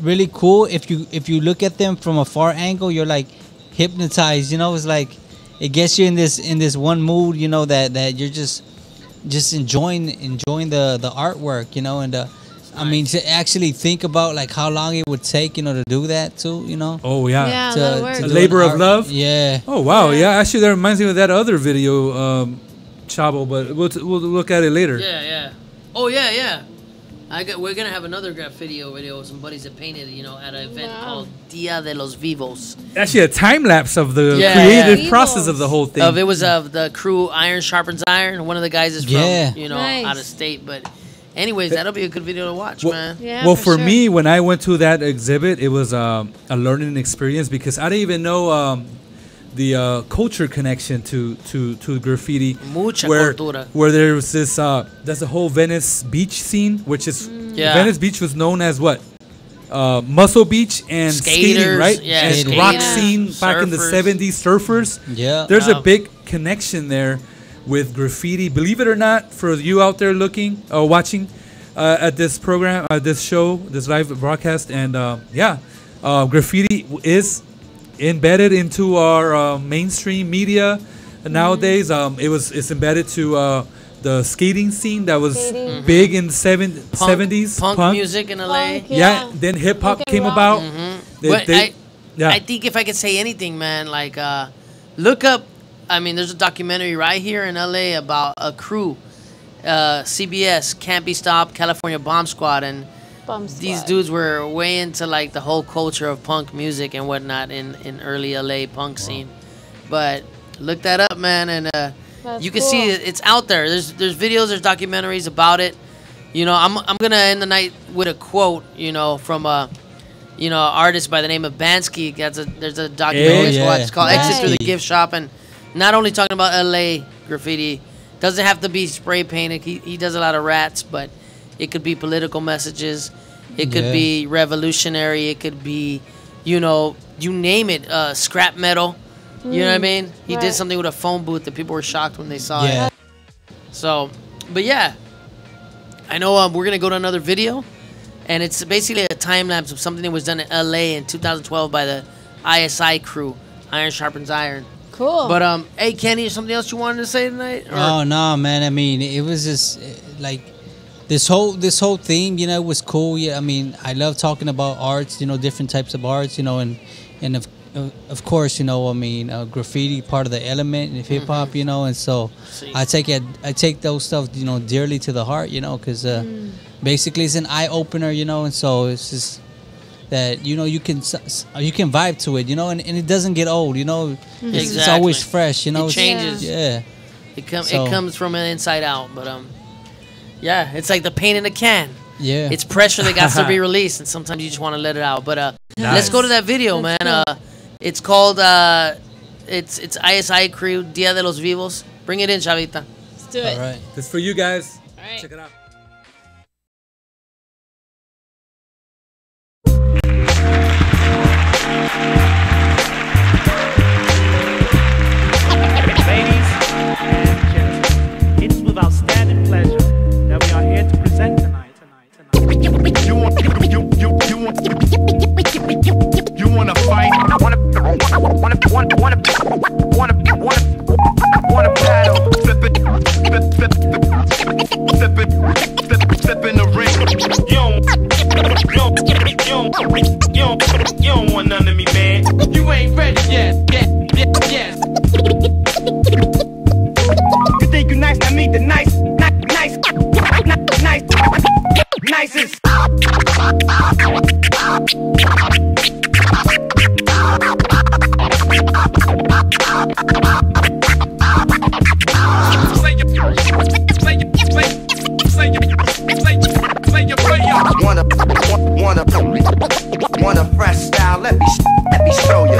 really cool. If you look at them from a far angle, you're like hypnotized. You know, it's like it gets you in this one mood. You know that you're just enjoying the artwork. You know, and I mean to actually think about like how long it would take, you know, to do that too. You know. Oh yeah. Yeah, a lot of work. A do labor an of art- love. Yeah. Oh wow, yeah. Actually, that reminds me of that other video, Chavo. But we'll look at it later. Yeah. Oh yeah. We're gonna have another video with some buddies that painted, you know, at an event called Dia de los Vivos. Actually, a time lapse of the Yeah, creative yeah. process of the whole thing. It was the crew Iron Sharpens Iron. One of the guys is from Yeah. you know Nice. out of state, but anyways, that'll be a good video to watch, Well- man. Yeah, well, for for sure. me, when I went to that exhibit, it was a learning experience because I didn't even know the culture connection to graffiti. Mucha where, cultura. Where there was this, there's a whole Venice beach scene, which is Yeah. Venice Beach was known as what? Muscle Beach and skating, Skaters, right? yeah, and skaters. rock Yeah. scene back in the Surfers. 70s, surfers. Yeah. There's a Wow. big connection there with graffiti. Believe it or not, for you out there looking or watching at this program, this show, this live broadcast, and graffiti is embedded into our mainstream media nowadays. It's embedded to the skating scene that was Skating. big in the 70s. Punk music in LA. Punk, Yeah. Then hip hop Punk and came rock. about. But yeah. I think if I could say anything, man, like look up. I mean, there's a documentary right here in LA about a crew, CBS, Can't Be Stopped, California Bomb Squad, and these dudes were way into like the whole culture of punk music and whatnot in early LA punk scene. But look that up, man, and you can see it's out there. There's videos, there's documentaries about it. You know, I'm gonna end the night with a quote, you know, from an artist by the name of Bansky. There's a documentary you watch. It's called Exit Through the Gift Shop, and not only talking about LA graffiti, doesn't have to be spray painted. He does a lot of rats, but it could be political messages. It could be revolutionary. It could be, you know, you name it, scrap metal. You know what I mean? He did something with a phone booth that people were shocked when they saw it. So, but yeah, I know we're going to go to another video, and it's basically a time lapse of something that was done in LA in 2012 by the ISI crew, Iron Sharpens Iron. Cool. But hey, Kenny, something else you wanted to say tonight? Or? Oh no, man. I mean, it was just like this whole theme. You know, it was cool. Yeah, I mean, I love talking about arts. You know, different types of arts. You know, and of course, you know, I mean, graffiti part of the element in hip hop. You know, and so I take those stuff, you know, dearly to the heart. You know, because basically it's an eye opener. You know, and so it's just that, you know, you can vibe to it, you know, and it doesn't get old, you know. It's always fresh, you know. It changes. It comes from an inside out, but yeah, it's like the paint in a can. Yeah, it's pressure that got to be released, and sometimes you just want to let it out. But let's go to that video, man. It's called it's ISI crew Dia de los Vivos. Bring it in, Chavita. Let's do it. All right, this is for you guys. All right, check it out. Ladies and gentlemen, it is with outstanding pleasure that we are here to present tonight. You wanna fight? Wanna battle? Flip in the ring. You don't want none of me, man. You ain't ready yet. Yes. You think you nice? I mean the nicest. Want a fresh style? Let me show you.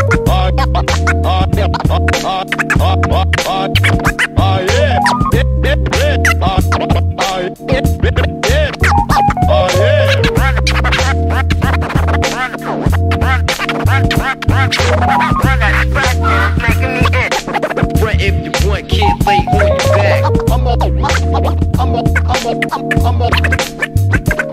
If you want, kid, lay on your back.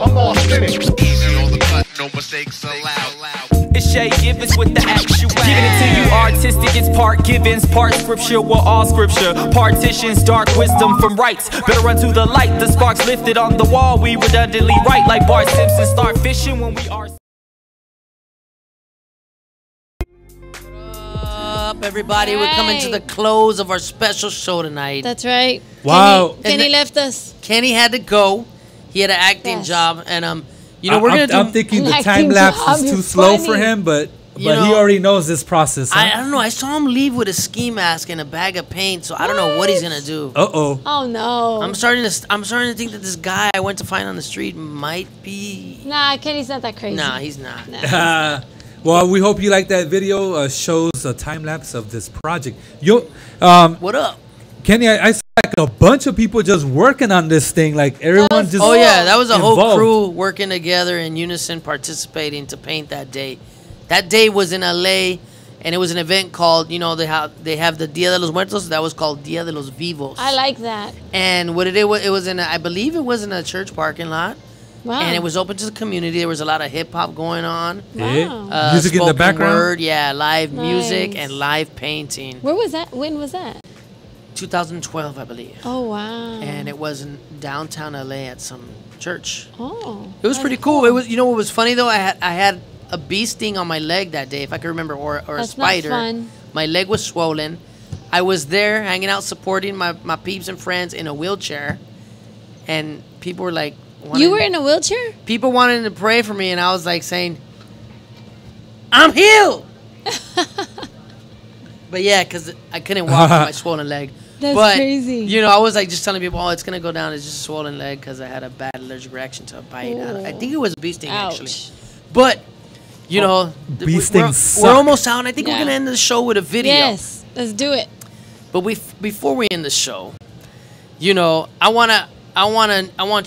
I'm all finished. Easy on the cut, no mistakes allowed. It's Shay Givens with the actual. Giving it to you artistic, it's part givens, part scripture. We're all scripture. Partitions, dark wisdom from rights. Better run to the light. The sparks lifted on the wall. We redundantly write like Bart Simpson. Start fishing when we are. Up, everybody, we're coming to the close of our special show tonight. That's right. Wow. Kenny left us. Kenny had to go. He had an acting job, and you know, we're gonna do. I'm thinking the time lapse is too slow for him, but he already knows this process. Huh? I don't know. I saw him leave with a ski mask and a bag of paint, so I don't know what he's gonna do. Oh no. I'm starting to think that this guy I went to find on the street might be. Nah, Kenny's not that crazy. Nah, he's not. Nah. Well, we hope you like that video. Shows a time lapse of this project. What up, Kenny? I saw like a bunch of people just working on this thing. Like everyone just. Oh yeah, that was a whole involved. crew working together in unison, participating to paint that day. That day was in LA, and it was an event called, you know, they have the Dia de los Muertos. That was called Dia de los Vivos. I like that. And what it was in I believe it was in a church parking lot. Wow. And it was open to the community. There was a lot of hip hop going on. Wow. Music in the background. Word, yeah, live music Nice. and live painting. Where was that? When was that? 2012, I believe. Oh wow. And it was in downtown LA at some church. Oh. It was pretty cool. It was, you know what was funny though? I had a bee sting on my leg that day, if I can remember, or a That's spider. not fun. My leg was swollen. I was there hanging out, supporting my peeps and friends in a wheelchair, and people were like, You were in a wheelchair? people wanted to pray for me, and I was like saying, I'm healed. But yeah, because I couldn't walk with my swollen leg. That's but, crazy. You know, I was like just telling people, oh, it's going to go down. It's just a swollen leg because I had a bad allergic reaction to a bite. I think it was a bee sting, actually. But, you know, bee stings we're suck. almost out, and I think we're Yeah. going to end the show with a video. Yes, let's do it. But before we end the show, you know, I want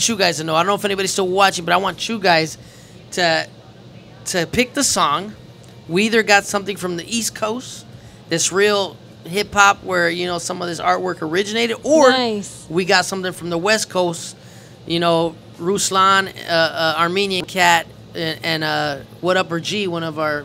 you guys to know. I don't know if anybody's still watching, but I want you guys to pick the song. We either got something from the East Coast, this real hip hop where, you know, some of this artwork originated, or we got something from the West Coast, you know, Ruslan, Armenian cat, and What Upper G, one of our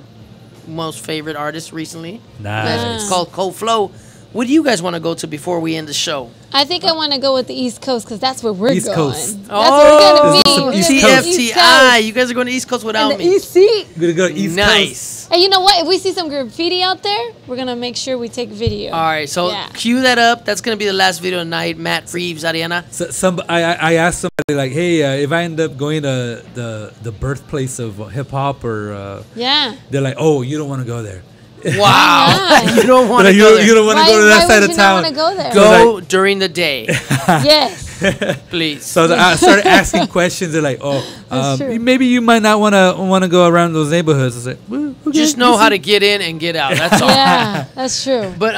most favorite artists recently. Nice. It's called Cold Flow. What do you guys want to go to before we end the show? I think I want to go with the East Coast because that's where we're East going. Coast. That's where we're going to be. East Coast. TFTI. You guys are going to East Coast without And the me. EC. We're gonna go East Nice. Coast. Hey, you know what? If we see some graffiti out there, we're going to make sure we take video. All right, so Yeah. cue that up. That's going to be the last video tonight. Matt Reeves, Ariana. So I asked somebody like, hey, if I end up going to the birthplace of hip hop, or Yeah. they're like, oh, you don't want to go there. Wow. You don't want to Like, go there. you don't want to go to that side of town. Why would you not want to go there? Go during the day, Yes. please. So I started asking questions. They're like, oh, That's true. maybe you might not want to go around those neighborhoods. I was like, well, okay, Just know we'll how see. to get in and get out. That's all. Yeah, that's true. But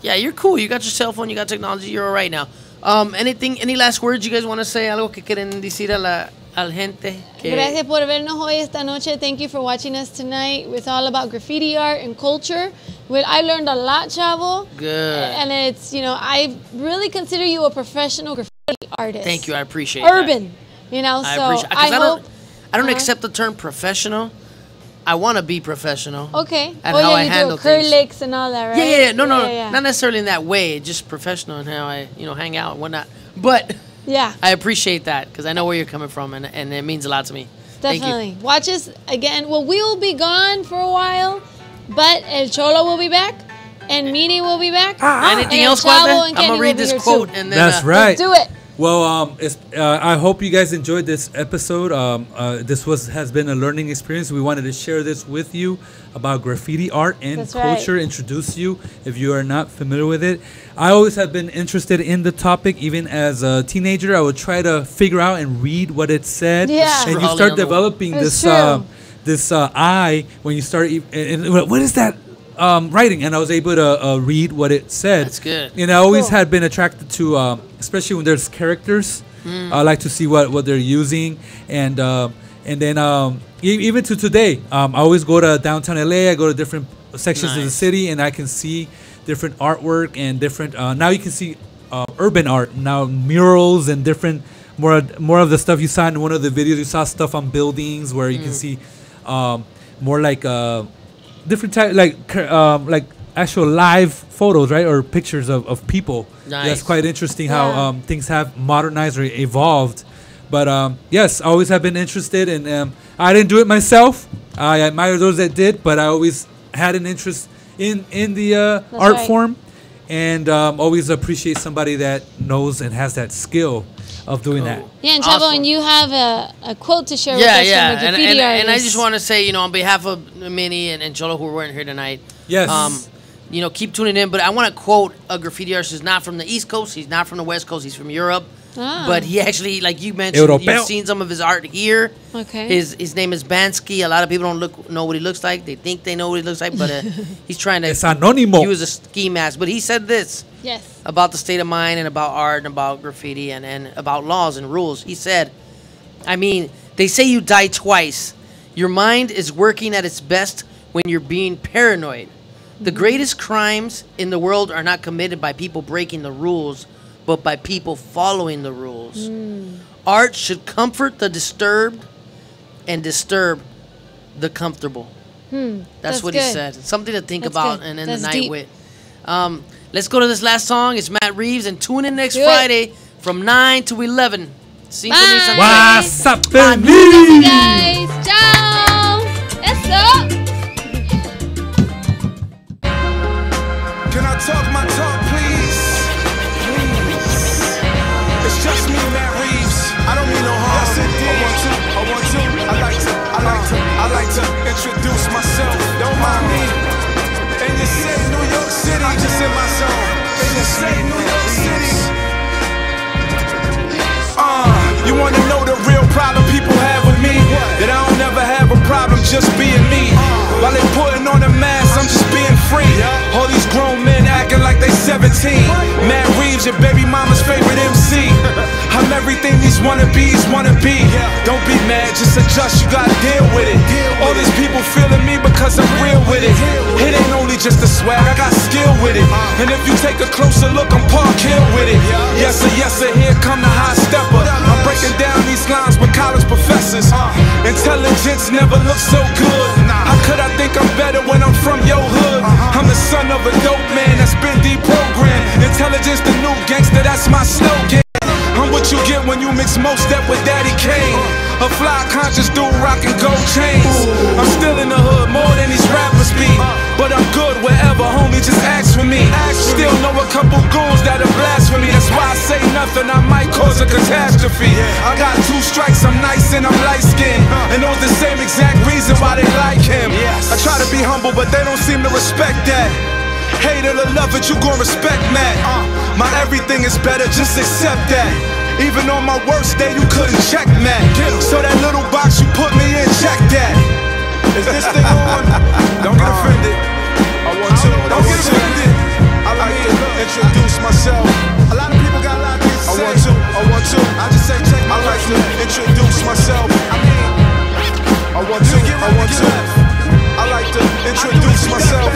yeah, you're cool. You got your cell phone. You got technology. You're all right now. Any last words you guys want to say? Algo que quieren decir al gente? Gracias por vernos hoy esta noche. Thank you for watching us tonight. It's all about graffiti art and culture. I learned a lot, Chavo. Good. And it's, you know, I really consider you a professional graffiti artist. Thank you. I appreciate that. Urban. You know, I so appreciate. 'Cause I hope. I don't accept the term professional. I want to be professional. Okay. At Oh, how yeah, I you handle do things. acrylics and all that, right? Yeah. No, Yeah. not necessarily in that way. Just professional in how I, hang out and whatnot. But Yeah. I appreciate that because I know where you're coming from, and it means a lot to me. Thank you. Definitely. Watch us again. Well, we will be gone for a while, but El Cholo will be back, and Mini will be back. Anything and else, El Chavo Cuate? and I'm Kenny gonna read will be this here quote too. and then. That's right. Let's do it. Well, I hope you guys enjoyed this episode. This has been a learning experience. We wanted to share this with you about graffiti art and That's right. culture. Introduce you if you are not familiar with it. I always have been interested in the topic. Even as a teenager, I would try to figure out and read what it said. Yeah. And you start developing It's this true. this eye when you start. And what is that? Writing, and I was able to read what it said. That's good. And I always had been attracted to, especially when there's characters. I like to see what they're using, and then even to today, I always go to downtown LA. I go to different sections of the Nice. city, and I can see different artwork and different. Now you can see urban art, now murals and different more of the stuff you saw in one of the videos. You saw stuff on buildings where you can see more like. Different type, like actual live photos, right, or pictures of people. Nice. That's quite interesting how things have modernized or evolved. But yes, I always have been interested, and I didn't do it myself. I admire those that did, but I always had an interest in the art right. form, and always appreciate somebody that knows and has that skill of doing that. Yeah, and Chavo, Awesome. and you have a quote to share with Yeah, us yeah, from a graffiti artist. and I just want to say, on behalf of Minnie and Cholo who weren't here tonight, Yes. keep tuning in. But I want to quote a graffiti artist who's not from the East Coast. He's not from the West Coast. He's from Europe. Ah. But he actually, like you mentioned, Europeo. you've seen some of his art here. Okay. His name is Bansky. A lot of people don't know what he looks like. They think they know what he looks like, but he's trying to Es anónimo. use a ski mask. But he said this Yes. about the state of mind and about art and about graffiti and about laws and rules. He said, they say you die twice. Your mind is working at its best when you're being paranoid. The greatest crimes in the world are not committed by people breaking the rules, but by people following the rules. Art should comfort the disturbed and disturb the comfortable. That's what he good. said. Something to think That's about good. and end That's the night deep. with. Let's go to this last song. It's Matt Reeves, and tune in next Do it. Friday from 9 to 11. Cinco Bye. Nissan What's up, Guys, ciao. Eso. Can I talk my talk, please? Please. It's just me, Matt Reeves. I don't mean no harm. Yes, indeed. I like to introduce myself. Don't mind me. And you say New York City, I'm just in my zone. And you say New York City. You wanna know the real problem people have with me? That I don't ever have a problem just being me. While they putting on a mask, I'm just being free. All these grown men acting like they 17. Matt Reeves, your baby mama's favorite MC. I'm everything these wannabes wanna be. Don't be mad, just adjust, you gotta deal with it. All these people feeling me because I'm real with it. It ain't only just a swag, I got skill with it. And if you take a closer look, I'm Park Hill with it. Yes sir, here come the high stepper. I'm breaking down these lines with college professors. Intelligence never looks so good. How could I think I'm better when I'm from your hood? I'm the son of a dope man that's been deprogrammed. Intelligence the new gangster, that's my slogan. I'm what you get when you mix most step with Daddy Kane. A fly conscious dude rocking gold chains. I'm still in the hood more than these rappers be. But I'm good wherever, homie, just ask for me. Still know a couple goons that are blasphemy. That's why I say nothing, I might cause a catastrophe. I got 2 strikes, I'm nice and I'm light skinned. And those the same exact reason why they like him. I try to be humble, but they don't seem to respect that. Hate it or love it, you gon' respect Matt. My everything is better, just accept that. Even on my worst day, you couldn't check Matt. So that little box you put me in, check that. Is this thing on? Don't get offended. I want to. Don't get offended. I like to introduce myself. A lot of people got a lot to say. I want to. I just say check my life. I like to introduce myself. I want to. I like to introduce myself.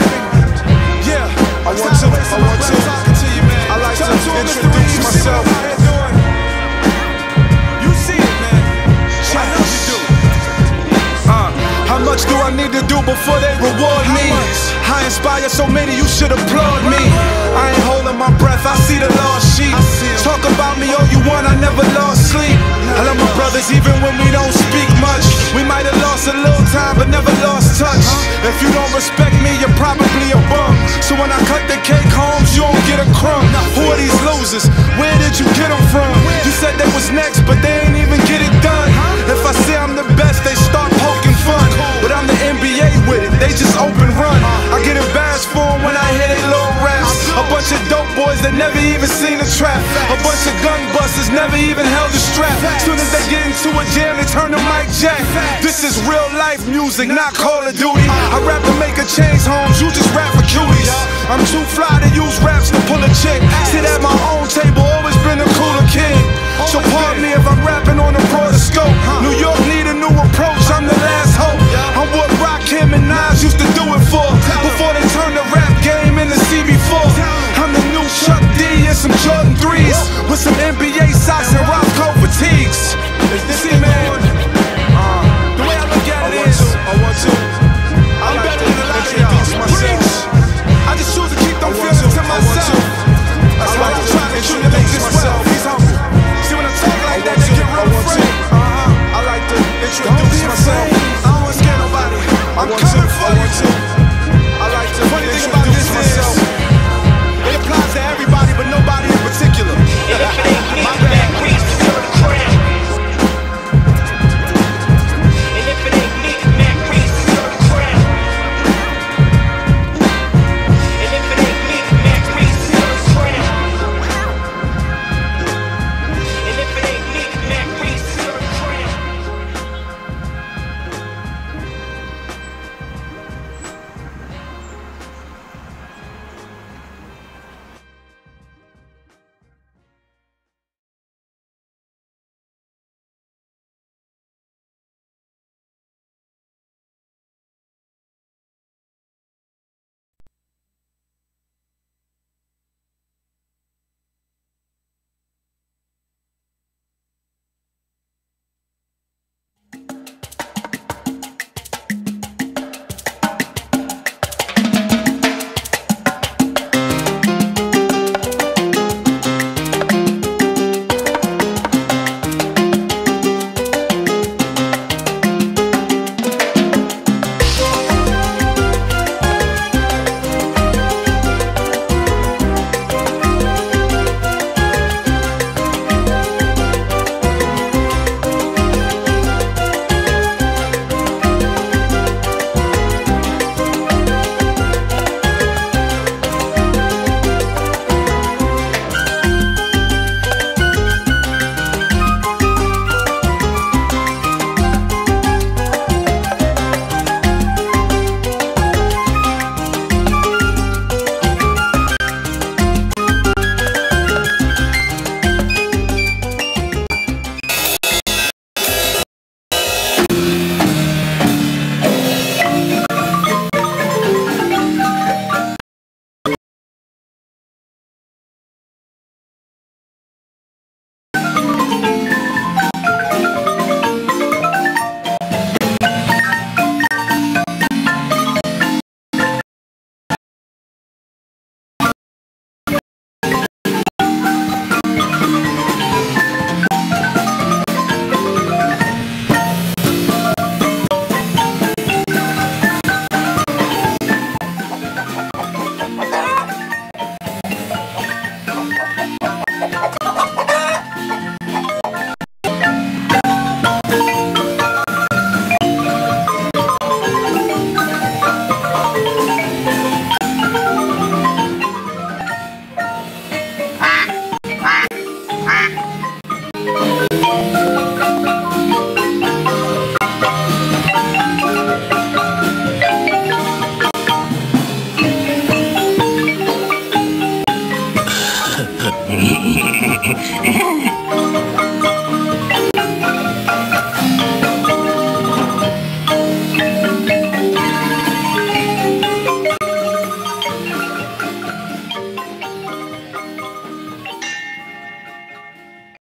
Yeah, I want to. I like to introduce myself. You see it, man. I know you do. How much do I need to do before they reward me? I inspire so many, you should applaud me. I ain't holding my breath, I see the lost sheep. Talk about me all you want, I never lost sleep. I love my brothers even when we don't speak much. We might have lost a little time, but never lost touch. If you don't respect me, you're probably a bum. So when I cut the cake, Holmes, you don't get a crumb. Who are these losers? Where did you get them from? You said they was next, but they ain't even get it done. If I say I'm the best, they start poking fun. But I'm the NBA with it, they just open run. I get embarrassed for them when I hear they little raps. A bunch of dope boys that never even seen a trap. A bunch of gun busters never even held a strap. Soon as they get into a jam, they turn to Mike Jack. This is real life music, not Call of Duty. I rap to make a change, Holmes, you just rap for cuties. I'm too fly to use raps to pull a chick. Sit at my own table, always been a cooler kid. So pardon me if I'm rapping on a broader scope. New York need a new approach, I'm the last hope. I'm what Rakim and Nas used to do it for. Before they turned the rap game into CB4. I'm the new Chuck D and some Jordan 3s. With some NBA socks and Roscoe fatigues. See, man, the way I look at it is I'm better than a lot of y'all. I just choose to keep them feelings to myself.